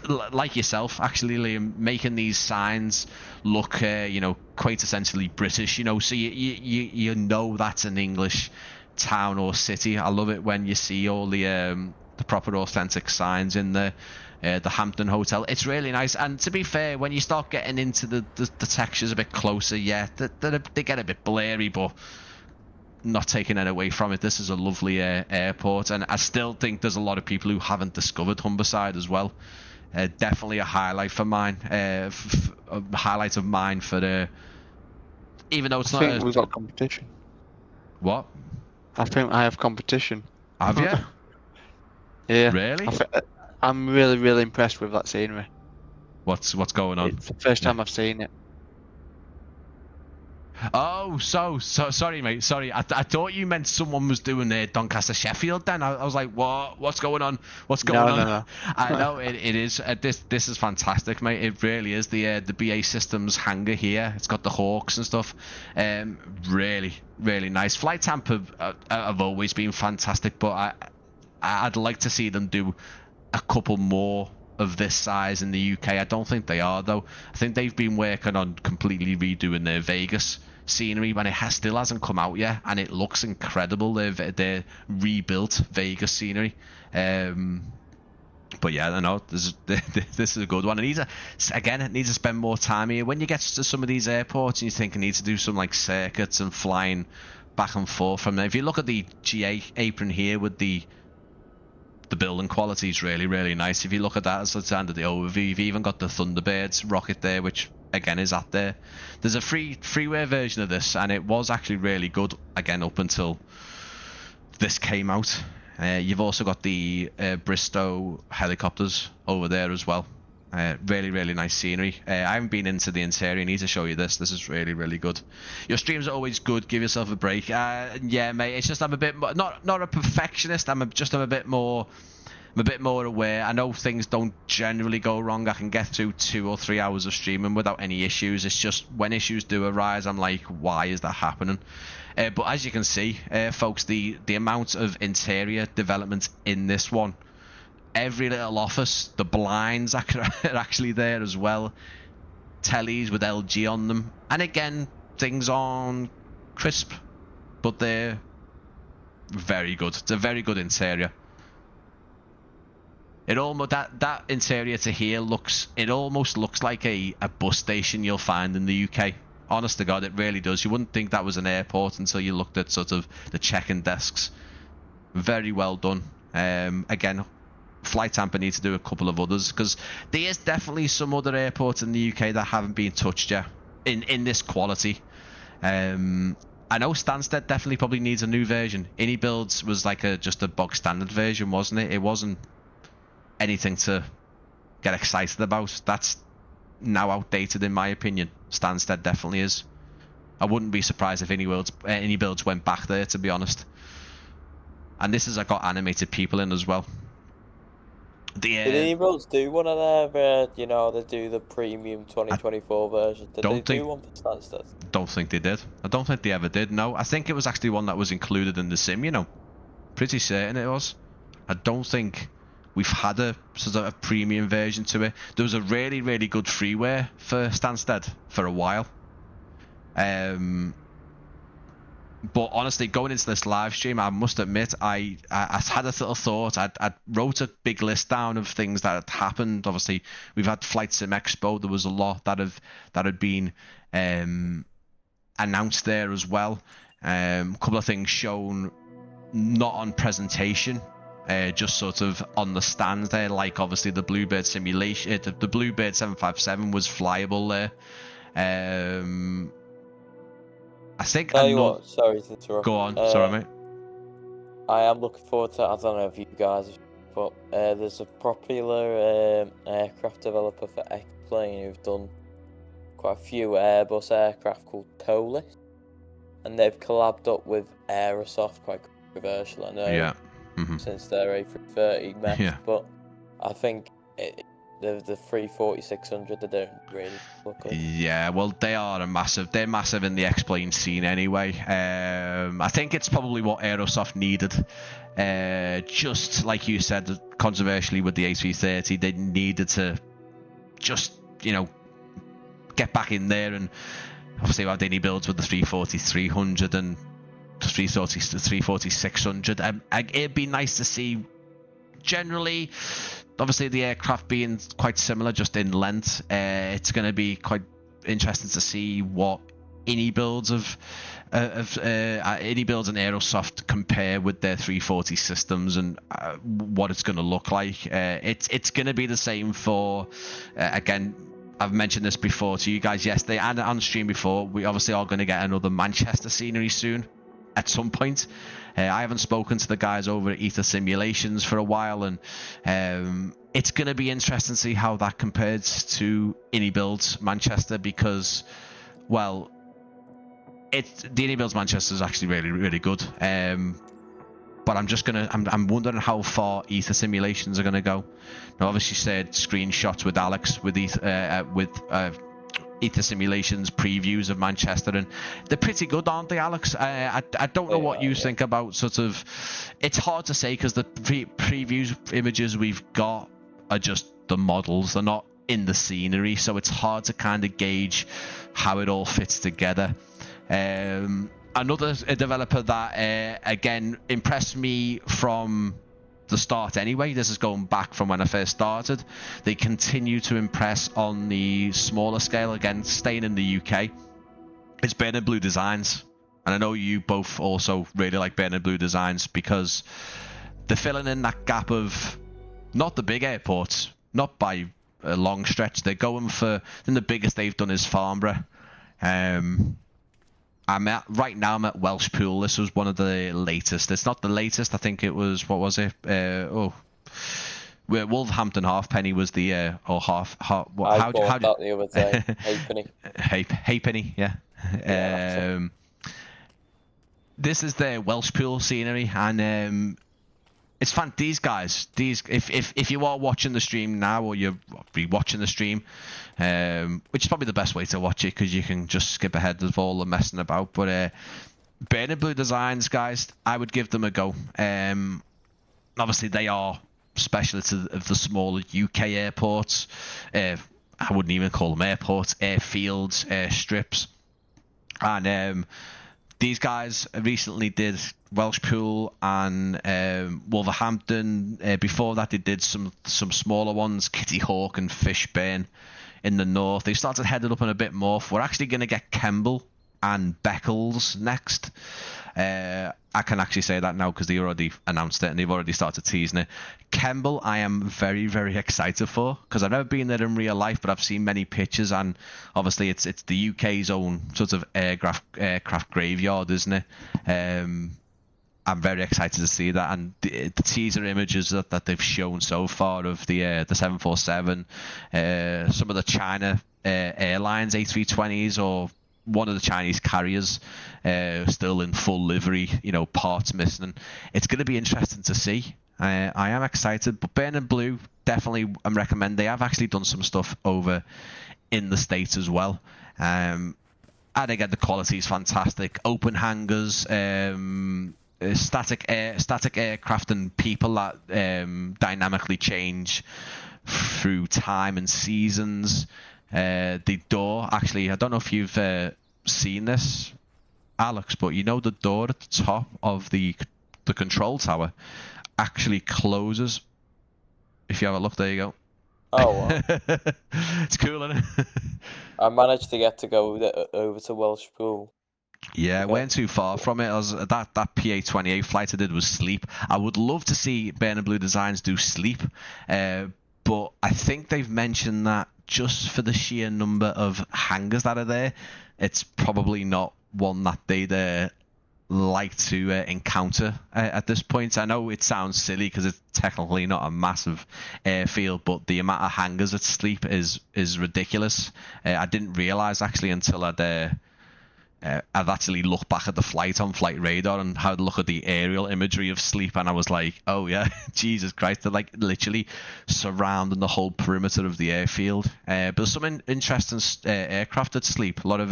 like yourself, actually, Liam, making these signs look quintessentially British. So you know that's an English town or city. I love it when you see all the proper authentic signs in the Hampton Hotel. It's really nice. And to be fair, when you start getting into the textures a bit closer, yeah, they get a bit blurry, but not taking it away from it. This is a lovely airport, and I still think there's a lot of people who haven't discovered Humberside as well. Definitely a highlight for mine. A highlight of mine for even though it's not. I think we've got competition. What? I think I have competition. Have you? Yeah. Really? I'm really, really impressed with that scenery. What's going on? It's the first time I've seen it. Oh, so sorry, mate. Sorry, I thought you meant someone was doing Doncaster Sheffield. Then I was like, what? What's going on? What's going on? No. I know it is. This is fantastic, mate. It really is. The BA Systems hangar here. It's got the Hawks and stuff. Really, really nice. Flight Tamp have always been fantastic, but I'd like to see them do a couple more of this size in the UK. I don't think they are, though. I think they've been working on completely redoing their Vegas scenery, when it still hasn't come out yet, and it looks incredible. They're rebuilt Vegas scenery. But yeah, I know this is a good one. It needs to spend more time here. When you get to some of these airports and you think it needs to do some like circuits and flying back and forth from there. If you look at the GA apron here with the building quality, is really, really nice. If you look at that as the end of the overview, you've even got the Thunderbirds rocket there, which again is at there. There's a freeware version of this, and it was actually really good, again, up until this came out. You've also got the Bristow helicopters over there as well. Really, really nice scenery. I haven't been into the interior. I need to show you this. This is really, really good. Your streams are always good. Give yourself a break. Yeah, mate. It's just I'm a bit more, not a perfectionist. I'm a bit more aware. I know things don't generally go wrong. I can get through 2 or 3 hours of streaming without any issues. It's just when issues do arise, I'm like, why is that happening? But as you can see, folks, the amount of interior development in this one. Every little office, the blinds are actually there as well. Tellies with LG on them. And again, things aren't crisp, but they're very good. It's a very good interior. It almost that interior to here almost looks like a bus station you'll find in the UK. Honest to God, it really does. You wouldn't think that was an airport until you looked at sort of the check-in desks. Very well done. Again, Flight Tampa needs to do a couple of others, because there is definitely some other airports in the UK that haven't been touched yet in this quality. I know Stansted definitely probably needs a new version. Any Builds was like just a bog standard version, wasn't it? It wasn't anything to get excited about. That's now outdated in my opinion. Stansted definitely is. I wouldn't be surprised if any builds went back there, to be honest. And this has got animated people in as well. Did any builds do one of their, you know, they do the premium 2024 version? Did they do one for Stansted? Don't think they did. I don't think they ever did, no. I think it was actually one that was included in the sim, you know. Pretty certain it was. I don't think we've had a sort of a premium version to it. There was a really, really good freeware for Stansted for a while. But honestly, going into this live stream, I must admit, I had a little thought. I wrote a big list down of things that had happened. Obviously, we've had Flight Sim Expo. There was a lot that had been announced there as well. A couple of things shown not on presentation, just sort of on the stands there, like obviously the Bluebird simulation. The Bluebird 757 was flyable there. I think. Sorry to interrupt. Go on, sorry mate. I am looking forward to. I don't know if you guys, but there's a popular aircraft developer for X-Plane who've done quite a few Airbus aircraft called Tobii, and they've collabed up with Aerosoft, quite controversial, I know. Yeah. Since their A330 mess, Yeah. but I think the 340-600 they don't really look good. Yeah, well, they're massive in the X-Plane scene anyway. I think it's probably what Aerosoft needed. Just like you said, controversially with the A330, they needed to just, you know, get back in there, and obviously had any builds with the 340-300 and 340-600. It'd be nice to see, generally, obviously the aircraft being quite similar just in length. It's going to be quite interesting to see what any builds of any builds in Aerosoft compare with their 340 systems, and what it's going to look like. It's going to be the same for again, I've mentioned this before to you guys yesterday and on stream before. We obviously are going to get another Manchester scenery soon at some point. I haven't spoken to the guys over at Ether Simulations for a while, and it's going to be interesting to see how that compares to Innie Builds Manchester, because, well, the Innie Builds Manchester is actually really, really good. But I'm wondering how far Ether Simulations are going to go. Now, obviously, said screenshots with Alex with Ether Simulations previews of Manchester, and they're pretty good, aren't they, Alex? I don't know what you think about sort of. It's hard to say because the previews images we've got are just the models; they're not in the scenery, so it's hard to kind of gauge how it all fits together. Another developer that again impressed me from the start anyway, this is going back from when I first started, they continue to impress on the smaller scale, again staying in the UK, it's Burn and Blue Designs. And I know you both also really like Burn and Blue Designs, because they're filling in that gap of not the big airports, not by a long stretch. They're going for, I think the biggest they've done is Farnborough. Right now I'm at Welshpool. This was one of the latest. It's not the latest. I think it was, what was it? Wolverhampton Halfpenny was the I bought that the other day. Halfpenny, yeah. This is the Welshpool scenery, and it's fun. These guys, if you are watching the stream now, or you're rewatching the stream, which is probably the best way to watch it because you can just skip ahead of all the messing about. But Burn and Blue Designs, guys, I would give them a go. Obviously, they are specialists of the smaller UK airports. I wouldn't even call them airports, airfields, airstrips. And these guys recently did Welshpool and Wolverhampton. Before that, they did some smaller ones, Kitty Hawk and Fishburn in the north. They started heading up on a bit more. We're actually going to get Kemble and Beccles next. I can actually say that now because they already announced it and they've already started teasing it. Kemble, I am very, very excited for, because I've never been there in real life, but I've seen many pictures, and obviously it's the UK's own sort of aircraft graveyard, isn't it? I'm very excited to see that, and the teaser images that they've shown so far of the 747, some of the China Airlines A320s, or one of the Chinese carriers still in full livery, parts missing. It's going to be interesting to see. I am excited, but Burn and Blue definitely I'm recommend. They have actually done some stuff over in the States as well. And again, the quality is fantastic. Open hangars, static aircraft, and people that dynamically change through time and seasons. The door, actually, I don't know if you've seen this, Alex, but the door at the top of the control tower actually closes. If you have a look, there you go. Oh, wow. It's cool, isn't it? I managed to go over to Welsh Pool. Yeah, I weren't too far from it. That PA-28 flight I did was sleep. I would love to see Burn and Blue Designs do sleep, but I think they've mentioned that just for the sheer number of hangars that are there, it's probably not one that they'd like to encounter at this point. I know it sounds silly because it's technically not a massive airfield, but the amount of hangars at sleep is ridiculous. I didn't realise actually until I'd actually looked back at the flight on Flight Radar and had a look at the aerial imagery of sleep, and I was like, oh yeah, Jesus Christ, they're like literally surrounding the whole perimeter of the airfield. But there's some interesting aircraft at sleep. A lot of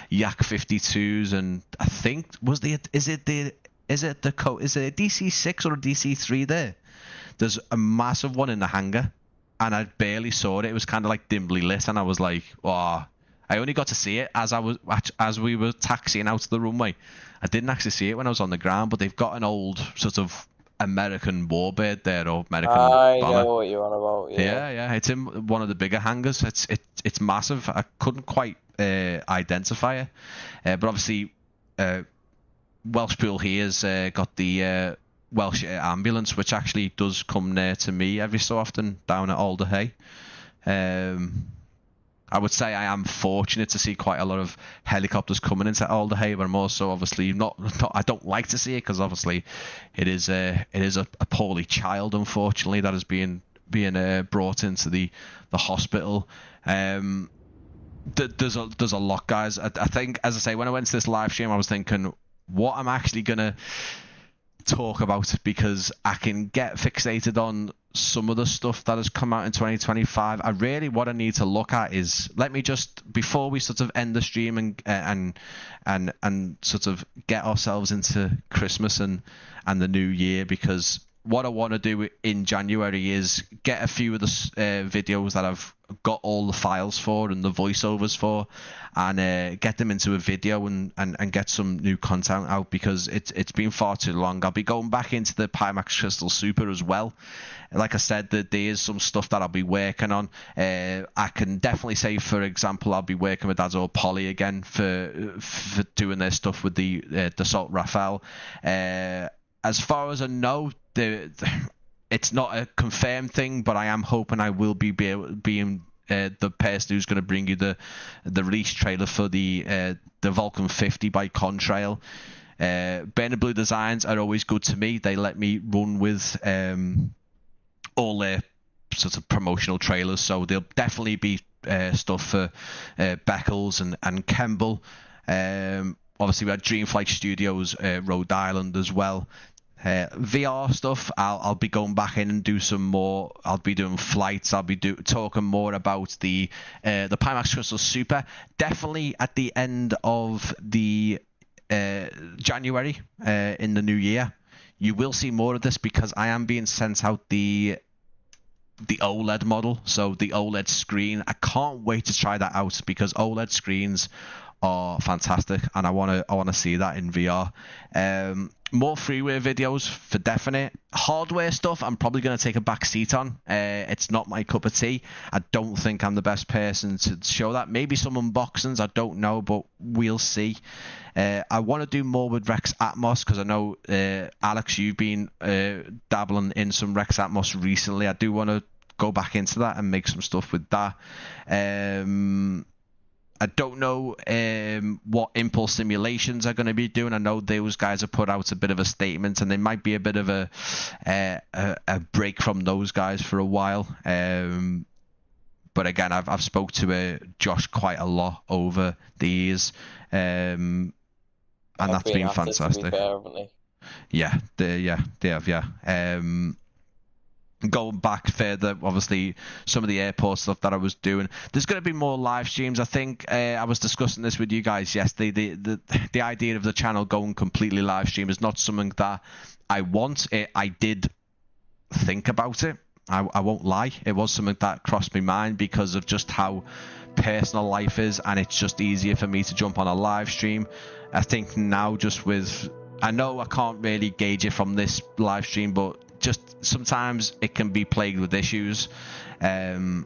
Yak 52s, and I think is it a DC-6 or a DC-3 there? There's a massive one in the hangar, and I barely saw it. It was kind of like dimly lit, and I was like, wow. I only got to see it as we were taxiing out to the runway. I didn't actually see it when I was on the ground, but they've got an old sort of American warbird there, or American bomber. I know what you're on about. Yeah. It's in one of the bigger hangars. It's massive. I couldn't quite identify it, but obviously Welsh Pool here's got the Welsh Air Ambulance, which actually does come near to me every so often down at Alder Hey. I would say I am fortunate to see quite a lot of helicopters coming into Alder Hey, but I'm also obviously not I don't like to see it, because obviously it is a poorly child, unfortunately, that is being brought into the hospital. There's a lot, guys. I think, as I say, when I went to this live stream, I was thinking what I'm actually gonna talk about, because I can get fixated on some of the stuff that has come out in 2025. What I need to look at is, let me just, before we sort of end the stream and sort of get ourselves into Christmas and the new year, because what I want to do in January is get a few of the videos that I've got all the files for and the voiceovers for, and get them into a video and get some new content out, because it's been far too long. I'll be going back into the Pimax Crystal Super as well. Like I said, that there is some stuff that I'll be working on. I can definitely say, for example, I'll be working with Azor Poly again for doing their stuff with the Dassault Rafale. As far as I know, it's not a confirmed thing, but I am hoping I will be being the person who's going to bring you the release trailer for the Vulcan 50 by Contrail. Burn and Blue Designs are always good to me. They let me run with all their sort of promotional trailers, so there'll definitely be stuff for Beckles and Kemble. Obviously, we had Dreamflight Studios, Rhode Island as well. VR stuff, I'll be going back in and do some more. I'll be doing flights. I'll be talking more about the Pimax Crystal Super. Definitely at the end of the January in the new year, you will see more of this, because I am being sent out the OLED model, so the OLED screen. I can't wait to try that out, because OLED screens are fantastic, and I want to see that in VR. More freeware videos for definite. Hardware stuff, I'm probably going to take a back seat on. It's not my cup of tea. I don't think I'm the best person to show that. Maybe some unboxings, I don't know, but we'll see. I want to do more with Rex Atmos, because I know, Alex, you've been dabbling in some Rex Atmos recently. I do want to go back into that and make some stuff with that. I don't know what Impulse Simulations are going to be doing. I know those guys have put out a bit of a statement, and they might be a bit of a break from those guys for a while. But again, I've spoke to Josh quite a lot over the years, and that's been fantastic. To be fair, haven't they? Yeah, they have. Yeah. Going back further, obviously, some of the airport stuff that I was doing. There's going to be more live streams. I think I was discussing this with you guys yesterday. The idea of the channel going completely live stream is not something that I want. I did think about it. I won't lie. It was something that crossed my mind because of just how personal life is, and it's just easier for me to jump on a live stream. I think now, just with, I know I can't really gauge it from this live stream, but just sometimes it can be plagued with issues. The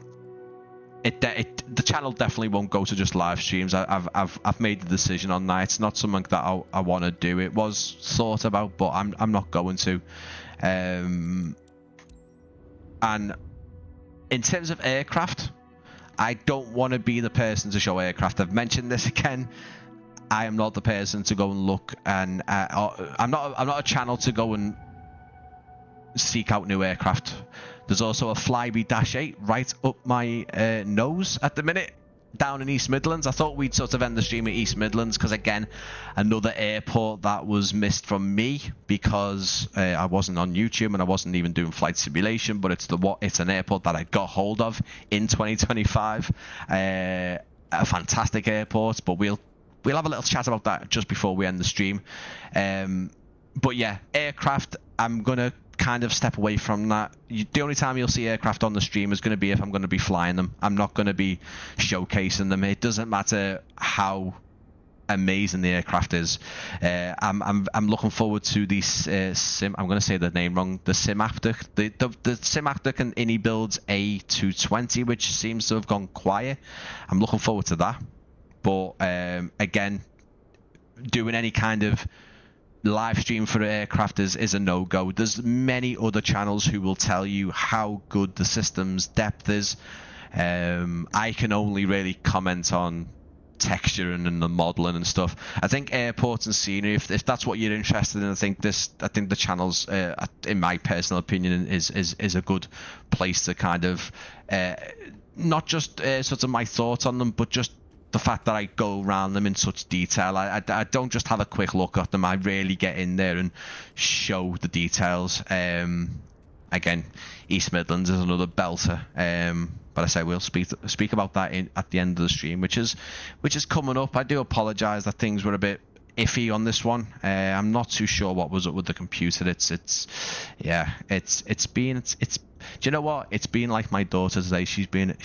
channel definitely won't go to just live streams. I've made the decision on that. It's not something that I want to do. It was thought about, but I'm not going to. And in terms of aircraft, I don't want to be the person to show aircraft. I've mentioned this again. I am not the person to go and look, and I'm not a channel to go and seek out new aircraft. There's also a Flybe -8 right up my nose at the minute down in East Midlands. I thought we'd sort of end the stream at East Midlands because, again, another airport that was missed from me because I wasn't on YouTube and I wasn't even doing flight simulation, but it's an airport that I got hold of in 2025. A fantastic airport, but we'll have a little chat about that just before we end the stream. But yeah, aircraft, I'm gonna kind of step away from that. The only time you'll see aircraft on the stream is going to be if I'm going to be flying them. I'm not going to be showcasing them. It doesn't matter how amazing the aircraft is. I'm looking forward to the I'm going to say the name wrong. The Simaptic, the Simaptic and Innie builds A220, which seems to have gone quiet. I'm looking forward to that. But again, doing any kind of live stream for aircraft is a no-go. There's many other channels who will tell you how good the system's depth is. I can only really comment on texture and the modeling and stuff. I think airports and scenery, if that's what you're interested in, I think the channel's in my personal opinion is a good place to kind of not just sort of my thoughts on them, but just the fact that I go around them in such detail. I don't just have a quick look at them. I really get in there and show the details. Again, East Midlands is another belter. But I say we'll speak about that at the end of the stream, which is coming up. I do apologise that things were a bit iffy on this one. I'm not too sure what was up with the computer. Do you know what? It's been like my daughter today. She's been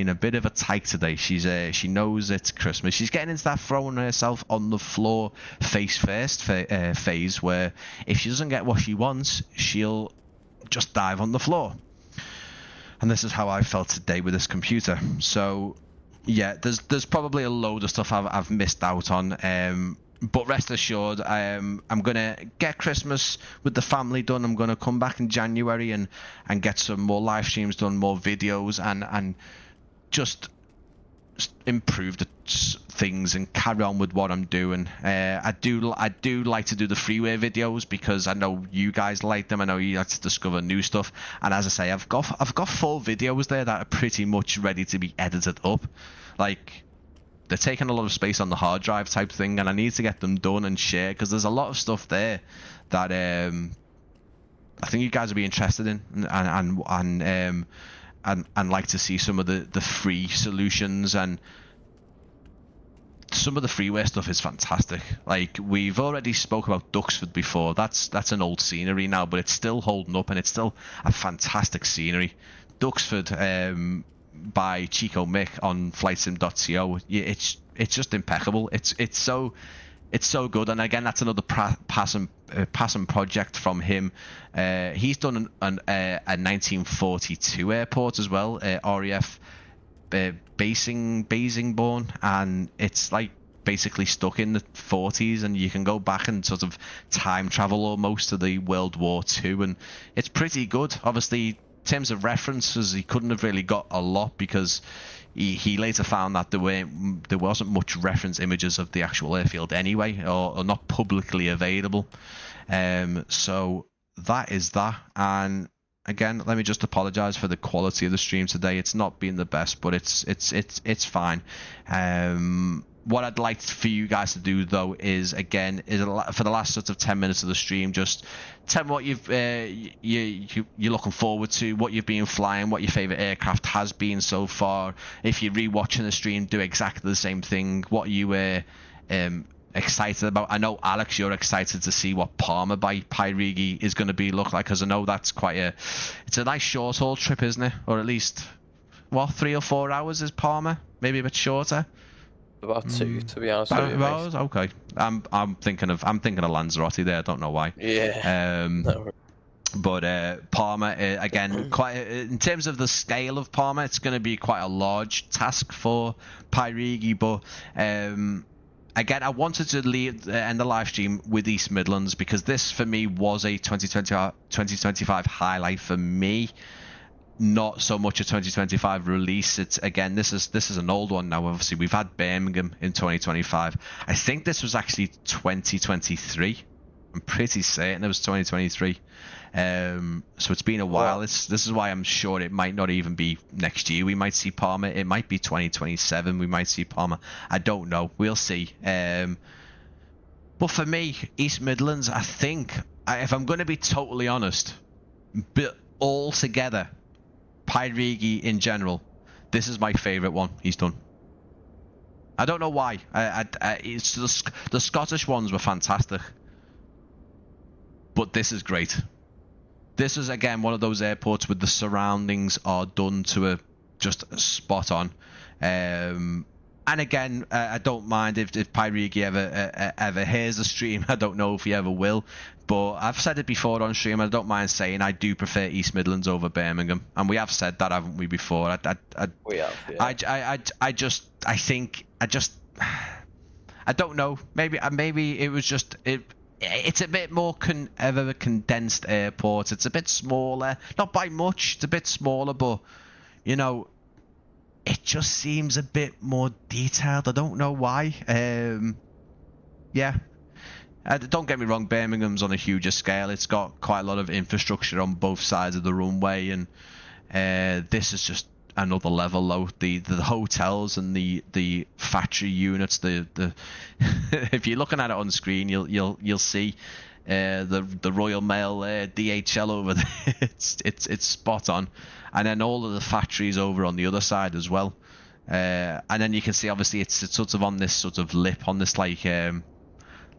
a bit of a tyke today. She knows it's Christmas. She's getting into that throwing herself on the floor face first phase, where if she doesn't get what she wants, she'll just dive on the floor. And this is how I felt today with this computer. So yeah, there's probably a load of stuff I've missed out on. But rest assured, I'm going to get Christmas with the family done. I'm going to come back in January and get some more live streams done, more videos, and just improve the things and carry on with what I'm doing. I do like to do the freeware videos because I know you guys like them. I know you like to discover new stuff. And as I say, I've got 4 videos there that are pretty much ready to be edited up. Like, they're taking a lot of space on the hard drive type thing, and I need to get them done and shared because there's a lot of stuff there that I think you guys will be interested in and like to see some of the free solutions. And some of the freeware stuff is fantastic. Like, we've already spoke about Duxford before. That's an old scenery now, but it's still holding up and it's still a fantastic scenery. Duxford by Chico Mick on flightsim.co. It's just impeccable. It's so good. And again, that's another passion project from him. He's done a 1942 airport as well, RAF Basingbourne, and it's like basically stuck in the 40s, and you can go back and sort of time travel almost to the World War II, and it's pretty good. Obviously, terms of references, he couldn't have really got a lot because he later found that there wasn't much reference images of the actual airfield anyway, or not publicly available. So that is that. And again, let me just apologize for the quality of the stream today. It's not been the best, but it's fine. What I'd like for you guys to do though is for the last sort of 10 minutes of the stream, just tell me what you're looking forward to, what you've been flying, what your favorite aircraft has been so far. If you're rewatching the stream, do exactly the same thing. What you were excited about. I know, Alex, you're excited to see what Parma by PIXY is going to look like, because I know that's it's a nice short haul trip, isn't it? Or at least 3 or 4 hours is Parma, maybe a bit shorter. About 2, to be honest with you. Hours? Okay. I'm thinking of Lanzarote there. I don't know why. Yeah. But Parma, again, quite in terms of the scale of Parma, it's going to be quite a large task for PIXY. But again, I wanted to end the live stream with East Midlands, because this for me was a 2025 highlight for me. Not so much a 2025 release. It's again, this is an old one now. Obviously, we've had Birmingham in 2025. I think this was actually 2023. I'm pretty certain it was 2023. So it's been a while. This is why I'm sure it might not even be next year. We might see Parma. It might be 2027. We might see Parma. I don't know. We'll see. But for me, East Midlands, I think, if I'm going to be totally honest, but all together, PIXY in general, this is my favourite one he's done. I don't know why. It's the Scottish ones were fantastic, but this is great. This is again one of those airports where the surroundings are done to just spot on. And again, I don't mind if PIXY ever hears the stream. I don't know if he ever will, but I've said it before on stream. I don't mind saying I do prefer East Midlands over Birmingham, and we have said that, haven't we, before? We have. Yeah. I don't know. Maybe it was just It's a bit more of a condensed airport. It's a bit smaller, not by much. It's a bit smaller, but you know, it just seems a bit more detailed. I don't know why. Yeah. Don't get me wrong, Birmingham's on a huger scale. It's got quite a lot of infrastructure on both sides of the runway, and this is just another level though. The hotels and the factory units. The if you're looking at it on screen, you'll see the Royal Mail DHL over there. It's spot on. And then all of the factories over on the other side as well. And then you can see, obviously, it's sort of on this sort of lip, on this like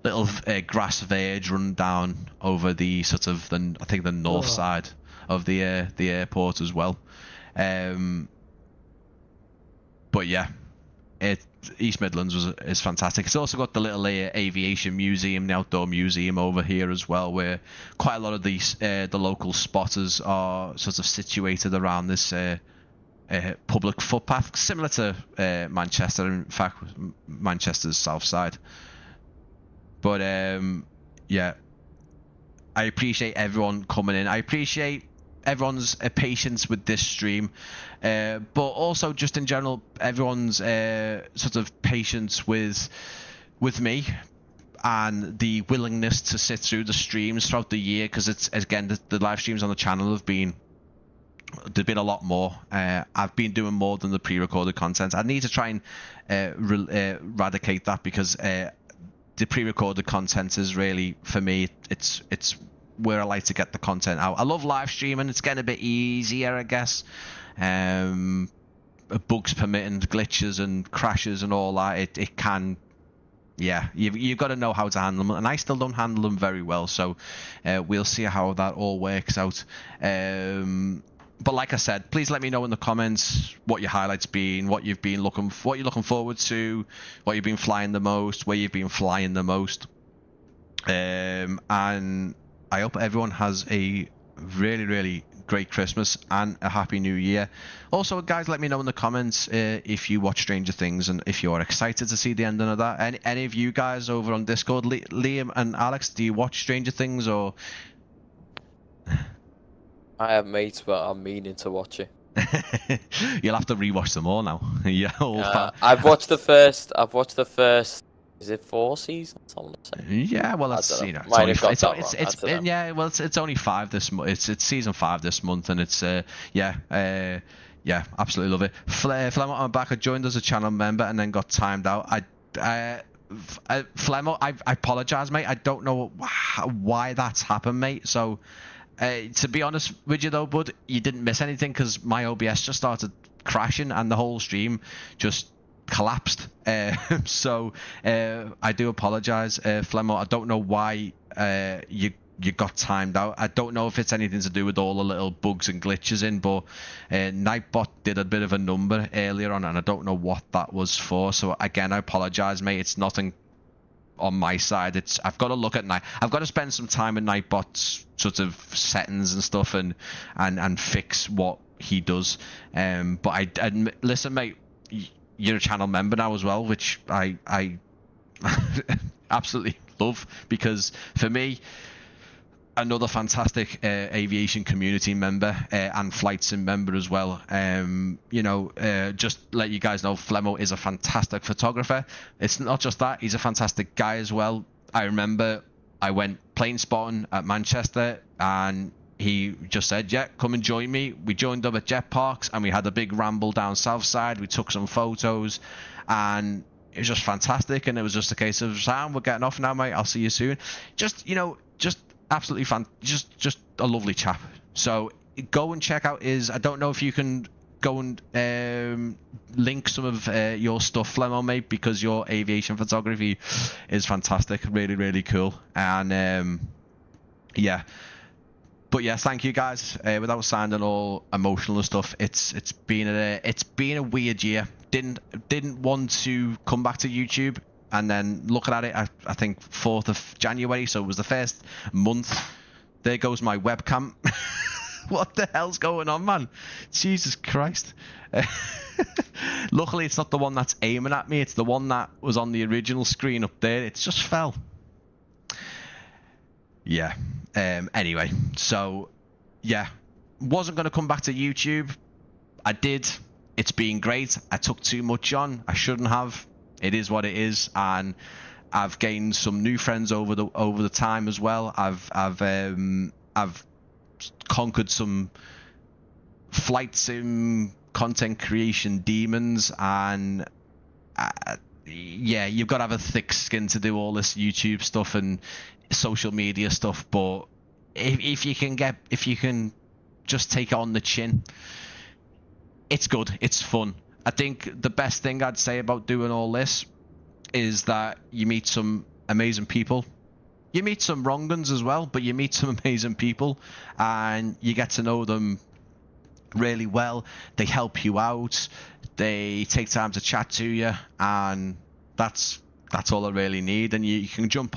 little grass verge run down over the sort of I think the north side of the airport as well. But yeah, East Midlands is fantastic. It's also got the little aviation museum, the outdoor museum over here as well, where quite a lot of these the local spotters are sort of situated around this public footpath, similar to Manchester. In fact, Manchester's south side. But yeah, I appreciate everyone coming in. I appreciate everyone's patience with this stream, but also just in general everyone's sort of patience with me and the willingness to sit through the streams throughout the year, because it's again the live streams on the channel there's been a lot more. I've been doing more than the pre-recorded content. I need to try and eradicate that, because the pre-recorded content is really, for me, it's where I like to get the content out. I love live streaming. It's getting a bit easier, I guess. Bugs permitting, glitches and crashes and all that. It can, yeah. You've got to know how to handle them, and I still don't handle them very well. So we'll see how that all works out. But like I said, please let me know in the comments what your highlights been, what you're looking forward to, what you've been flying the most, where you've been flying the most, and I hope everyone has a really, really great Christmas and a happy New Year. Also, guys, let me know in the comments if you watch Stranger Things and if you're excited to see the ending of that. Any of you guys over on Discord, Liam and Alex, do you watch Stranger Things, or? I have mates, but I'm meaning to watch it. You'll have to rewatch them all now. Yeah, I've watched the first. Is it 4 seasons? Yeah, well, it's I you know, don't know. Might have got that wrong. it's yeah, well, it's only 5 this month. It's season 5 this month, and it's yeah, absolutely love it. Flemo, I'm back. I joined as a channel member and then got timed out. Flemo, I apologize, mate. I don't know why that's happened, mate. So, to be honest with you though, bud, you didn't miss anything because my OBS just started crashing and the whole stream just collapsed. So I do apologize, Flemo. I don't know why you got timed out. I don't know if it's anything to do with all the little bugs and glitches in, but Nightbot did a bit of a number earlier on, and I don't know what that was for. So again, I apologize, mate. It's nothing on my side. I've got to look at I've got to spend some time in Nightbot's sort of settings and stuff and fix what he does. But I listen, mate. You're a channel member now as well, which I absolutely love, because for me, another fantastic aviation community member and flight sim member as well. You know, just let you guys know, Flemo is a fantastic photographer. It's not just that, he's a fantastic guy as well. I remember I went plane spotting at Manchester and he just said, yeah, come and join me. We joined up at Jet Parks and we had a big ramble down South Side. We took some photos and it was just fantastic. And it was just a case of, Sam, we're getting off now, mate. I'll see you soon. Just, you know, just absolutely just a lovely chap. So go and check out I don't know if you can go and link some of your stuff, Flemo, mate, because your aviation photography is fantastic. Really, really cool. And yeah. But yeah, thank you guys. Without sounding all emotional and stuff, it's been a weird year. Didn't want to come back to YouTube, and then looking at it, I think 4th of January, so it was the first month. There goes my webcam. What the hell's going on, man? Jesus Christ. Luckily, it's not the one that's aiming at me. It's the one that was on the original screen up there. It just fell. Yeah. Anyway, so yeah, wasn't going to come back to YouTube. I did. It's been great. I took too much on. I shouldn't have. It is what it is, and I've gained some new friends over the time as well. I've conquered some flight sim content creation demons, and yeah, you've got to have a thick skin to do all this YouTube stuff and social media stuff. But if you can just take it on the chin, it's good, it's fun. I think the best thing I'd say about doing all this is that you meet some amazing people. You meet some wrong uns as well, but you meet some amazing people and you get to know them really well. They help you out, they take time to chat to you, and that's all I really need. And you can jump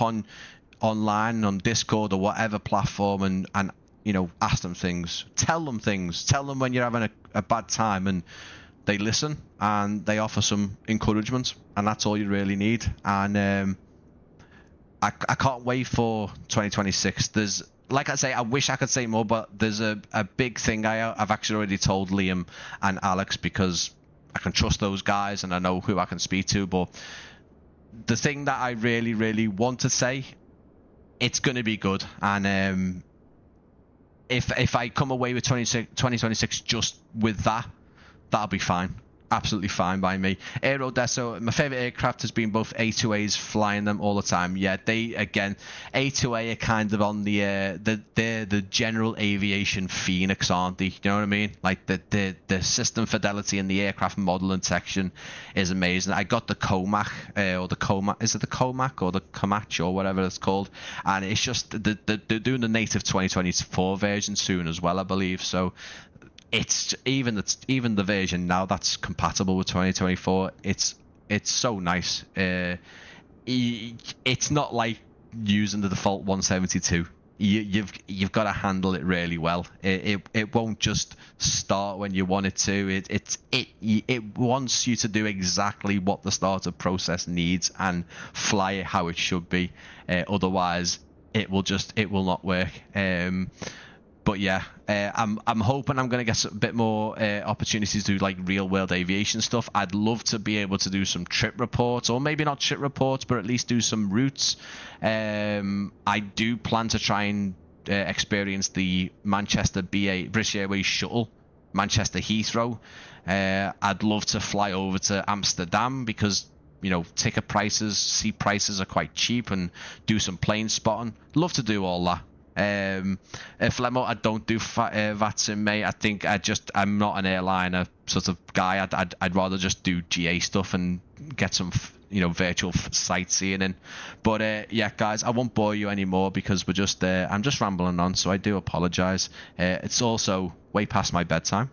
online on Discord or whatever platform and you know, ask them things, tell them when you're having a bad time, and they listen and they offer some encouragement, and that's all you really need. And I can't wait for 2026. There's, like I say, I wish I could say more, but there's a big thing I've actually already told Liam and Alex, because I can trust those guys and I know who I can speak to. But the thing that I really, really want to say, it's going to be good. And if I come away with 2026 just with that, that'll be fine. Absolutely fine by me. Aerodesso, my favorite aircraft has been both A2As, flying them all the time. Yeah, they, again, A2A are kind of on they're the general aviation phoenix, aren't they? You know what I mean? Like the system fidelity in the aircraft modeling section is amazing. I got the Comac, or the Comac, is it the Comac or the Comac or whatever it's called? And it's just they're doing the native 2024 version soon as well, I believe. So it's even the version now that's compatible with 2024. It's so nice. It's not like using the default 172. You've got to handle it really well. It won't just start when you want it to. It wants you to do exactly what the startup process needs and fly it how it should be. Otherwise, it will not work. But yeah, I'm hoping I'm going to get a bit more opportunities to do like real world aviation stuff. I'd love to be able to do some trip reports, or maybe not trip reports, but at least do some routes. I do plan to try and experience the Manchester British Airways shuttle, Manchester Heathrow. I'd love to fly over to Amsterdam because, you know, ticket prices, seat prices are quite cheap, and do some plane spotting. Love to do all that. Flemo, I don't do VATSIM, mate. I think I'm not an airliner sort of guy. I'd rather just do GA stuff and get some, you know, virtual sightseeing in. But yeah, guys, I won't bore you anymore because I'm just rambling on, so I do apologise. It's also way past my bedtime.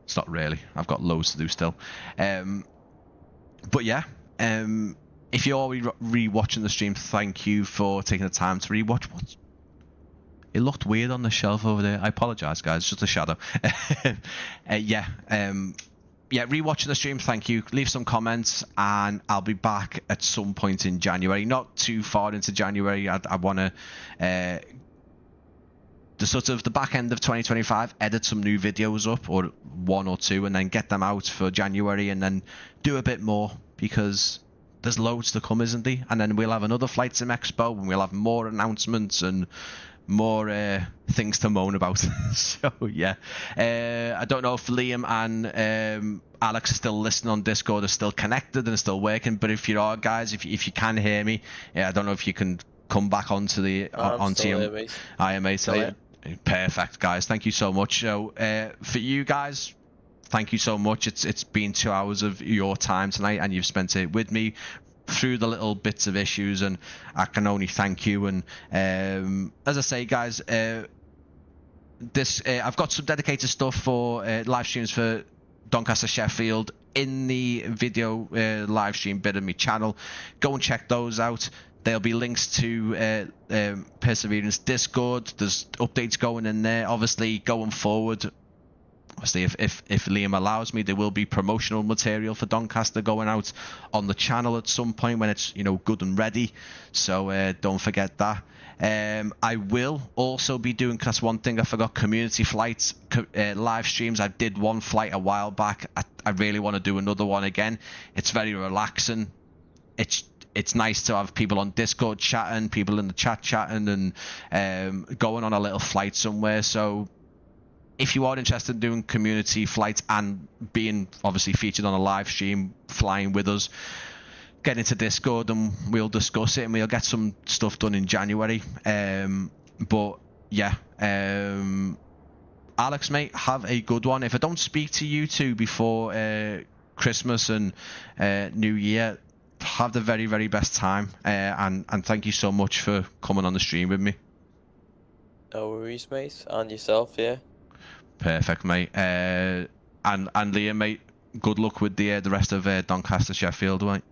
It's not really. I've got loads to do still. But yeah, if you're re-watching the stream, thank you for taking the time to re-watch. It looked weird on the shelf over there. I apologise, guys. It's just a shadow. Yeah, re-watching the stream, thank you. Leave some comments, and I'll be back at some point in January. Not too far into January. I want to, the back end of 2025, edit some new videos up, or 1 or 2, and then get them out for January, and then do a bit more, because there's loads to come, isn't there? And then we'll have another Flight Sim Expo, and we'll have more announcements and more things to moan about. So yeah, I don't know if Liam and Alex are still listening on Discord, are still connected and still working, but if you are, guys, if you can hear me, I don't know if you can come back onto the onto your IMEET. Perfect, guys, thank you so much. So for you guys, thank you so much. It's been 2 hours of your time tonight, and you've spent it with me through the little bits of issues, and I can only thank you. And as I say, guys, I've got some dedicated stuff for live streams for Doncaster Sheffield in the video live stream bit of my channel. Go and check those out. There'll be links to Perseverance Discord. There's updates going in there. Obviously, going forward, obviously, if Liam allows me, there will be promotional material for Doncaster going out on the channel at some point when it's, you know, good and ready. So don't forget that. I will also be doing, that's one thing I forgot, community flights, live streams. I did one flight a while back. I really want to do another one again. It's very relaxing. It's nice to have people on Discord chatting, people in the chat chatting, and going on a little flight somewhere. So if you are interested in doing community flights and being obviously featured on a live stream, flying with us, get into Discord and we'll discuss it, and we'll get some stuff done in January. But yeah, Alex, mate, have a good one. If I don't speak to you two before Christmas and New Year, have the very, very best time, and thank you so much for coming on the stream with me. No worries, mate. And yourself, yeah. Perfect, mate. And Liam, mate, good luck with the rest of Doncaster Sheffield, mate.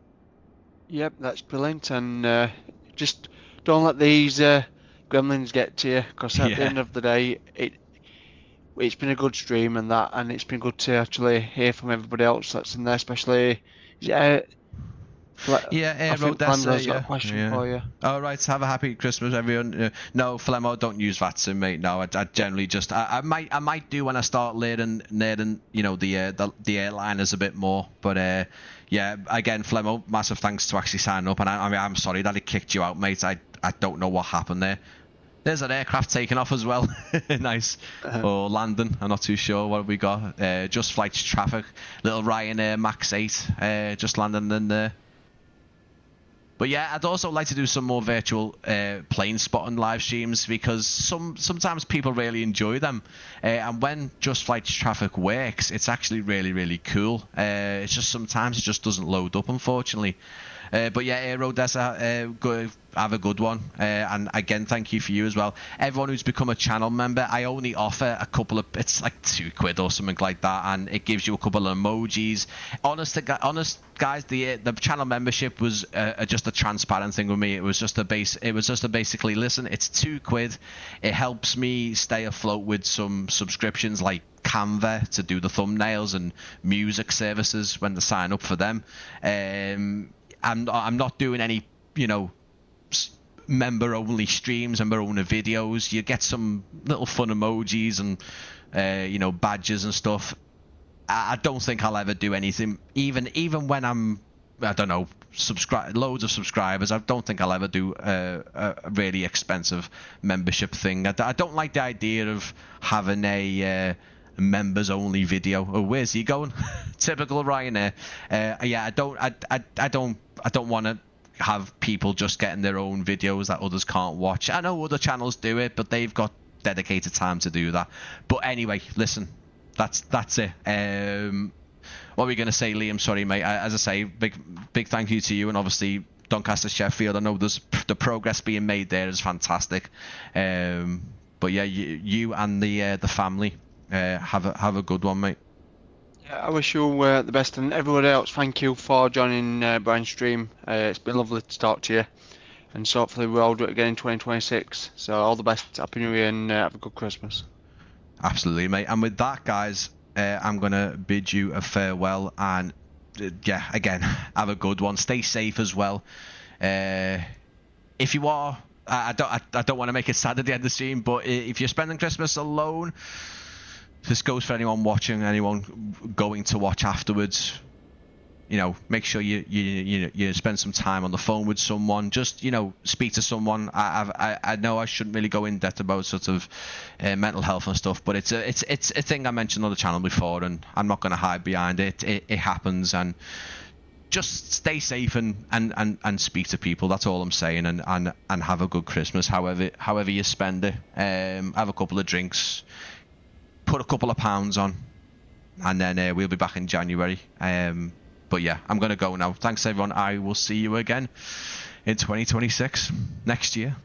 Yep, that's brilliant. And just don't let these gremlins get to you, because at the end of the day, it's been a good stream and it's been good to actually hear from everybody else that's in there, especially. Question for you. All right, have a happy Christmas, everyone. No, Flemo, don't use VATSIM, mate. No, I generally just I might do when I start learning, you know, the airliners a bit more. But yeah, again, Flemo, massive thanks to actually signing up, and I'm sorry that it kicked you out, mate. I don't know what happened there. There's an aircraft taking off as well. Nice. Or landing. I'm not too sure what we got. Just flights traffic. Little Ryanair Max 8 just landing in there. But yeah, I'd also like to do some more virtual plane spotting live streams, because sometimes people really enjoy them. And when Just Flight Traffic works, it's actually really, really cool. It's just sometimes it just doesn't load up, unfortunately. But yeah, Aerodessa, have a good one. And again, thank you for you as well. Everyone who's become a channel member, I only offer a couple of, it's like £2 or something like that, and it gives you a couple of emojis. Honest guys, the channel membership was just a transparent thing with me. It was just a basically, listen, it's £2. It helps me stay afloat with some subscriptions like Canva to do the thumbnails and music services when they sign up for them. I'm not doing any, you know, member only streams, member only videos. You get some little fun emojis and you know, badges and stuff. I don't think I'll ever do anything, even when I'm, I don't know, loads of subscribers. I don't think I'll ever do a really expensive membership thing. I don't like the idea of having a members only video. Oh, where's he going? Typical Ryanair. Yeah, I don't want to have people just getting their own videos that others can't watch. I know other channels do it, but they've got dedicated time to do that. But anyway, listen, that's it. What were we going to say, Liam? Sorry, mate. As I say, big thank you to you, and obviously Doncaster Sheffield. I know there's the progress being made there is fantastic. But yeah, you and the family have a good one, mate. Yeah, I wish you the best, and everyone else, thank you for joining Brian's stream. It's been lovely to talk to you, and so hopefully we'll all do it again in 2026. So all the best, Happy New Year, and have a good Christmas. Absolutely, mate. And with that, guys, I'm going to bid you a farewell, and yeah, again, have a good one. Stay safe as well. If you are, I don't want to make it sad at the end of the stream, but if you're spending Christmas alone, this goes for anyone watching, anyone going to watch afterwards. You know, make sure you spend some time on the phone with someone. Just, you know, speak to someone. I know I shouldn't really go in depth about sort of mental health and stuff, but it's a thing I mentioned on the channel before, and I'm not going to hide behind it. It happens, and just stay safe and speak to people. That's all I'm saying, and have a good Christmas, however you spend it. Have a couple of drinks, put a couple of pounds on, and then we'll be back in January. But yeah, I'm going to go now. Thanks, everyone. I will see you again in 2026 next year.